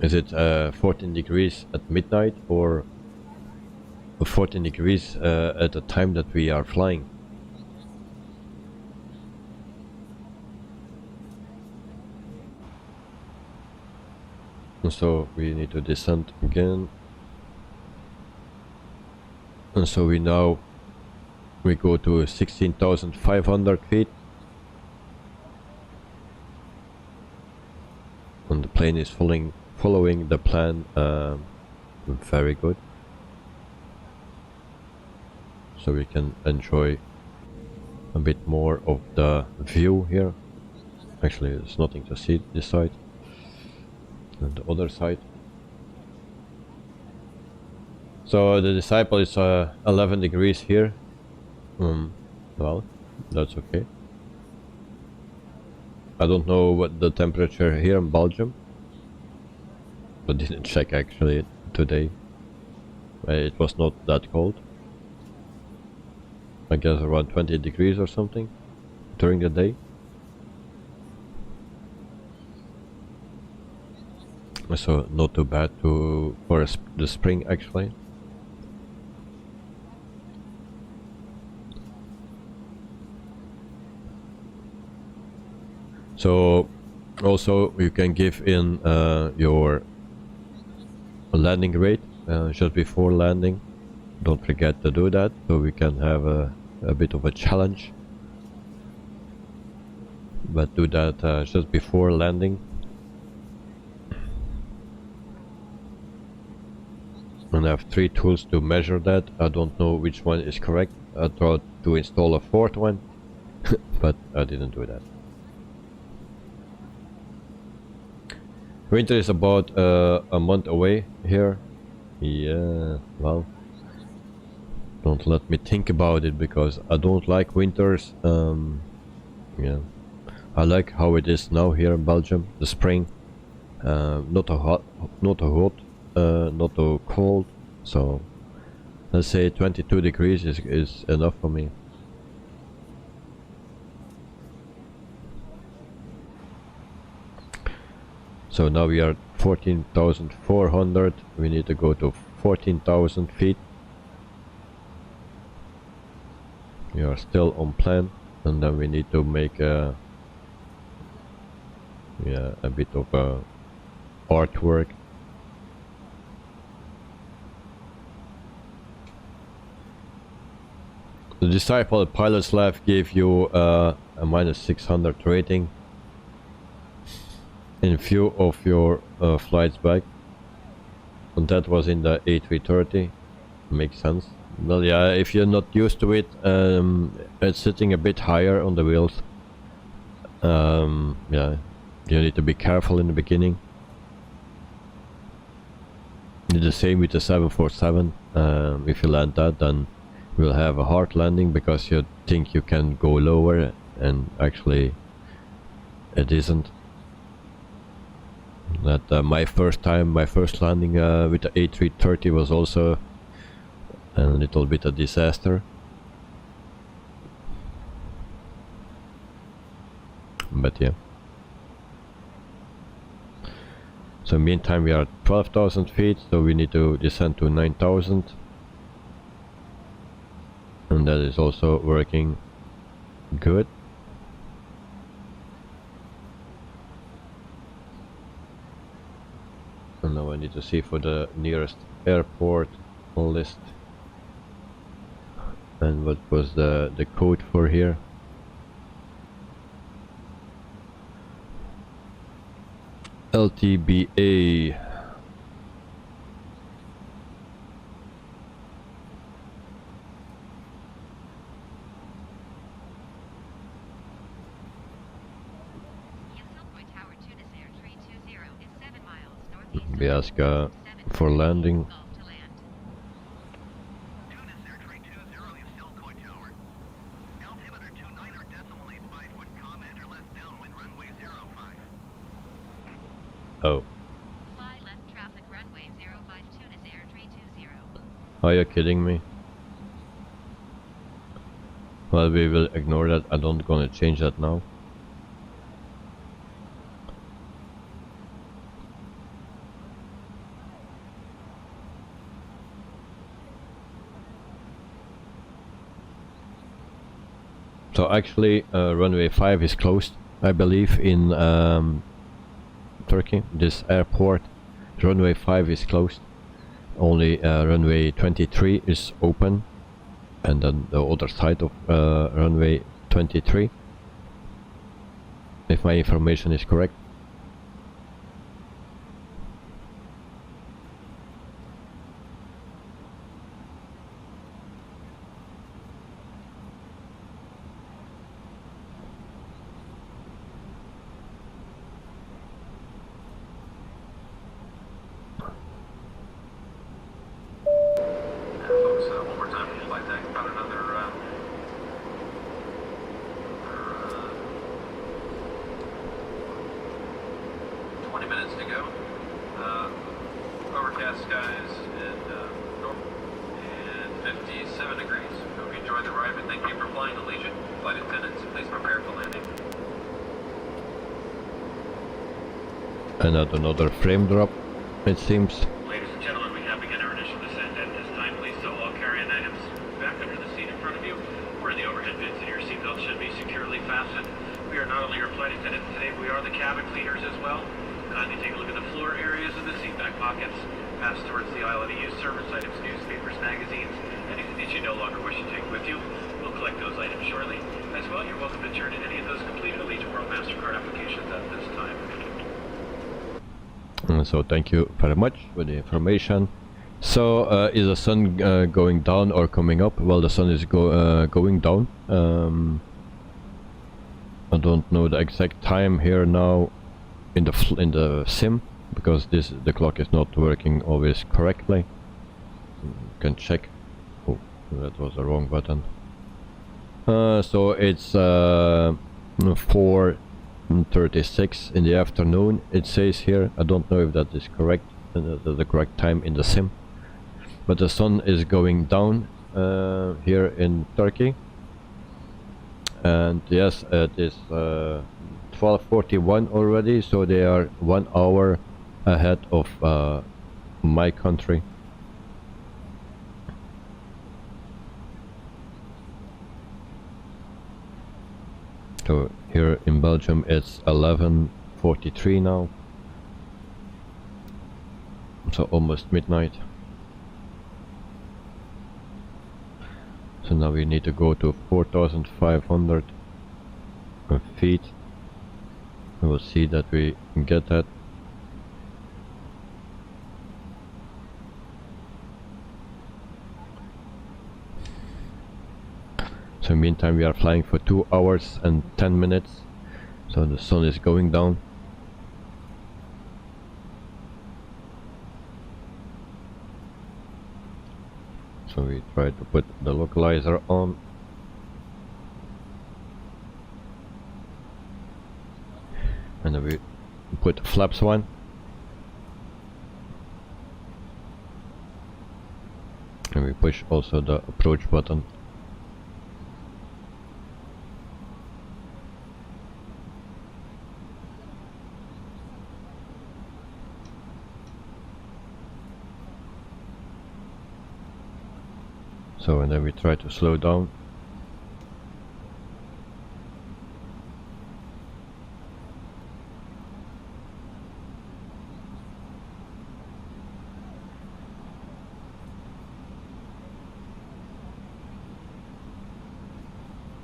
is it 14 degrees at midnight or 14 degrees at the time that we are flying? And so we need to descend again. And so we go to 16,500 feet. And the plane is following the plan very good. So we can enjoy a bit more of the view here. Actually, there's nothing to see this side and the other side. So the Disciple is 11 degrees here. Well, that's okay. I don't know what the temperature here in Belgium, but didn't check actually today. It was not that cold. I guess around 20 degrees or something during the day. So not too bad for the spring actually. So also you can give in your landing rate just before landing. Don't forget to do that, so we can have a bit of a challenge. But do that just before landing. And I have 3 tools to measure that. I don't know which one is correct. I tried to install a 4th one, but I didn't do that. Winter is about a month away here. Yeah, well, don't let me think about it because I don't like winters. Yeah, I like how it is now here in Belgium. The spring, not too hot, not too cold. So let's say 22 degrees is enough for me. So now we are 14,400. We need to go to 14,000 feet. We are still on plan, and then we need to make a bit of artwork. The Disciple Pilot's Lab gave you a -600 rating. in view of your flights back. And that was in the A330. Makes sense. Well, yeah, if you're not used to it, it's sitting a bit higher on the wheels. Yeah, you need to be careful in the beginning. The same with the 747. If you land that, then you'll have a hard landing because you think you can go lower, and actually it isn't. That my first landing with the A330 was also a little bit a disaster. But yeah. So meantime we are at 12,000 feet, so we need to descend to 9,000. And that is also working good. And now I need to see for the nearest airport list. And what was the code for here? LTBA. We ask for landing. Tunis Air 320 is Silcoy Tower. Altimeter 29.85 comment or less downwind runway 05. Oh. Fly left traffic runway 05 Tunis Air 320. Are you kidding me? Well, we will ignore that. I don't gonna change that now. So actually runway 5 is closed, I believe, in Turkey. This airport, runway 5 is closed. Only runway 23 is open, and then the other side of runway 23, if my information is correct. One more time, flight deck, about another 20 minutes to go. Overcast skies and 57 degrees. Hope you enjoy the ride, and thank you for flying Allegiant. Flight attendants, please prepare for landing. And at another frame drop, it seems. Ladies and gentlemen, we have begun our initial descent. At this time, please stow all carry-on items back under the seat in front of you, or in the overhead bins, and your seatbelt should be securely fastened. We are not only your flight attendants today, we are the cabin cleaners as well. Kindly take a look at the floor areas of the seat back pockets. Pass towards the aisle of the used service items, newspapers, magazines, anything that you no longer wish to take with you. We'll collect those items shortly. As well, you're welcome to turn in any of those completed Allegiant World MasterCard applications at this time. So thank you very much for the information. So is the sun going down or coming up? Well, the sun is going down. I don't know the exact time here now in the sim, because the clock is not working always correctly. You can check. Oh, that was the wrong button. So it's 4:36 in the afternoon, it says here. I don't know if that is correct, the correct time in the sim, but the sun is going down here in Turkey. And yes, it is 12:41 already, so they are 1 hour ahead of my country. So here in Belgium it's 11:43 now, so almost midnight. So now we need to go to 4,500 feet. We will see that we get that. So meantime we are flying for 2 hours and 10 minutes. So the sun is going down. So we try to put the localizer on. And then we put flaps 1. And we push also the approach button. So and then we try to slow down.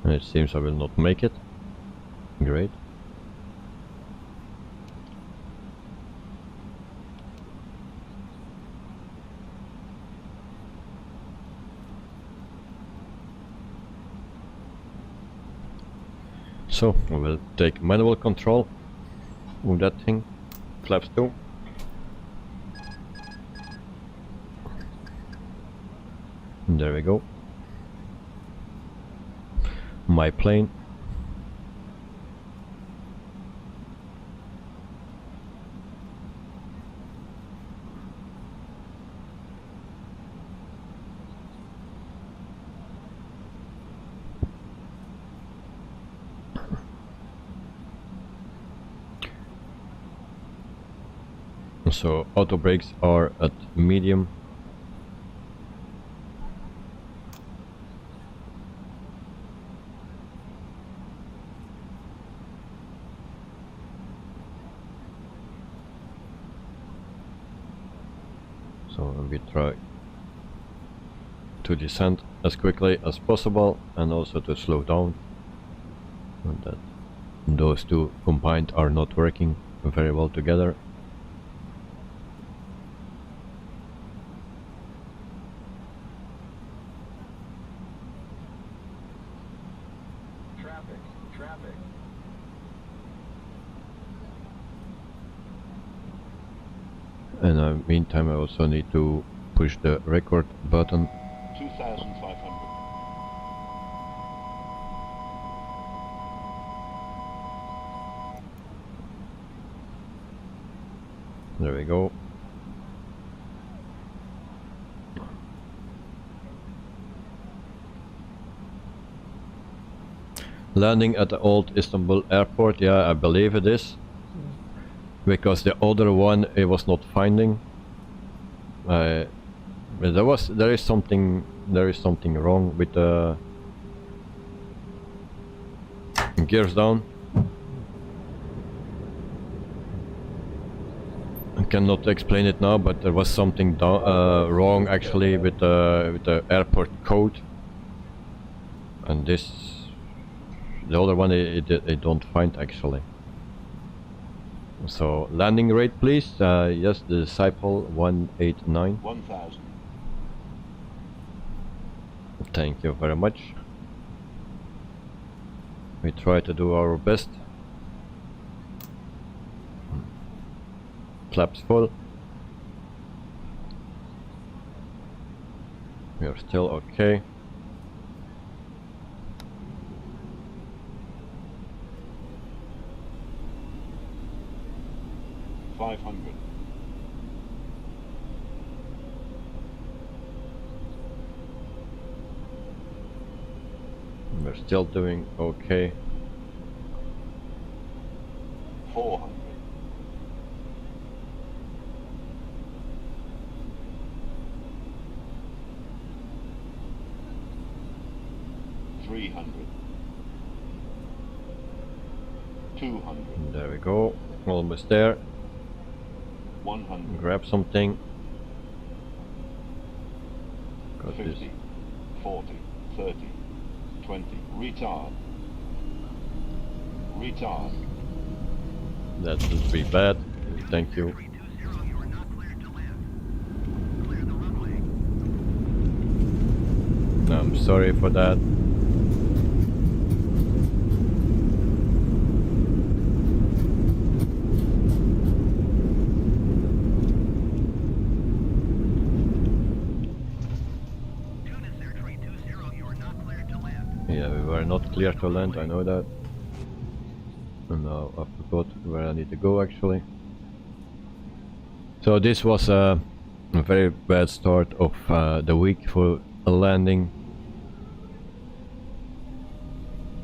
And it seems I will not make it. Great. So we will take manual control of that thing. Flaps 2. And there we go. My plane. So auto brakes are at medium. So we try to descend as quickly as possible and also to slow down. And that those two combined are not working very well together. Traffic. And meantime I also need to push the record button. 2,500. There we go. Landing at the old Istanbul airport, yeah, I believe it is. Because the other one it was not finding. But there is something wrong with the gears down. I cannot explain it now, but there was something wrong actually with the airport code. And this, the other one, it don't find actually. So landing rate please. Yes, the Disciple 189. 1,000. Thank you very much. We try to do our best. Flaps full. We are still okay. We're still doing okay. 400. 300. 200. There we go. Almost there. 100. Grab something. Got 50. this. 40. 30. 20. Retard. Retard. That would be bad. Thank you. 320, you are not cleared to land. Clear the runway. I'm sorry for that. Tunis Air 320, you are not cleared to land. Yeah, we were not clear to land, I know that. And now I forgot where I need to go actually. So this was a very bad start of the week for a landing.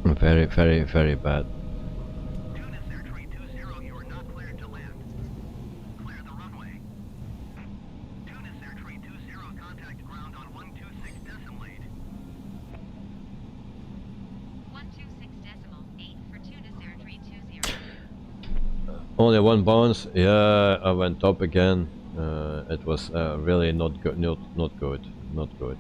Very, very, very bad. Tunis Air 320, you are not cleared to land. Clear the runway. Tunis Air 320, contact ground on 126.8. 126.8 for Tunis Air 320. Only one bounce. Yeah, I went up again. It was really not good. Not good. Not good.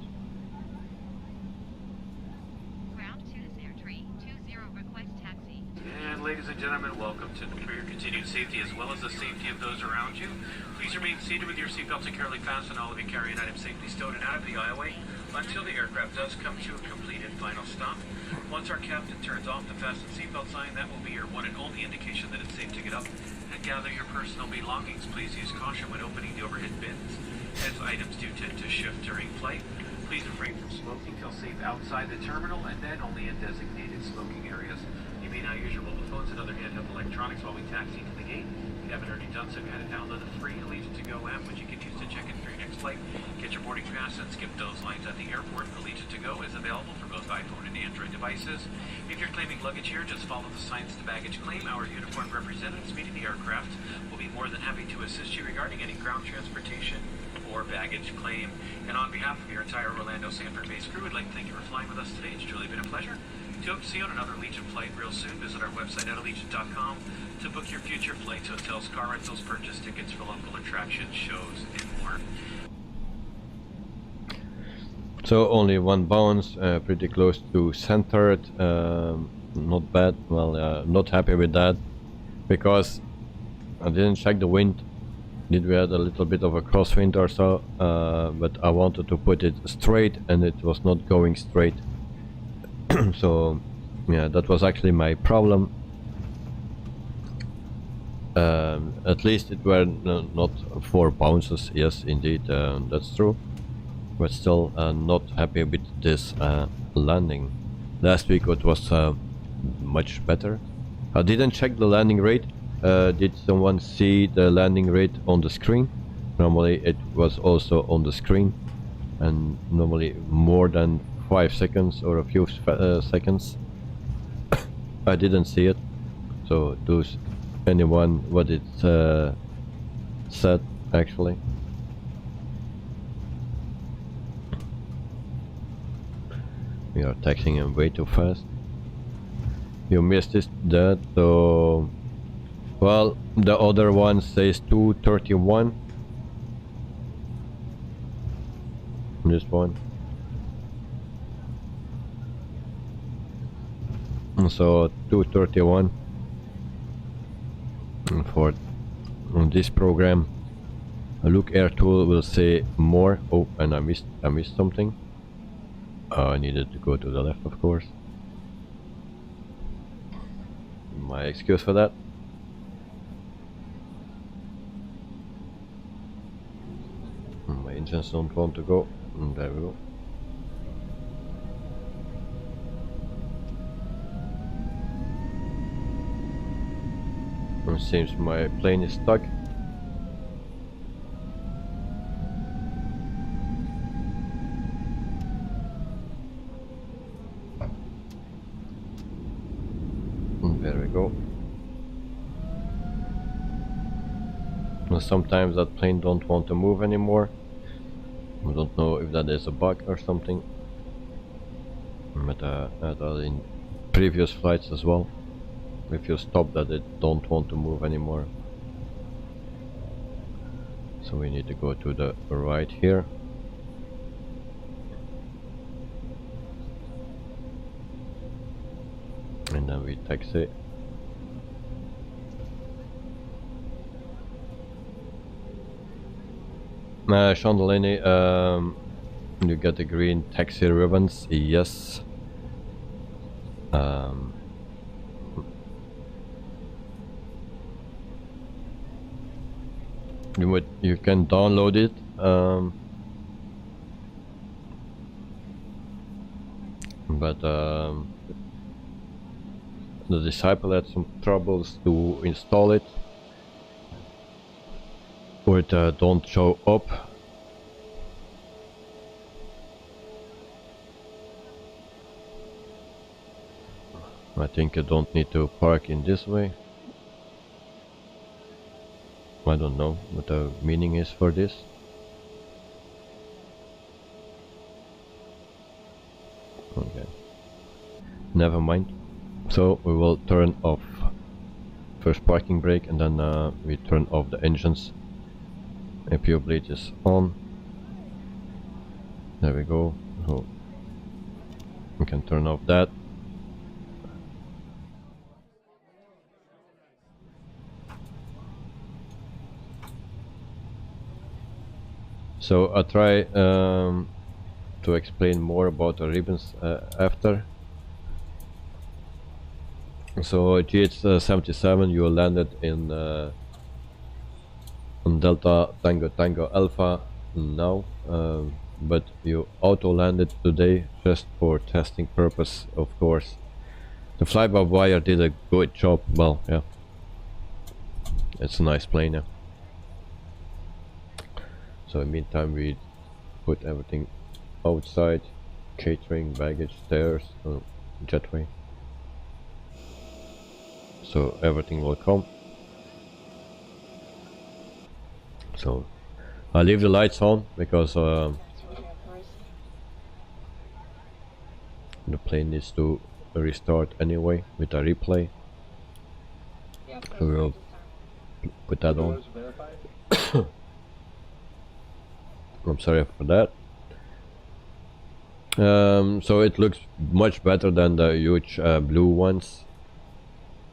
Ground Tunis Air 320, request taxi. And ladies and gentlemen, welcome to for your continued safety as well as the safety of those around you. Please remain seated with your seatbelt securely fastened. All of you carry-in items safely stowed and out of the aisleway until the aircraft does come to a complete and final stop. Once our captain turns off the fasten seatbelt sign, that will be your one and only indication that it's safe to get up and gather your personal belongings. Please use caution when opening the overhead bins, as items do tend to shift during flight. Please refrain from smoking till safe outside the terminal and then only in designated smoking areas. You may now use your mobile phones and other handheld electronics while we taxi to the gate. If you haven't already done so, go ahead and download the free Allegiant to Go app, which you can use to check in for your next flight, get your boarding pass, and skip those lines at the airport. Allegiant to Go is available for both iPhone and Android devices. If you're claiming luggage here, just follow the signs to baggage claim. Our uniformed representatives meeting the aircraft will be more than happy to assist you regarding any ground transportation or baggage claim. And on behalf of your entire Orlando Sanford-based crew, I'd like to thank you for flying with us today. It's truly been a pleasure. To hope to see you on another Allegiant flight real soon, visit our website at allegiant.com to book your future flights, hotels, car rentals, purchase tickets for local attractions, shows, and more. So only one bounce, pretty close to centered. Not bad. Well, not happy with that because I didn't check the wind. We had a little bit of a crosswind or so, but I wanted to put it straight and it was not going straight. So yeah, that was actually my problem. At least it were not 4 bounces. Yes, indeed, that's true. But still not happy with this landing. Last week it was much better. I didn't check the landing rate. Did someone see the landing rate on the screen? Normally it was also on the screen, and normally more than 5 seconds or a few seconds. I didn't see it, so does anyone what it said actually? We are taxing him way too fast. You missed that, so well, the other one says 231. This one. So 231 for this program. Look, Air Tool will say more. Oh, and I missed something. I needed to go to the left, of course. My excuse for that. My engines don't want to go. There we go. It seems my plane is stuck. There we go. And sometimes that plane don't want to move anymore. I don't know if that is a bug or something. But in previous flights as well. If you stop that, it don't want to move anymore. So we need to go to the right here. And then we taxi. Chandelier, you get the green taxi ribbons, yes. You can download it. But the disciple had some troubles to install it, or it don't show up. I think I don't need to park in this way. I don't know what the meaning is for this. Okay, never mind. So we will turn off first parking brake, and then we turn off the engines. APU bleed is on. There we go. So we can turn off that. So I'll try to explain more about the ribbons after. So GH77, you landed in on Delta Tango Tango Alpha now, but you auto landed today just for testing purpose, of course. The fly-by-wire did a good job. Well, yeah, it's a nice plane. Yeah. So in the meantime we put everything outside, catering, baggage, stairs, jetway. So everything will come. So I leave the lights on because the plane needs to restart anyway with a replay. So we'll put that on. I'm sorry for that. So it looks much better than the huge blue ones.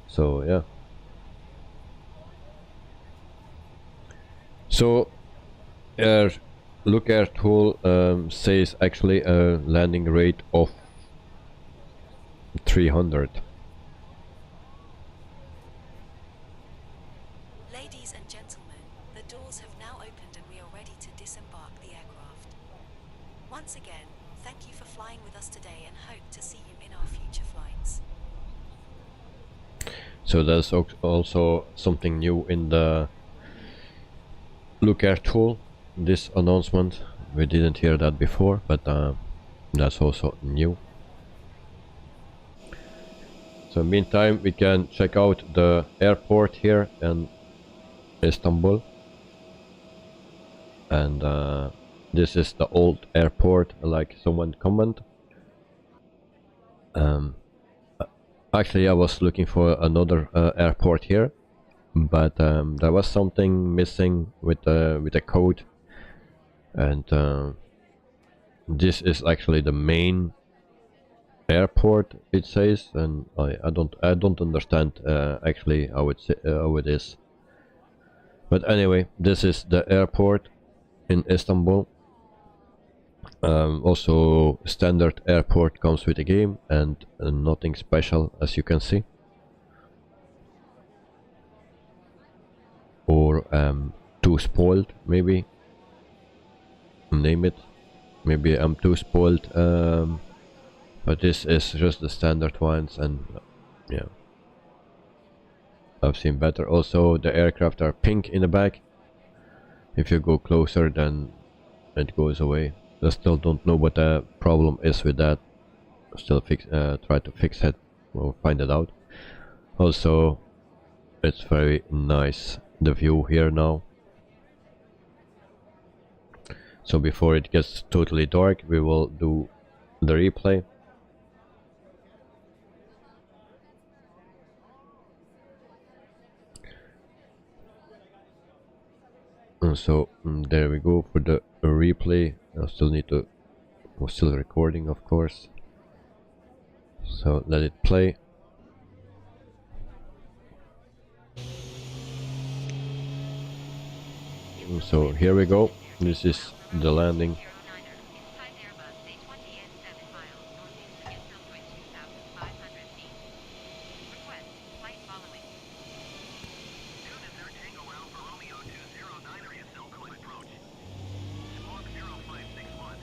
So yeah. So look air tool says actually a landing rate of 300. Ladies and gentlemen, the doors have now opened and we are ready to disembark the aircraft. Once again, thank you for flying with us today and hope to see you in our future flights. So there's also something new in the look air tool, this announcement. We didn't hear that before, but that's also new. So meantime we can check out the airport here in Istanbul, and this is the old airport, like someone commented. Actually I was looking for another airport here, but there was something missing with the code, and this is actually the main airport, it says, and I don't understand actually how it is. But anyway, this is the airport in Istanbul. Also standard airport comes with the game, and nothing special, as you can see. Or too spoiled, maybe, name it. Maybe I'm too spoiled, but this is just the standard ones, and yeah, I've seen better. Also the aircraft are pink in the back. If you go closer then it goes away. I still don't know what the problem is with that. Still try to fix it or find it out. Also it's very nice, the view here now. So before it gets totally dark we will do the replay. And so there we go for the replay. I still need to, we're still recording, of course, so let it play. So here we go. This is the landing. Inside Airbus, stay 20 and 7 miles northeast of Istanbul, 2,500 feet. Request flight following. Tunis Air Tango Alpha Romeo 209 are Silco approach. Squawk 0561.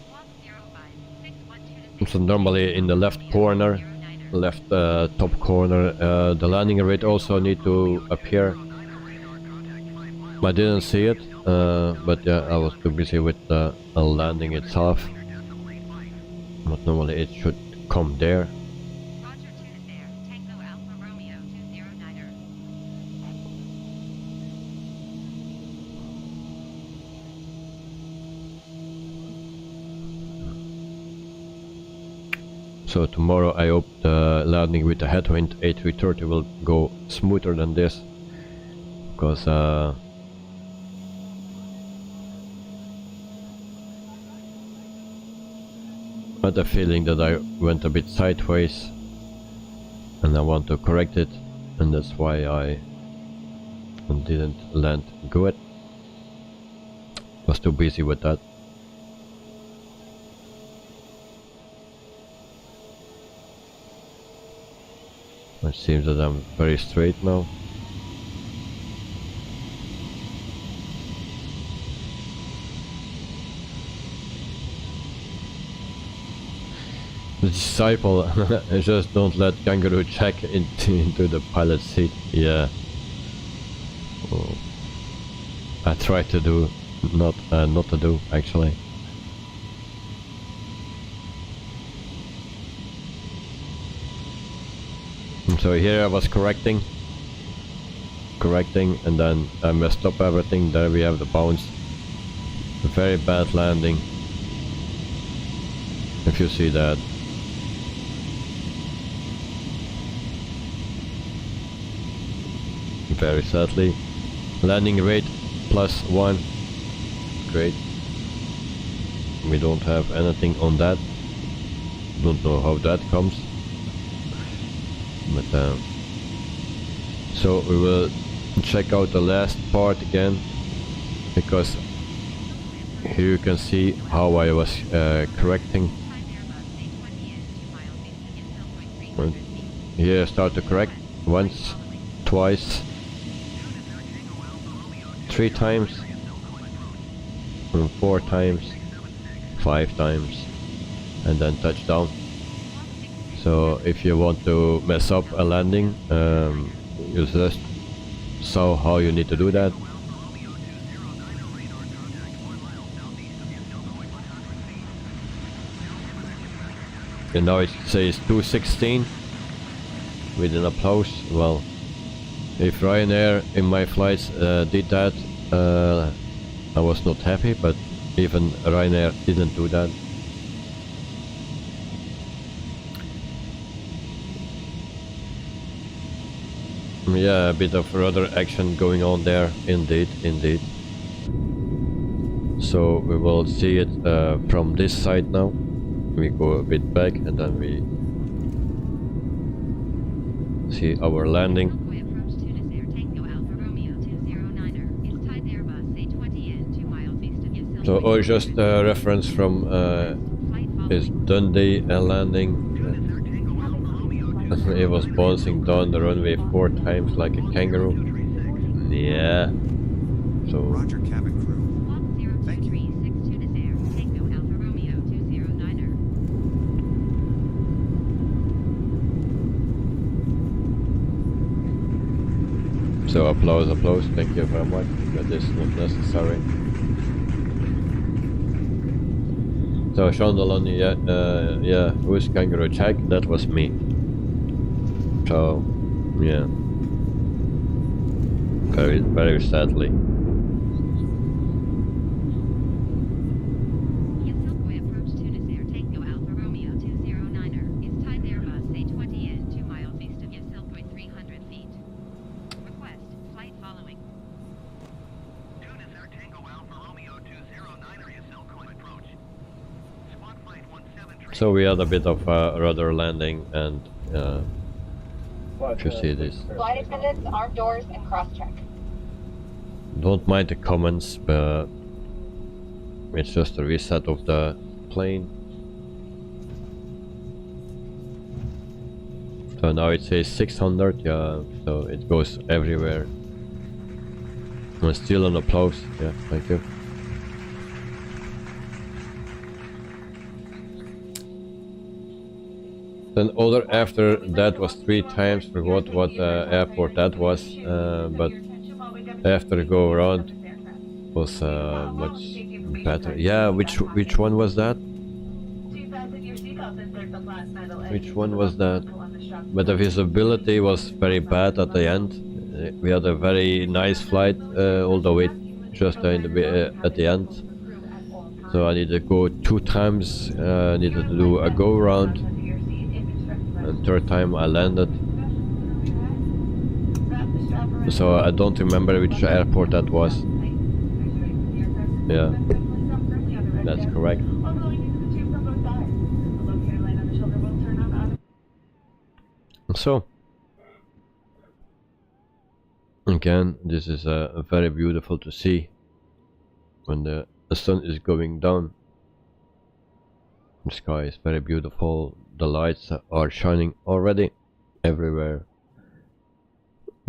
Squawk 0561 Tunis. So normally in the left corner, left top corner, the landing rate also need to appear. I didn't see it, but yeah, I was too busy with the landing itself. But normally it should come there. Roger, Tunis Air Tango Alpha Romeo 209er. So tomorrow I hope the landing with the headwind A330 will go smoother than this, because I had a feeling that I went a bit sideways and I want to correct it, and that's why I didn't land good. Was too busy with that. It seems that I'm very straight now. The disciple, just don't let kangaroo check into the pilot seat. Yeah. Oh. I tried to do, not to do actually. So here I was correcting, and then I messed up everything. There we have the bounce. A very bad landing, if you see that. Very sadly. Landing rate +1. Great. We don't have anything on that. Don't know how that comes. But so we will check out the last part again, because here you can see how I was correcting. And here I start to correct once, twice, 3 times, 4 times, 5 times, and then touchdown. So if you want to mess up a landing, you just saw how you need to do that. And now it says 216 with an applause. Well, if Ryanair in my flights did that, I was not happy, but even Ryanair didn't do that. Yeah, a bit of rudder action going on there, indeed. So we will see it from this side now. We go a bit back and then we see our landing. So I just reference from his Dundee landing. It was bouncing down the runway 4 times like a kangaroo. Yeah. So. Roger, cabin crew. Thank you. So applause. Thank you very much. That is not necessary. So Chandalon, yeah, who's kangaroo check? That was me. So, yeah, very sadly. Approach Tunis Air Tango Alpha Romeo 209er. Inside Airbus, stay 20 and 2 miles east of Yasilkoy, 300 feet. Request flight following. Tunis Air Tango Alpha Romeo 209er Yasilkoy approach. Squawk flight 17. So we had a bit of rudder landing, and if you see this. Flight attendants, arm doors, and cross-check. don't mind the comments, but it's just a reset of the plane. So now it says 600, yeah, so it goes everywhere. And still an applause, yeah, thank you. Then other after that was 3 times, forgot what airport that was, but after go around was much better. Yeah, which one was that? Which one was that? But the visibility was very bad at the end. We had a very nice flight all the way just in the, at the end. So I needed to go 2 times, needed to do a go around, and 3rd time I landed. So I don't remember which airport that was. Yeah, that's correct. So again, this is very beautiful to see when the sun is going down. The sky is very beautiful. The lights are shining already everywhere.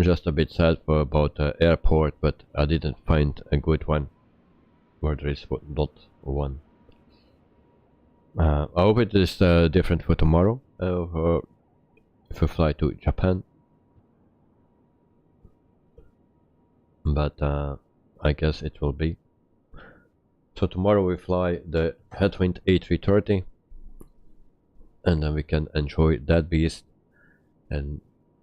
Just a bit sad about the airport, but I didn't find a good one where there is not one. I hope it is different for tomorrow if we fly to Japan. But I guess it will be. So tomorrow we fly the Headwind A330, and then we can enjoy that beast, and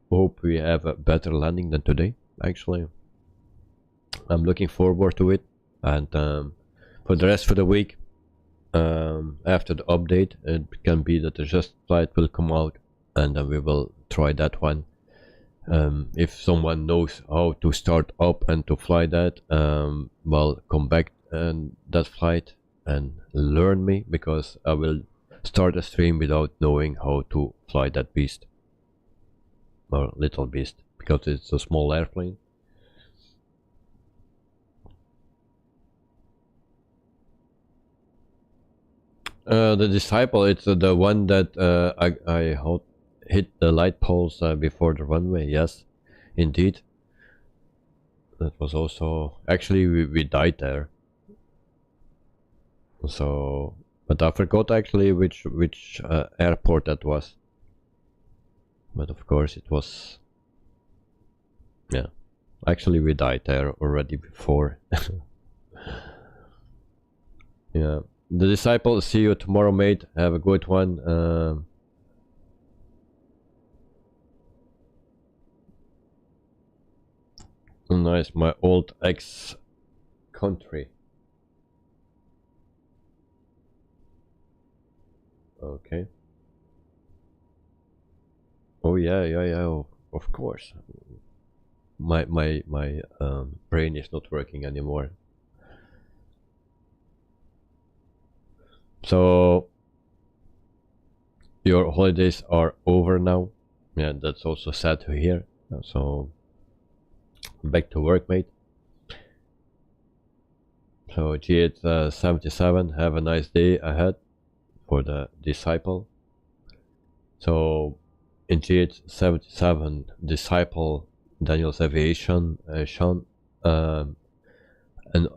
hope we have a better landing than today. Actually, I'm looking forward to it. And for the rest of the week, after the update, it can be that the just flight will come out, and then we will try that one. If someone knows how to start up and to fly that, well, come back and that flight and learn me, because I will start a stream without knowing how to fly that beast, or little beast, because it's a small airplane. The Disciple, it's the one that I hit the light poles before the runway. Yes, indeed. That was also, actually we died there. So, but I forgot actually which airport that was. But of course it was, yeah. Actually we died there already before. Yeah. The Disciple, see you tomorrow, mate. Have a good one. Nice, my old ex-country. Okay. Oh yeah, of course. My brain is not working anymore. So your holidays are over now. Yeah, that's also sad to hear. So back to work, mate. So G877, have a nice day ahead for the Disciple. So in G877 Disciple, Daniel's Aviation, Sean, and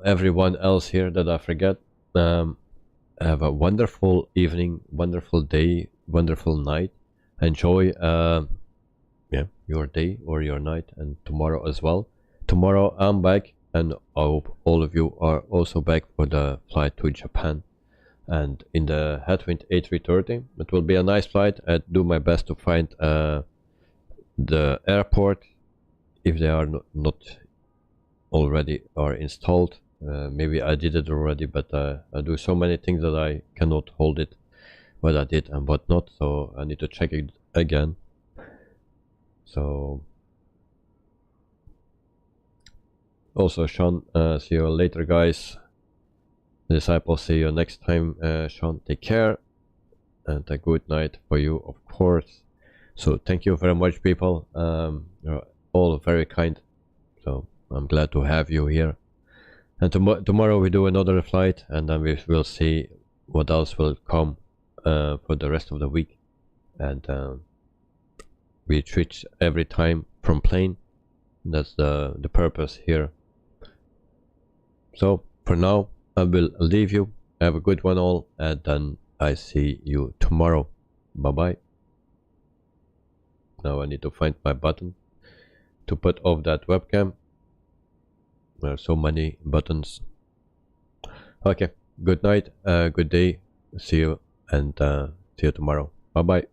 everyone else here that I forget, have a wonderful evening, wonderful day, wonderful night. Enjoy yeah, your day or your night, and tomorrow as well. Tomorrow I'm back, and I hope all of you are also back for the flight to Japan. And in the Headwind A330, it will be a nice flight. I do my best to find the airport, if they are not already are installed. Maybe I did it already, but I do so many things that I cannot hold it, what I did and what not, so I need to check it again. So also Sean, see you later, guys. Disciple, see you next time. Sean, take care, and a good night for you, of course. So thank you very much, people. You're all very kind, so I'm glad to have you here. And tomorrow we do another flight, and then we will see what else will come for the rest of the week. And we switch every time from plane. That's the purpose here. So for now I will leave you. Have a good one all, and then I see you tomorrow. Bye bye. Now I need to find my button to put off that webcam. There are so many buttons. Okay, good night, good day, see you, and see you tomorrow. Bye bye.